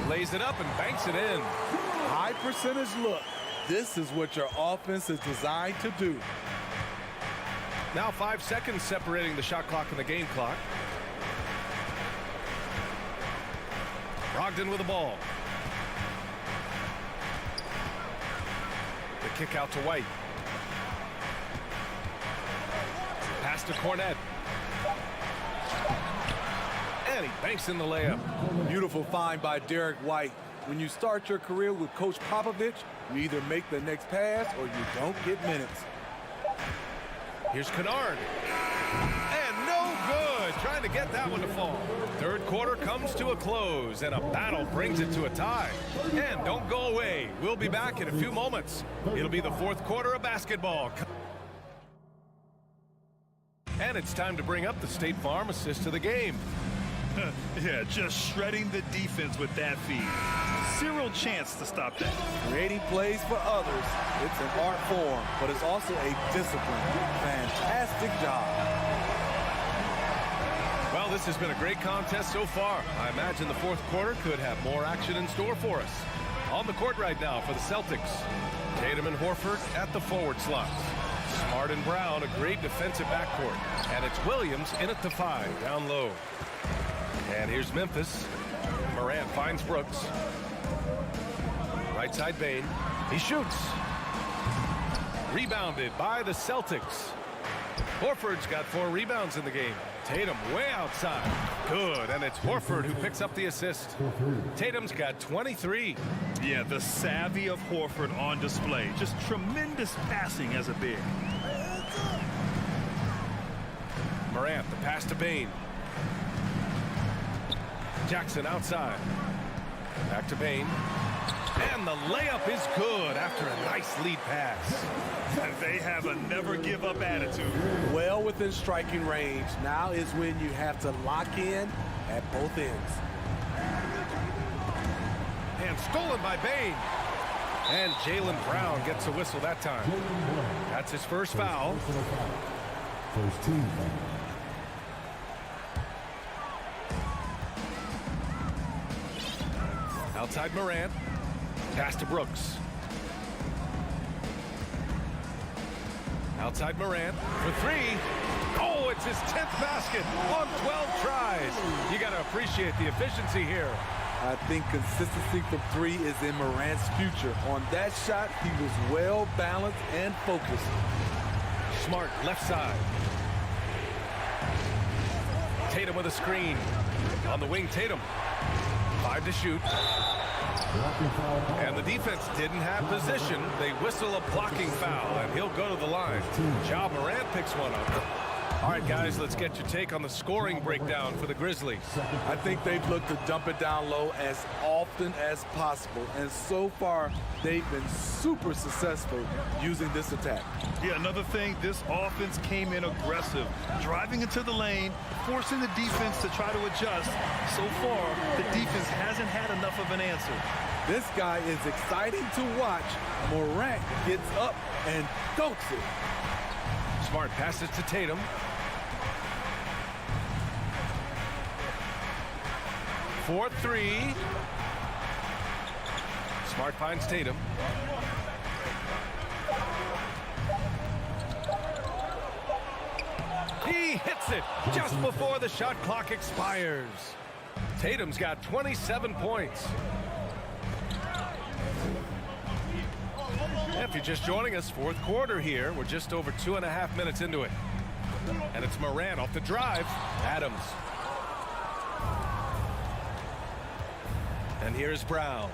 Lays it up and banks it in. High percentage look. This is what your offense is designed to do. Now 5 seconds separating the shot clock and the game clock. Brogdon with the ball. The kick out to White. Pass to Cornette. And he banks in the layup. Beautiful find by Derek White. When you start your career with Coach Popovich, you either make the next pass or you don't get minutes. Here's Kennard. And no good. Trying to get that one to fall. Third quarter comes to a close, and a battle brings it to a tie. And don't go away. We'll be back in a few moments. It'll be the fourth quarter of basketball. And it's time to bring up the State Farm assist of the game. Yeah, just shredding the defense with that feed. Zero chance to stop that. Creating plays for others, it's an art form, but it's also a discipline. Fantastic job. Well, this has been a great contest so far. I imagine the fourth quarter could have more action in store for us. On the court right now for the Celtics, Tatum and Horford at the forward slots. Smart and Brown, a great defensive backcourt. And it's Williams in at the 5, down low. And here's Memphis. Morant finds Brooks. Right side Bane. He shoots. Rebounded by the Celtics. Horford's got 4 rebounds in the game. Tatum way outside. Good, and it's Horford who picks up the assist. Tatum's got 23. Yeah, the savvy of Horford on display. Just tremendous passing as a big. Morant, the pass to Bane. Jackson outside. Back to Bane. And the layup is good after a nice lead pass. And they have a never-give-up attitude. Well within striking range. Now is when you have to lock in at both ends. And stolen by Bane. And Jaylen Brown gets a whistle that time. That's his first foul. First team foul. Outside Morant. Pass to Brooks. Outside Morant for 3. Oh, it's his 10th basket on 12 tries. You got to appreciate the efficiency here. I think consistency from 3 is in Morant's future. On that shot, he was well balanced and focused. Smart left side. Tatum with a screen. On the wing, Tatum. 5 to shoot. And the defense didn't have position. They whistle a blocking foul, and he'll go to the line. Ja Morant picks one up. All right, guys, let's get your take on the scoring breakdown for the Grizzlies. I think they've looked to dump it down low as often as possible, and so far they've been super successful using this attack. Yeah, another thing, this offense came in aggressive, driving into the lane, forcing the defense to try to adjust. So far, the defense hasn't had enough of an answer. This guy is exciting to watch. Morant gets up and dunks it. Smart passes to Tatum. For three. Smart finds Tatum. He hits it just before the shot clock expires. Tatum's got 27 points. If you're just joining us, fourth quarter here. We're just over 2.5 minutes into it. And it's Morant off the drive. Adams. And here's Brown.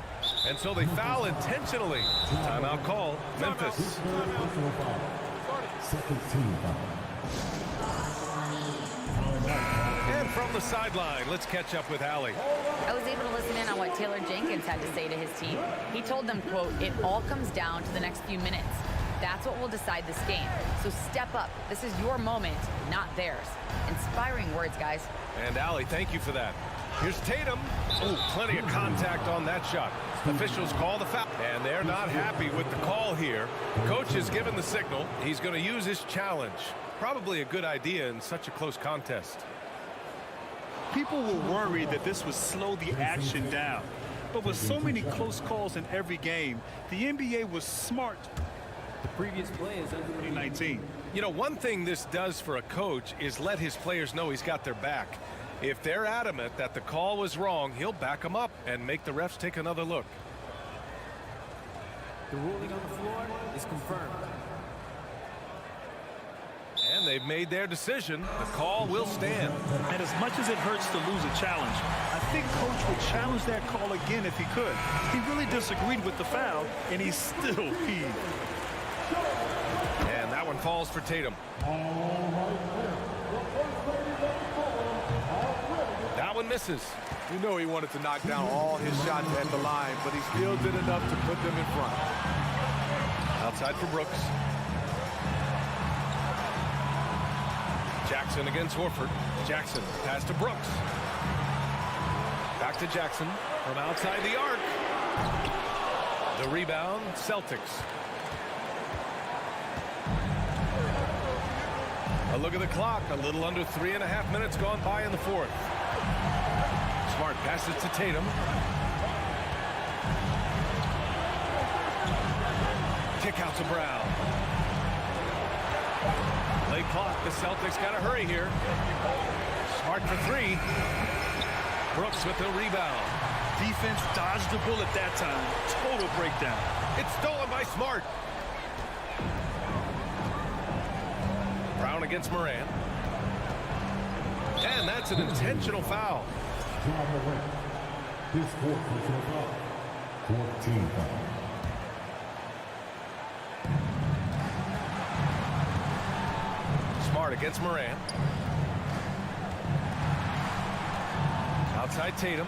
And so they foul intentionally. Timeout call. Memphis. And from the sideline, let's catch up with Allie. I was able to listen in on what Taylor Jenkins had to say to his team. He told them, quote, "It all comes down to the next few minutes. That's what will decide this game. So step up. This is your moment, not theirs." Inspiring words, guys. And Allie, thank you for that. Here's Tatum. Oh, plenty of contact on that shot. Officials call the foul. And they're not happy with the call here. Coach has given the signal. He's going to use his challenge. Probably a good idea in such a close contest. People were worried that this would slow the action down. But with so many close calls in every game, the NBA was smart. The previous play is under 2019. You know, one thing this does for a coach is let his players know he's got their back. If they're adamant that the call was wrong, he'll back them up and make the refs take another look. The ruling on the floor is confirmed. And they've made their decision. The call will stand. And as much as it hurts to lose a challenge, I think Coach would challenge that call again if he could. He really disagreed with the foul, and he still heaved. And that one falls for Tatum. That one misses. You know he wanted to knock down all his shots at the line, but he still did enough to put them in front. Outside for Brooks. Jackson against Horford. Jackson pass to Brooks. Back to Jackson from outside the arc. The rebound, Celtics. A look at the clock. A little under 3.5 minutes gone by in the fourth. Smart passes to Tatum. Kick out to Brown. Late clock. The Celtics got to hurry here. Smart for three. Brooks with the rebound. Defense dodged the bullet that time. Total breakdown. It's stolen by Smart. Brown against Morant. And that's an intentional foul. His fourth personal foul. 14 foul. Smart against Morant. Outside Tatum.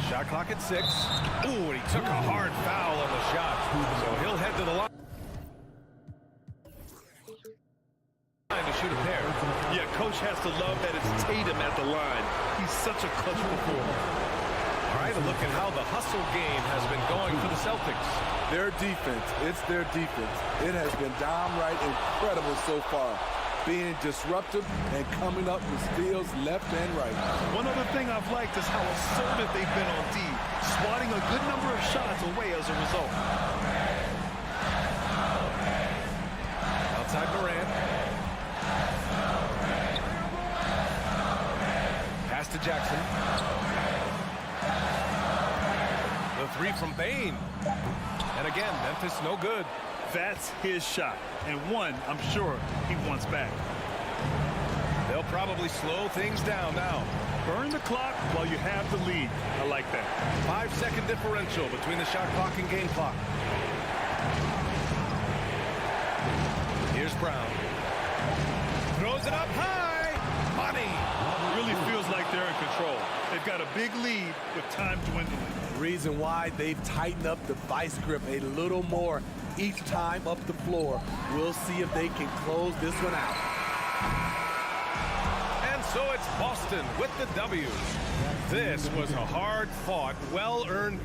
Shot clock at 6. Ooh, and he took a hard foul on the shot. So he'll head to the line to shoot a pair. Yeah, Coach has to love that it's Tatum at the line. He's such a clutch performer. All right, a look at how the hustle game has been going for the Celtics. Their defense, it's their defense. It has been downright incredible so far. Being disruptive and coming up with steals left and right. One other thing I've liked is how assertive they've been on D, swatting a good number of shots away as a result. Outside Morant. Pass to Jackson. The three from Bain. And again, Memphis no good. That's his shot, and one I'm sure he wants back. They'll probably slow things down now. Burn the clock while you have the lead. I like that. 5-second differential between the shot clock and game clock. Here's Brown. Throws it up high. Money. Really feels like they're in control. They've got a big lead with time dwindling. Reason why they've tightened up the vice grip a little more each time up the floor. We'll see if they can close this one out. And so it's Boston with the W. This was a hard-fought, well-earned.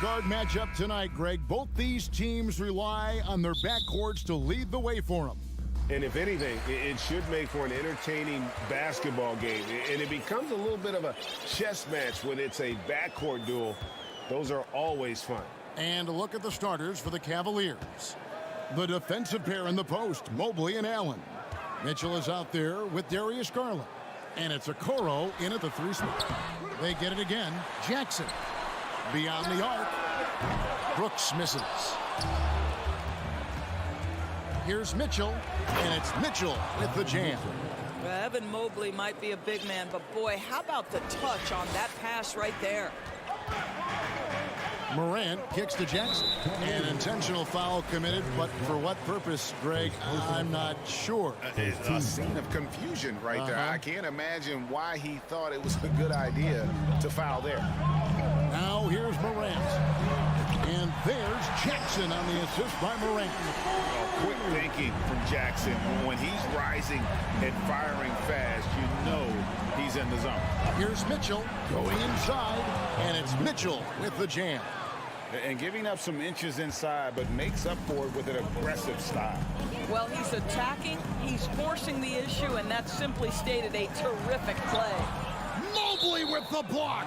guard matchup tonight, Greg. Both these teams rely on their backcourts to lead the way for them. And if anything, it should make for an entertaining basketball game. And it becomes a little bit of a chess match when it's a backcourt duel. Those are always fun. And a look at the starters for the Cavaliers. The defensive pair in the post, Mobley and Allen. Mitchell is out there with Darius Garland. And it's Okoro in at the 3 spot. They get it again. Jackson. Beyond the arc. Brooks misses. Here's Mitchell, and it's Mitchell with the jam. Well, Evan Mobley might be a big man, but boy, how about the touch on that pass right there? Morant kicks to Jackson. An intentional foul committed, but for what purpose, Greg, I'm not sure. It's a scene of confusion right there. I can't imagine why he thought it was a good idea to foul there. Now here's Morant. And there's Jackson on the assist by Morant. Quick thinking from Jackson. When he's rising and firing fast, you know he's in the zone. Here's Mitchell going inside, and it's Mitchell with the jam. And giving up some inches inside, but makes up for it with an aggressive style. Well, he's attacking, he's forcing the issue, and that's simply stated a terrific play. Mobley with the block.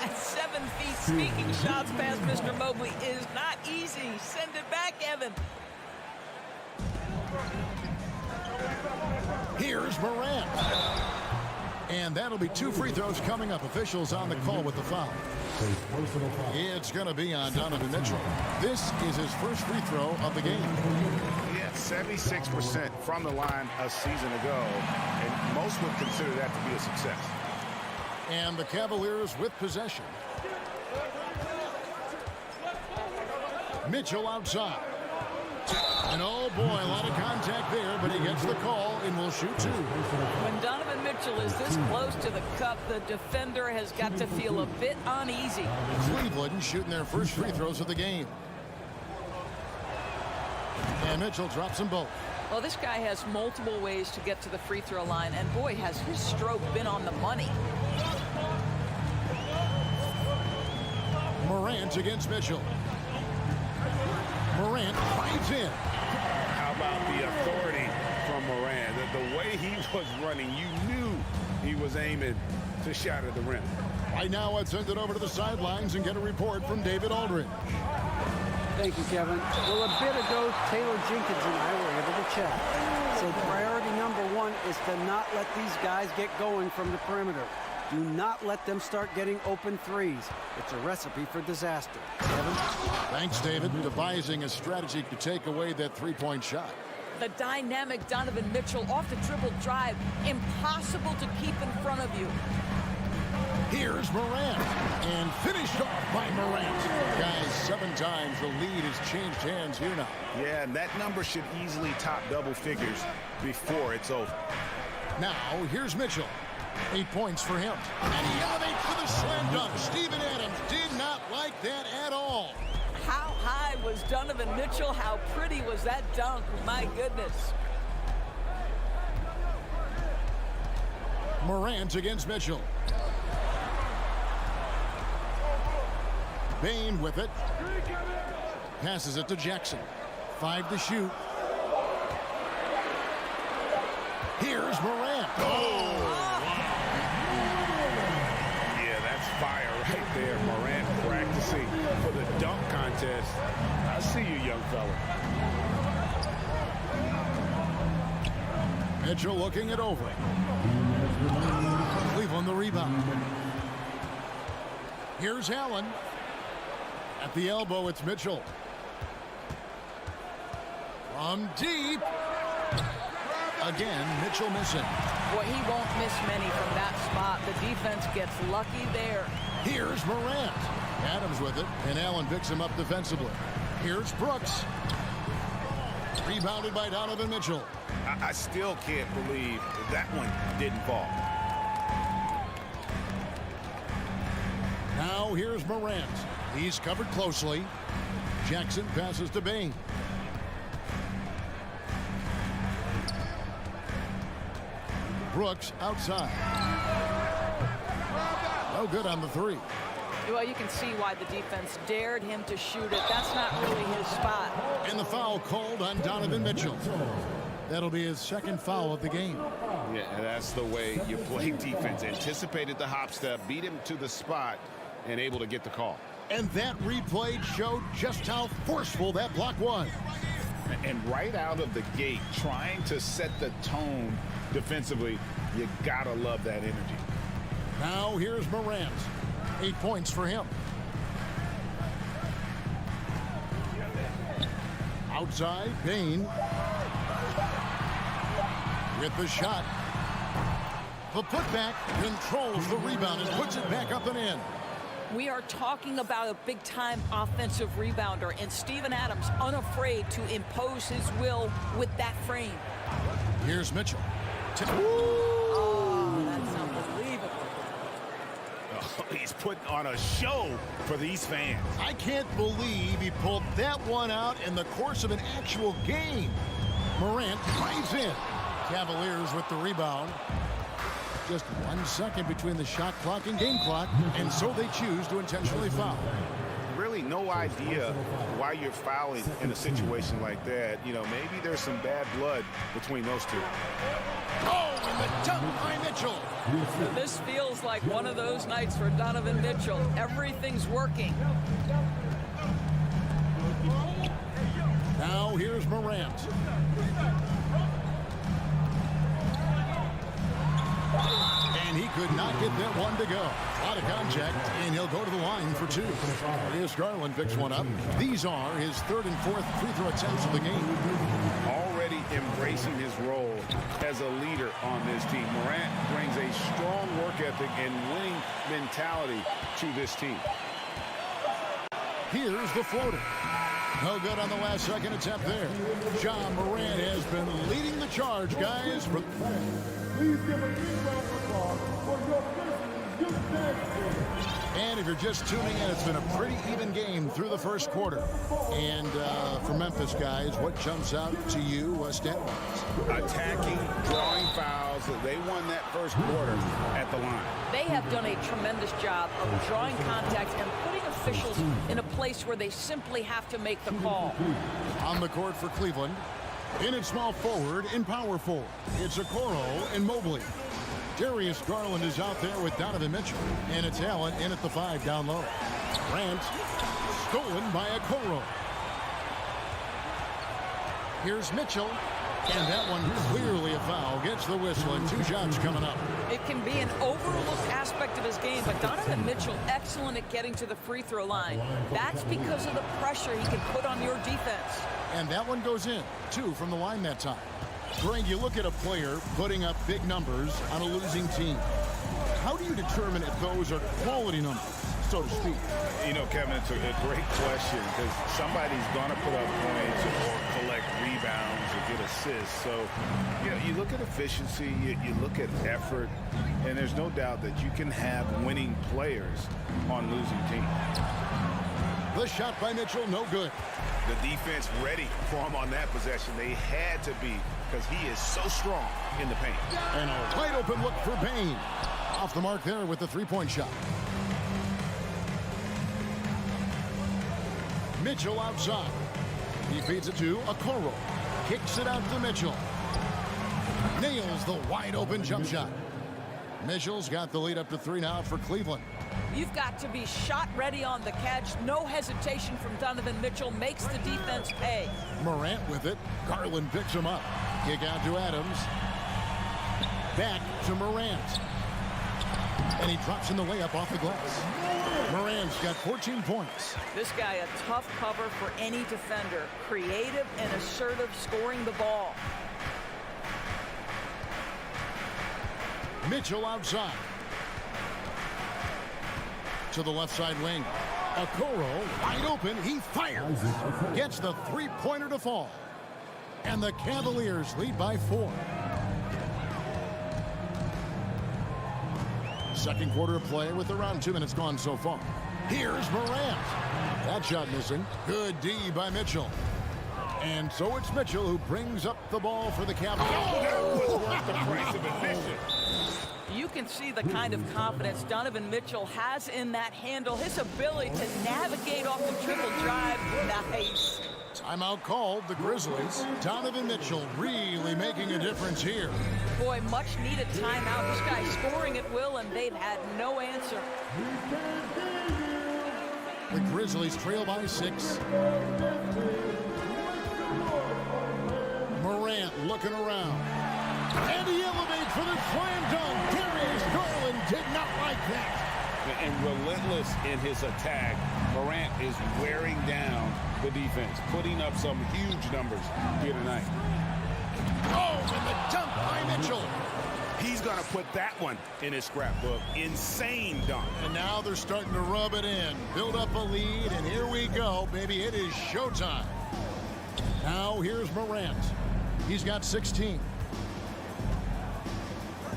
At 7 feet, speaking shots past Mr. Mobley is not easy. Send it back, Evan. Here's Morant. And that'll be 2 free throws coming up. Officials on the call with the foul. It's going to be on Donovan Mitchell. This is his first free throw of the game. Yeah, 76% from the line a season ago, and most would consider that to be a success. And the Cavaliers with possession. Mitchell outside. And oh boy, a lot of contact there, but he gets the call and will shoot 2. When Donovan Mitchell is this close to the cup, the defender has got to feel a bit uneasy. Cleveland shooting their first free throws of the game. And Mitchell drops them both. Well, this guy has multiple ways to get to the free throw line, and boy, has his stroke been on the money. Morant against Mitchell. Morant fights in. How about the authority from Morant? The way he was running, you knew he was aiming to shatter the rim. Right now, let's send it over to the sidelines and get a report from David Aldridge. Thank you, Kevin. Well, a bit ago, Taylor Jenkins and I were able to chat. So priority number 1 is to not let these guys get going from the perimeter. Do not let them start getting open threes. It's a recipe for disaster. Kevin? Thanks, David. Devising a strategy to take away that 3-point shot. The dynamic Donovan Mitchell off the dribble drive. Impossible to keep in front of you. Here's Morant. And finished off by Morant. Guys, 7 times the lead has changed hands here now. Yeah, and that number should easily top double figures before it's over. Now, here's Mitchell. 8 points for him. And he elevates for the slam dunk. Steven Adams did not like that at all. How high was Donovan Mitchell? How pretty was that dunk? My goodness. Morant against Mitchell. Bain with it. Passes it to Jackson. 5 to shoot. Here's Morant. Oh! Yeah, that's fire right there. Morant practicing for the dunk contest. I see you, young fella. Mitchell looking it over. Cleveland the rebound. Here's Allen. At the elbow, it's Mitchell. From deep. Again, Mitchell missing. Boy, he won't miss many from that spot. The defense gets lucky there. Here's Morant. Adams with it, and Allen picks him up defensively. Here's Brooks. Rebounded by Donovan Mitchell. I still can't believe that one didn't fall. Now here's Morant. He's covered closely. Jackson passes to Bain. Brooks outside. No good on the 3. Well, you can see why the defense dared him to shoot it. That's not really his spot. And the foul called on Donovan Mitchell. That'll be his second foul of the game. Yeah, and that's the way you play defense. Anticipated the hop step, beat him to the spot, and able to get the call. And that replay showed just how forceful that block was. And right out of the gate, trying to set the tone defensively, you gotta love that energy. Now here's Morant. 8 points for him. Outside, Bain. With the shot. The putback controls the rebound and puts it back up and in. We are talking about a big-time offensive rebounder, and Steven Adams unafraid to impose his will with that frame. Here's Mitchell. Oh, that's unbelievable. Oh, he's putting on a show for these fans. I can't believe he pulled that one out in the course of an actual game. Morant drives in. Cavaliers with the rebound. Just 1 second between the shot clock and game clock, and so they choose to intentionally foul. Really no idea why you're fouling in a situation like that. You know, maybe there's some bad blood between those two. Oh, and the dunk by Mitchell. This feels like one of those nights for Donovan Mitchell. Everything's working. Now here's Morant. And he could not get that one to go. A lot of contact, and he'll go to the line for two. Darius Garland picks one up. These are his third and fourth free throw attempts of the game. Already embracing his role as a leader on this team. Morant brings a strong work ethic and winning mentality to this team. Here's the floater. No good on the last second attempt there. John Morant has been leading the charge, guys. Please give a big round of applause for your Grizzlies youth dance. And if you're just tuning in, it's been a pretty even game through the first quarter. And for Memphis, guys, what jumps out to you stat-wise? Attacking, drawing fouls. They won that first quarter at the line. They have done a tremendous job of drawing contact and putting officials in a place where they simply have to make the call. On the court for Cleveland. In at small forward and power forward, it's Okoro and Mobley. Darius Garland is out there with Donovan Mitchell. And it's Allen in at the 5 down low. Grant stolen by Okoro. Here's Mitchell. And that one clearly a foul. Gets the whistle and 2 shots coming up. It can be an overlooked aspect of his game, but Donovan Mitchell excellent at getting to the free throw line. That's because of the pressure he can put on your defense. And that one goes in. 2 from the line that time. Greg, you look at a player putting up big numbers on a losing team. How do you determine if those are quality numbers, so to speak? You know, Kevin, it's a great question because somebody's going to put up points or collect rebounds or get assists. So, you know, you look at efficiency, you look at effort, and there's no doubt that you can have winning players on losing teams. The shot by Mitchell, no good. The defense ready for him on that possession. They had to be because he is so strong in the paint. And a wide open look for Bain. Off the mark there with the 3-point shot. Mitchell outside. He feeds it to Okoro. Kicks it out to Mitchell. Nails the wide open jump shot. Mitchell's got the lead up to 3 now for Cleveland. You've got to be shot ready on the catch. No hesitation from Donovan Mitchell. Makes the defense pay. Morant with it. Garland picks him up. Kick out to Adams. Back to Morant. And he drops in the layup off the glass. Morant's got 14 points. This guy a tough cover for any defender. Creative and assertive scoring the ball. Mitchell outside. To the left side wing. Okoro wide open. He fires. Gets the 3-pointer to fall. And the Cavaliers lead by 4. Second quarter of play with around 2 minutes gone so far. Here's Morant. That shot missing. Good D by Mitchell. And so it's Mitchell who brings up the ball for the Cavaliers. Oh, that was worth the price of admission. You can see the kind of confidence Donovan Mitchell has in that handle. His ability to navigate off the triple drive. Nice. Timeout called, the Grizzlies. Donovan Mitchell really making a difference here. Boy, much needed timeout. This guy's scoring at will, and they've had no answer. The Grizzlies trail by 6. Morant looking around. And he elevates for the slam dunk. Darius Garland did not like that. And relentless in his attack, Morant is wearing down the defense, putting up some huge numbers here tonight. Oh, and the dunk by Mitchell. He's going to put that one in his scrapbook. Insane dunk. And now they're starting to rub it in, build up a lead, and here we go, baby. It is showtime. Now here's Morant. He's got 16.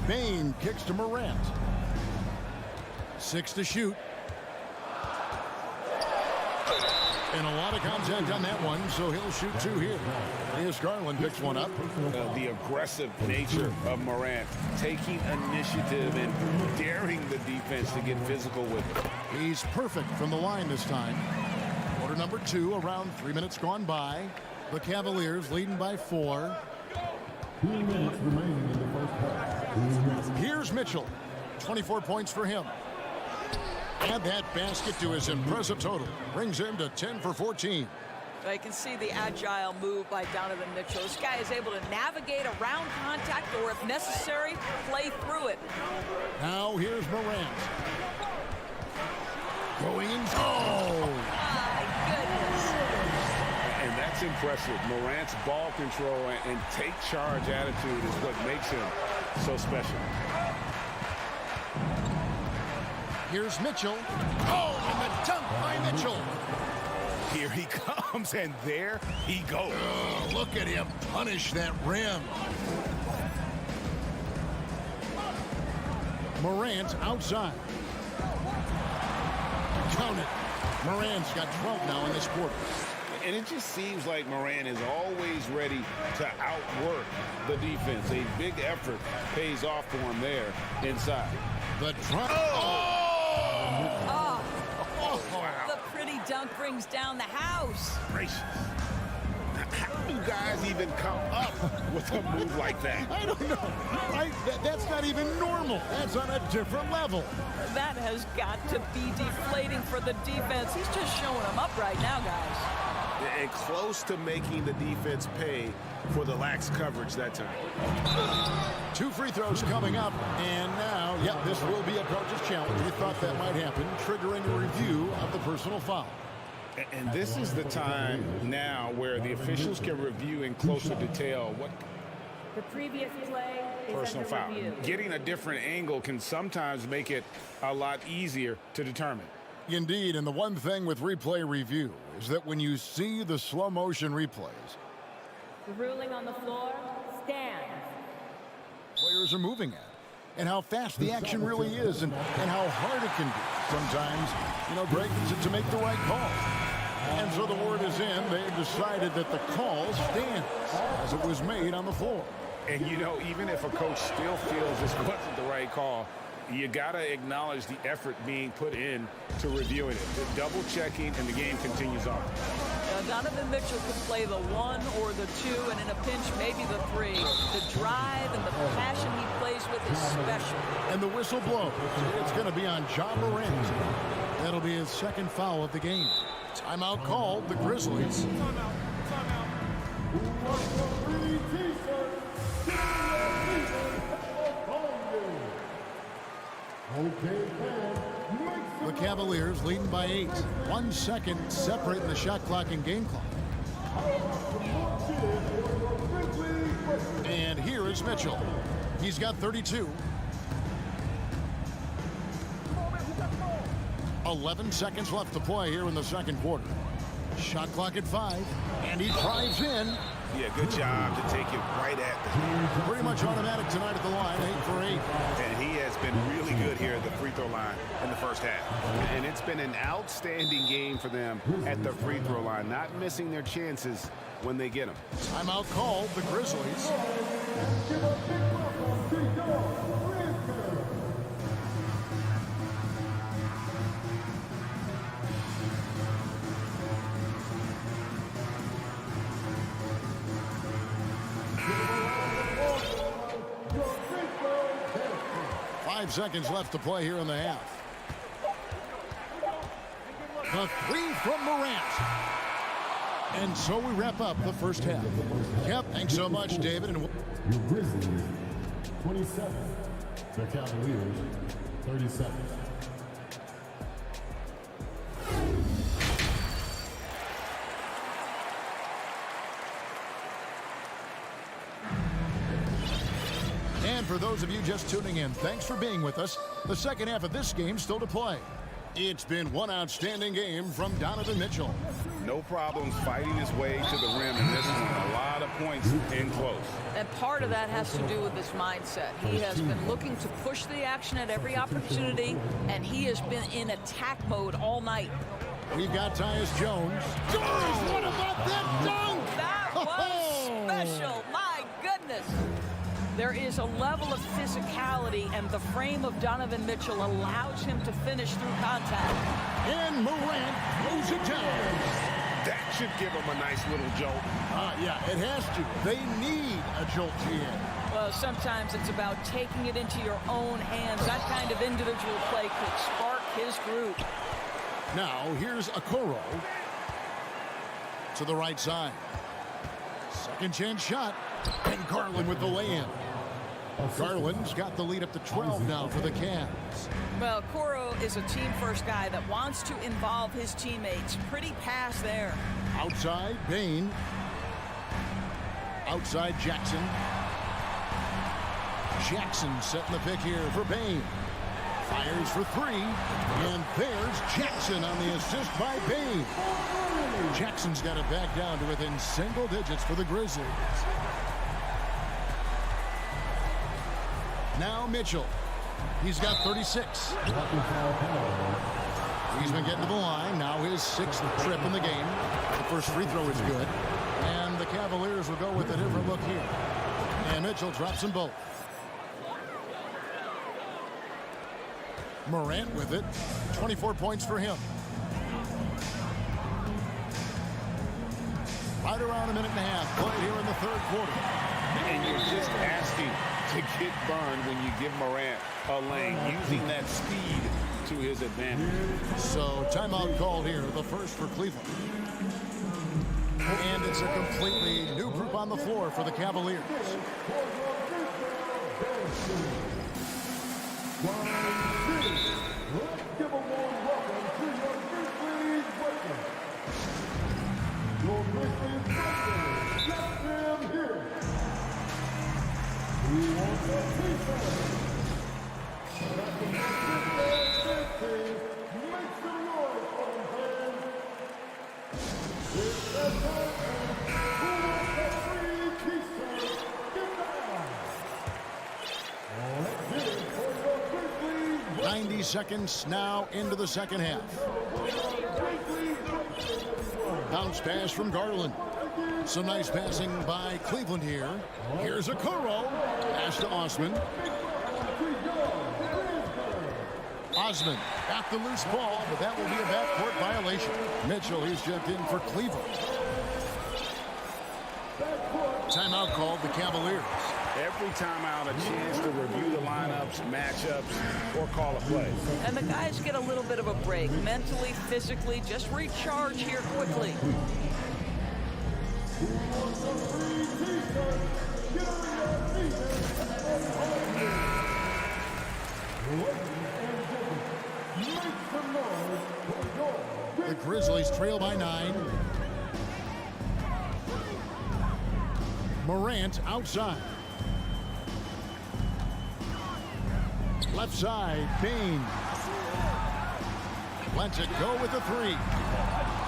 Bain kicks to Morant. 6 to shoot. And a lot of contact on that one, so he'll shoot 2 here. Darius Garland picks one up. The aggressive nature of Morant, taking initiative and daring the defense to get physical with it. He's perfect from the line this time. Quarter number 2, around 3 minutes gone by. The Cavaliers leading by 4. 2 minutes remaining in the first half. Here's Mitchell. 24 points for him. And that basket to his impressive total brings him to 10 for 14. So you can see the agile move by Donovan Mitchell. This guy is able to navigate around contact or, if necessary, play through it. Now here's Morant. Going in. Oh! My goodness. And that's impressive. Morant's ball control and take charge attitude is what makes him so special. Here's Mitchell. Oh, and the dunk by Mitchell. Here he comes, and there he goes. Oh, look at him punish that rim. Morant outside. Count it. Morant's got 12 now in this quarter. And it just seems like Morant is always ready to outwork the defense. A big effort pays off for him there inside. The drop. Oh! The pretty dunk brings down the house. Gracious. How do guys even come up with a move like that? I don't know. That's not even normal. That's on a different level. That has got to be deflating for the defense. He's just showing them up right now, guys. And close to making the defense pay for the lax coverage that time. 2 free throws coming up, and now, this will be a coach's challenge. We thought that might happen, triggering a review of the personal foul. And this is the time now where the officials can review in closer detail what the previous play is personal foul. Review. Getting a different angle can sometimes make it a lot easier to determine. Indeed, and the one thing with replay review is that when you see the slow motion replays, the ruling on the floor stands. Players are moving at, and how fast the action really is, and how hard it can be. Sometimes, Greg needs it to make the right call. And so the word is in. They've decided that the call stands as it was made on the floor. And, even if a coach still feels this wasn't the right call, you got to acknowledge the effort being put in to reviewing it. The double checking, and the game continues on. Now, Donovan Mitchell can play the 1 or the 2, and in a pinch, maybe the 3. The drive and the passion he plays with is special. And the whistle blows. It's going to be on Ja Morant. That'll be his second foul of the game. Timeout called, the Grizzlies. The Cavaliers leading by 8. 1 second separating the shot clock and game clock. And here is Mitchell. He's got 32. 11 seconds left to play here in the second quarter. Shot clock at 5, and he drives in. Yeah, good job to take it right at them. Pretty much automatic tonight at the line, 8 for 8. And he has been really good here at the free throw line in the first half. And it's been an outstanding game for them at the free throw line, not missing their chances when they get them. Timeout called, the Grizzlies. 5 seconds left to play here in the half. The three from Morant. And so we wrap up the first half. Yep, thanks so much, David. And Your Grizzlies, 27. The Cavaliers, 37. And for those of you just tuning in, thanks for being with us. The second half of this game still to play. It's been one outstanding game from Donovan Mitchell. No problems fighting his way to the rim in this one. A lot of points in close. And part of that has to do with his mindset. He has been looking to push the action at every opportunity, and he has been in attack mode all night. We've got Tyus Jones. Jones, what about that dunk? That was special. My goodness. There is a level of physicality, and the frame of Donovan Mitchell allows him to finish through contact. And Morant throws it down. That should give him a nice little jolt. Yeah, it has to. They need a jolt, GM. Well, sometimes it's about taking it into your own hands. That kind of individual play could spark his group. Now, here's Okoro to the right side. Second chance shot. And Garland with the lay-in. Garland's got the lead up to 12 now for the Cavs. Well, Okoro is a team-first guy that wants to involve his teammates. Pretty pass there. Outside, Bane. Outside, Jackson. Jackson setting the pick here for Bane. Fires for three. And there's Jackson on the assist by Bane. Jackson's got it back down to within single digits for the Grizzlies. Now Mitchell. He's got 36. He's been getting to the line. Now his 6th trip in the game. The first free throw is good. And the Cavaliers will go with a different look here. And Mitchell drops them both. Morant with it. 24 points for him. Right around a minute and a half played here in the third quarter. And you're just asking to get burned when you give Morant a lane, using that speed to his advantage. So timeout called here, the first for Cleveland. And it's a completely new group on the floor for the Cavaliers. Let's give a warm welcome to your Grizzlies welcome. Your Grizzlies welcome. Get them here. We want the defense. Let the Grizzlies make some noise for them, fans. It's that time. Who wants the free t-shirt? Get down. Let's get it for your Grizzlies. 90 seconds now into the second half. Bounce pass from Garland. Some nice passing by Cleveland here. Here's Okoro. Pass to Osman. Osman got the loose ball, but that will be a backcourt violation. Mitchell, he's checked in for Cleveland. Timeout called the Cavaliers. Every time out, a chance to review the lineups, matchups, or call a play. And the guys get a little bit of a break, mentally, physically, just recharge here quickly. The Grizzlies trail by 9. Morant outside. Left side, Bane. Lets it go with the 3.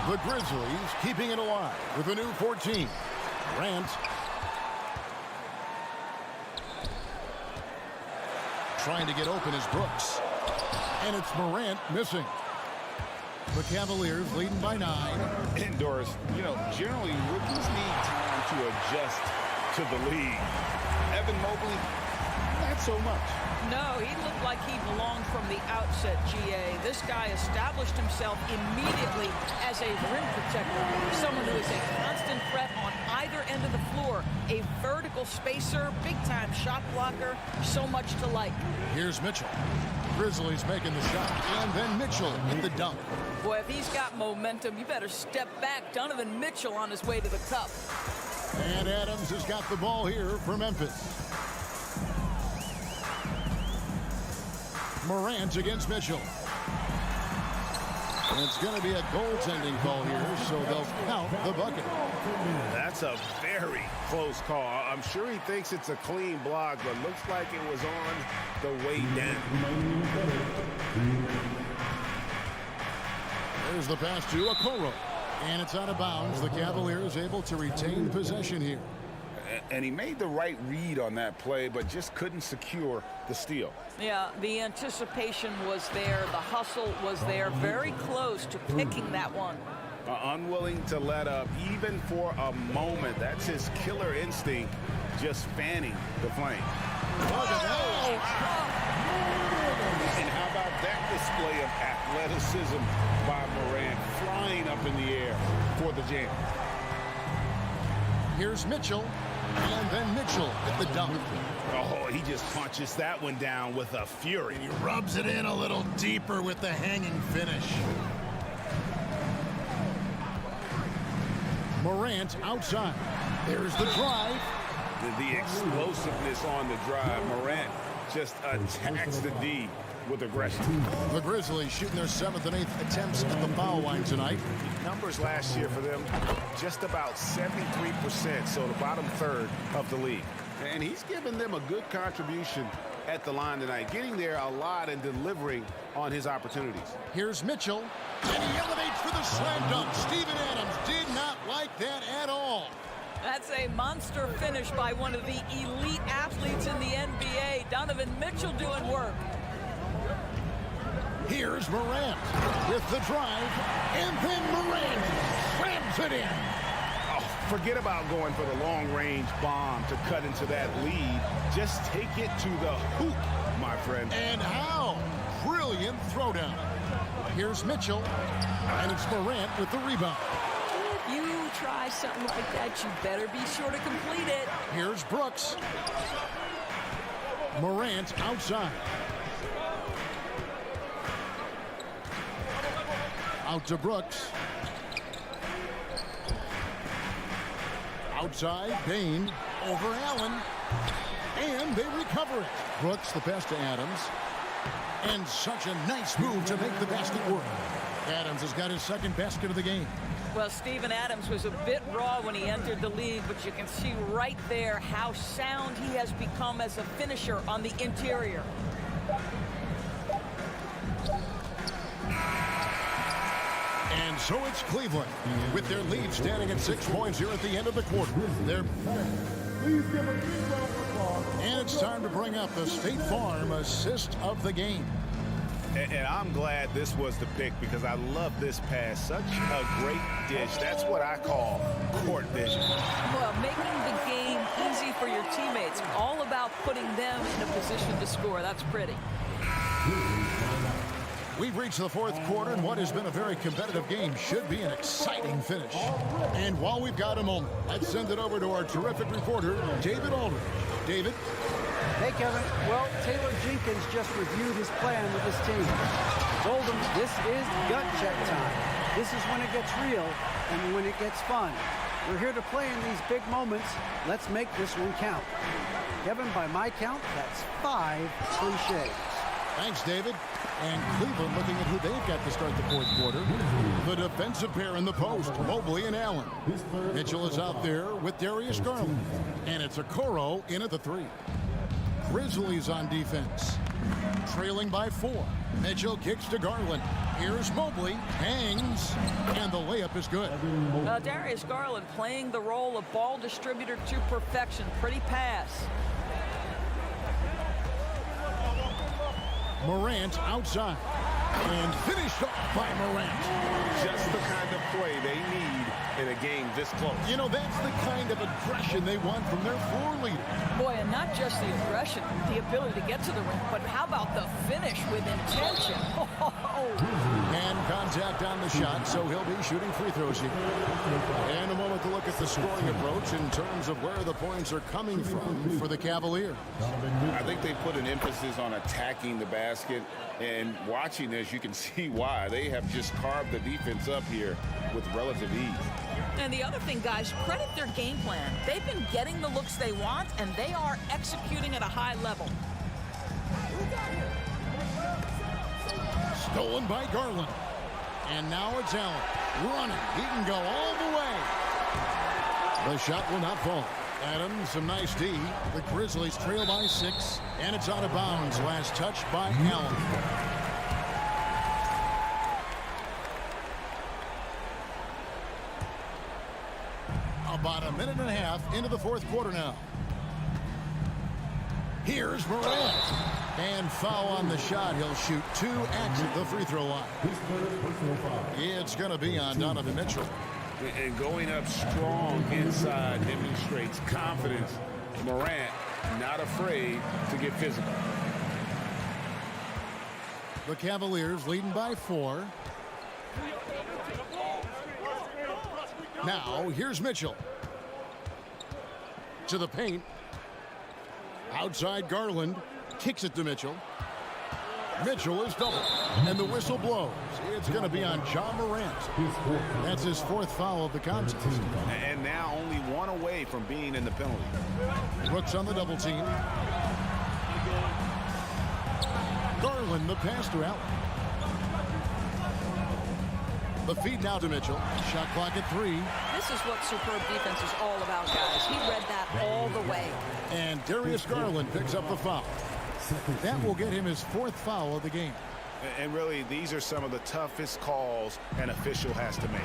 The Grizzlies keeping it alive with a new 14. Morant. Trying to get open is Brooks. And it's Morant missing. The Cavaliers leading by 9. And Doris, you know, generally rookies need time to adjust to the league. Evan Mobley, not so much. No, he looked like he belonged from the outset, GA. This guy established himself immediately as a rim protector, someone who is a constant threat on either end of the floor, a vertical spacer, big-time shot blocker, so much to like. Here's Mitchell. Grizzlies making the shot, and then Mitchell with the dunk. Boy, if he's got momentum, you better step back. Donovan Mitchell on his way to the cup. And Adams has got the ball here for Memphis. Morant against Mitchell. And it's going to be a goaltending call here, so they'll count the bucket. That's a very close call. I'm sure he thinks it's a clean block, but looks like it was on the way down. There's the pass to Okoro. And it's out of bounds. The Cavaliers able to retain possession here. And he made the right read on that play, but just couldn't secure the steal. Yeah, the anticipation was there. The hustle was there. Very close to picking that one. Unwilling to let up, even for a moment. That's his killer instinct, just fanning the flame. Oh! And how about that display of athleticism by Morant, flying up in the air for the jam. Here's Mitchell, and then Mitchell at the dunk. Oh, he just punches that one down with a fury. He rubs it in a little deeper with the hanging finish. Morant outside. There's the drive. The explosiveness on the drive. Morant just attacks the D with aggression. The Grizzlies shooting their 7th and 8th attempts at the foul line tonight. Numbers last year for them, just about 73%, so the bottom third of the league. And he's given them a good contribution at the line tonight, getting there a lot and delivering on his opportunities. Here's Mitchell, and he elevates for the slam dunk. Steven Adams did not like that at all. That's a monster finish by one of the elite athletes in the NBA. Donovan Mitchell doing work. Here's Morant with the drive, and then Morant slams it in. Oh, forget about going for the long-range bomb to cut into that lead. Just take it to the hoop, my friend. And how? Brilliant throwdown. Here's Mitchell, and it's Morant with the rebound. If you try something like that, you better be sure to complete it. Here's Brooks. Morant outside. Out to Brooks. Outside, Bain over Allen. And they recover it. Brooks, the pass to Adams. And such a nice move to make the basket work. Adams has got his second basket of the game. Well, Steven Adams was a bit raw when he entered the league, but you can see right there how sound he has become as a finisher on the interior. And so it's Cleveland with their lead standing at 6 points here at the end of the quarter. And it's time to bring up the State Farm assist of the game. And I'm glad this was the pick because I love this pass. Such a great dish. That's what I call court vision. Well, making the game easy for your teammates. All about putting them in a position to score. That's pretty. We've reached the fourth quarter, and what has been a very competitive game should be an exciting finish. And while we've got a moment, let's send it over to our terrific reporter, David Aldridge. David? Hey, Kevin. Well, Taylor Jenkins just reviewed his plan with his team. Told them this is gut check time. This is when it gets real and when it gets fun. We're here to play in these big moments. Let's make this one count. Kevin, by my count, that's 5 cliches. Thanks, David. And Cleveland looking at who they've got to start the fourth quarter. The defensive pair in the post, Mobley and Allen. Mitchell is out there with Darius Garland. And it's Okoro in at the 3. Grizzlies on defense. Trailing by 4. Mitchell kicks to Garland. Here's Mobley. Hangs. And the layup is good. Darius Garland playing the role of ball distributor to perfection. Pretty pass. Morant outside. And finished off by Morant. Just the kind of play they need in a game this close. You know, that's the kind of aggression they want from their floor leader. Boy, and not just the aggression, the ability to get to the rim, but how about the finish with intention? And contact on the shot, so he'll be shooting free throws here. And a moment to look at the scoring approach in terms of where the points are coming from for the Cavaliers. I think they put an emphasis on attacking the basket, and watching this, you can see why. They have just carved the defense up here with relative ease. And the other thing, guys, credit their game plan. They've been getting the looks they want, and they are executing at a high level. Stolen by Garland. And now it's Allen running. He can go all the way. The shot will not fall. Adams, some nice D. The Grizzlies trail by 6, and it's out of bounds. Last touch by Allen. About a minute and a half into the fourth quarter now. Here's Morant. And foul on the shot. He'll shoot 2 at the free throw line. It's going to be on Donovan Mitchell. And going up strong inside demonstrates confidence. Morant not afraid to get physical. The Cavaliers leading by 4. Now here's Mitchell. To the paint. Outside Garland. Kicks it to Mitchell. Mitchell is doubled. And the whistle blows. It's going to be on John Morant. That's his 4th foul of the contest. And now only 1 away from being in the penalty. Brooks on the double team. Garland, the pass to Allen. The feed now to Mitchell. Shot clock at 3. This is what superb defense is all about, guys. He read that all the way. And Darius Garland picks up the foul. That will get him his 4th foul of the game. And really, these are some of the toughest calls an official has to make.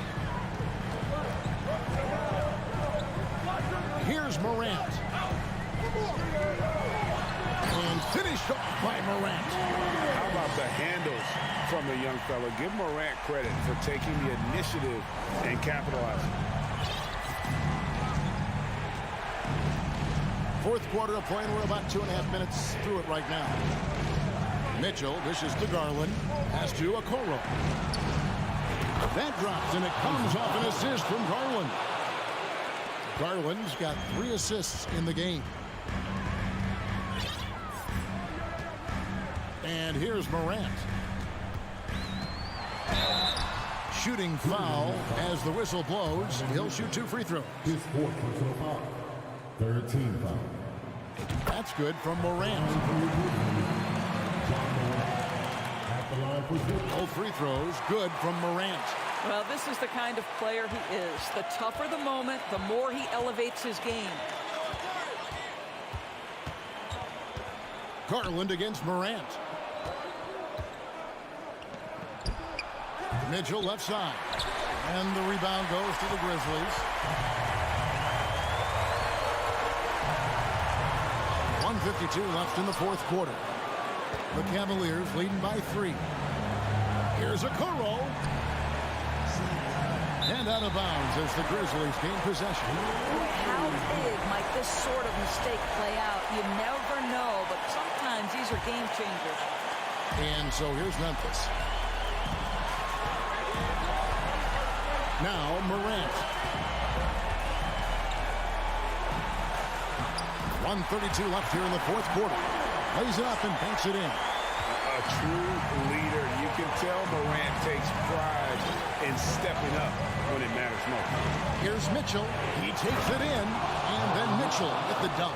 Here's Morant. And finished off by Morant. How about the handles from the young fella? Give Morant credit for taking the initiative and capitalizing. Fourth quarter of play, and we're about 2.5 minutes through it right now. Mitchell dishes to Garland. Pass to Okoro. That drops, and it comes off an assist from Garland. Garland's got 3 assists in the game. And here's Morant. Shooting foul as the whistle blows. He'll shoot 2 free throws. His 4th personal foul. 13 foul. That's good from Morant. Both free throws good from Morant. Well, this is the kind of player he is. The tougher the moment, the more he elevates his game. Garland against Morant. Mitchell left side. And the rebound goes to the Grizzlies. 1:52 left in the fourth quarter. The Cavaliers leading by 3. Here's Okoro. And out of bounds as the Grizzlies gain possession. How big might this sort of mistake play out? You never know, but sometimes these are game changers. And so here's Memphis. Now Morant. 1:32 left here in the fourth quarter. Lays it up and banks it in. A true leader. You can tell Morant takes pride in stepping up when it matters most. Here's Mitchell. He takes it in, and then Mitchell with the dunk.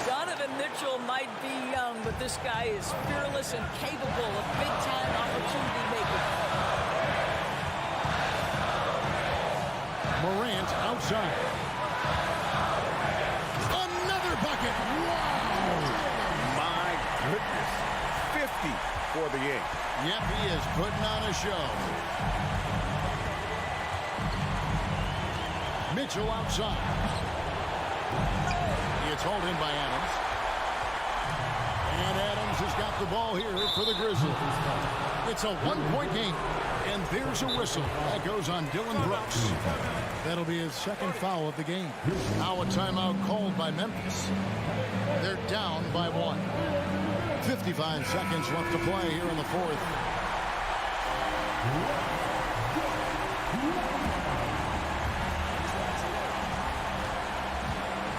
Donovan Mitchell might be young, but this guy is fearless and capable of big-time opportunity making. Morant outside. Another bucket. Wow! My goodness. 50 for the game. Yep, he is putting on a show. Mitchell outside. It's hauled in by Adams. And Adams has got the ball here for the Grizzlies. It's a one-point game. And there's a whistle. That goes on Dylan Brooks. That'll be his second foul of the game. Now a timeout called by Memphis. They're down by 1. 55 seconds left to play here in the fourth.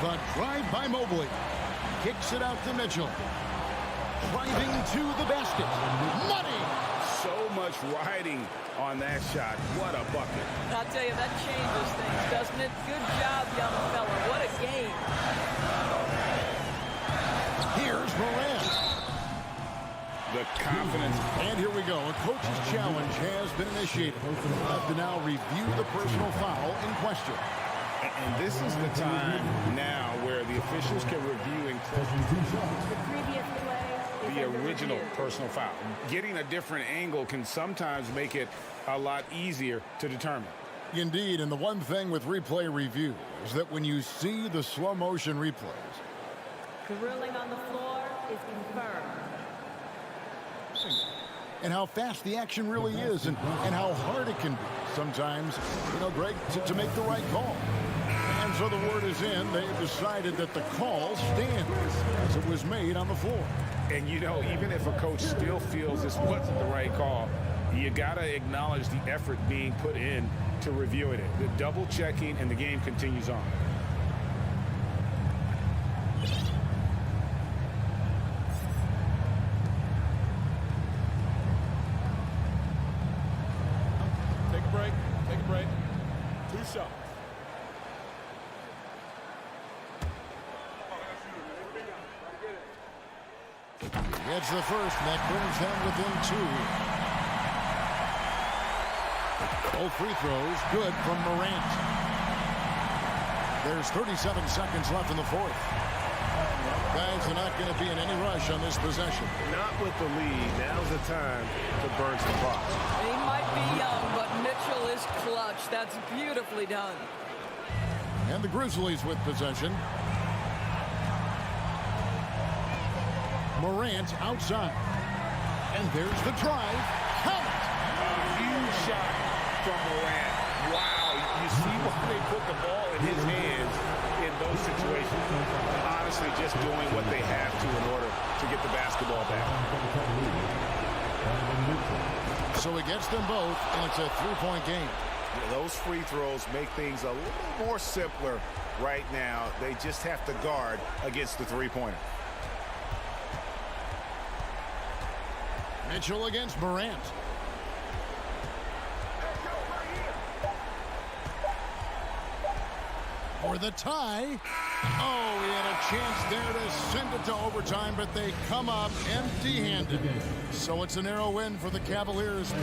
The drive by Mobley. Kicks it out to Mitchell. Driving to the basket. Money! So much riding on that shot. What a bucket. I'll tell you, that changes things, doesn't it? Good job, young fella. What a game. Here's Morant. The confidence. And here we go. A coach's challenge has been initiated. We'll have to now review the personal foul in question. And this is the time now where the officials can review and The previous play is the under original review. personal foul. Getting a different angle can sometimes make it a lot easier to determine. Indeed, and the one thing with replay review is that when you see the slow motion replays, The ruling on the floor is confirmed. and how fast the action really is and how hard it can be sometimes, Greg, to make the right call. And so the word is in. They've decided that the call stands as it was made on the floor. And, even if a coach still feels this wasn't the right call, you got to acknowledge the effort being put in to reviewing it. The double checking, and the game continues on. Take a break. Take a break. 2 shots. Gets the first, and that brings them within 2. Both free throws good from Morant. There's 37 seconds left in the fourth. Guys are not going to be in any rush on this possession. Not with the lead. Now's the time to burn some clock. He might be young, but Mitchell is clutch. That's beautifully done. And the Grizzlies with possession. Morant outside. And there's the drive. Count it! A huge shot from Morant. Wow, you see why they put the ball in his hands in those situations. Honestly, just doing what they have to in order to get the basketball back. So he gets them both, and it's a 3-point game. Those free throws make things a little more simpler right now. They just have to guard against the three-pointer. Mitchell against Morant. For the tie. Oh, he had a chance there to send it to overtime, but they come up empty-handed. So it's a narrow win for the Cavaliers.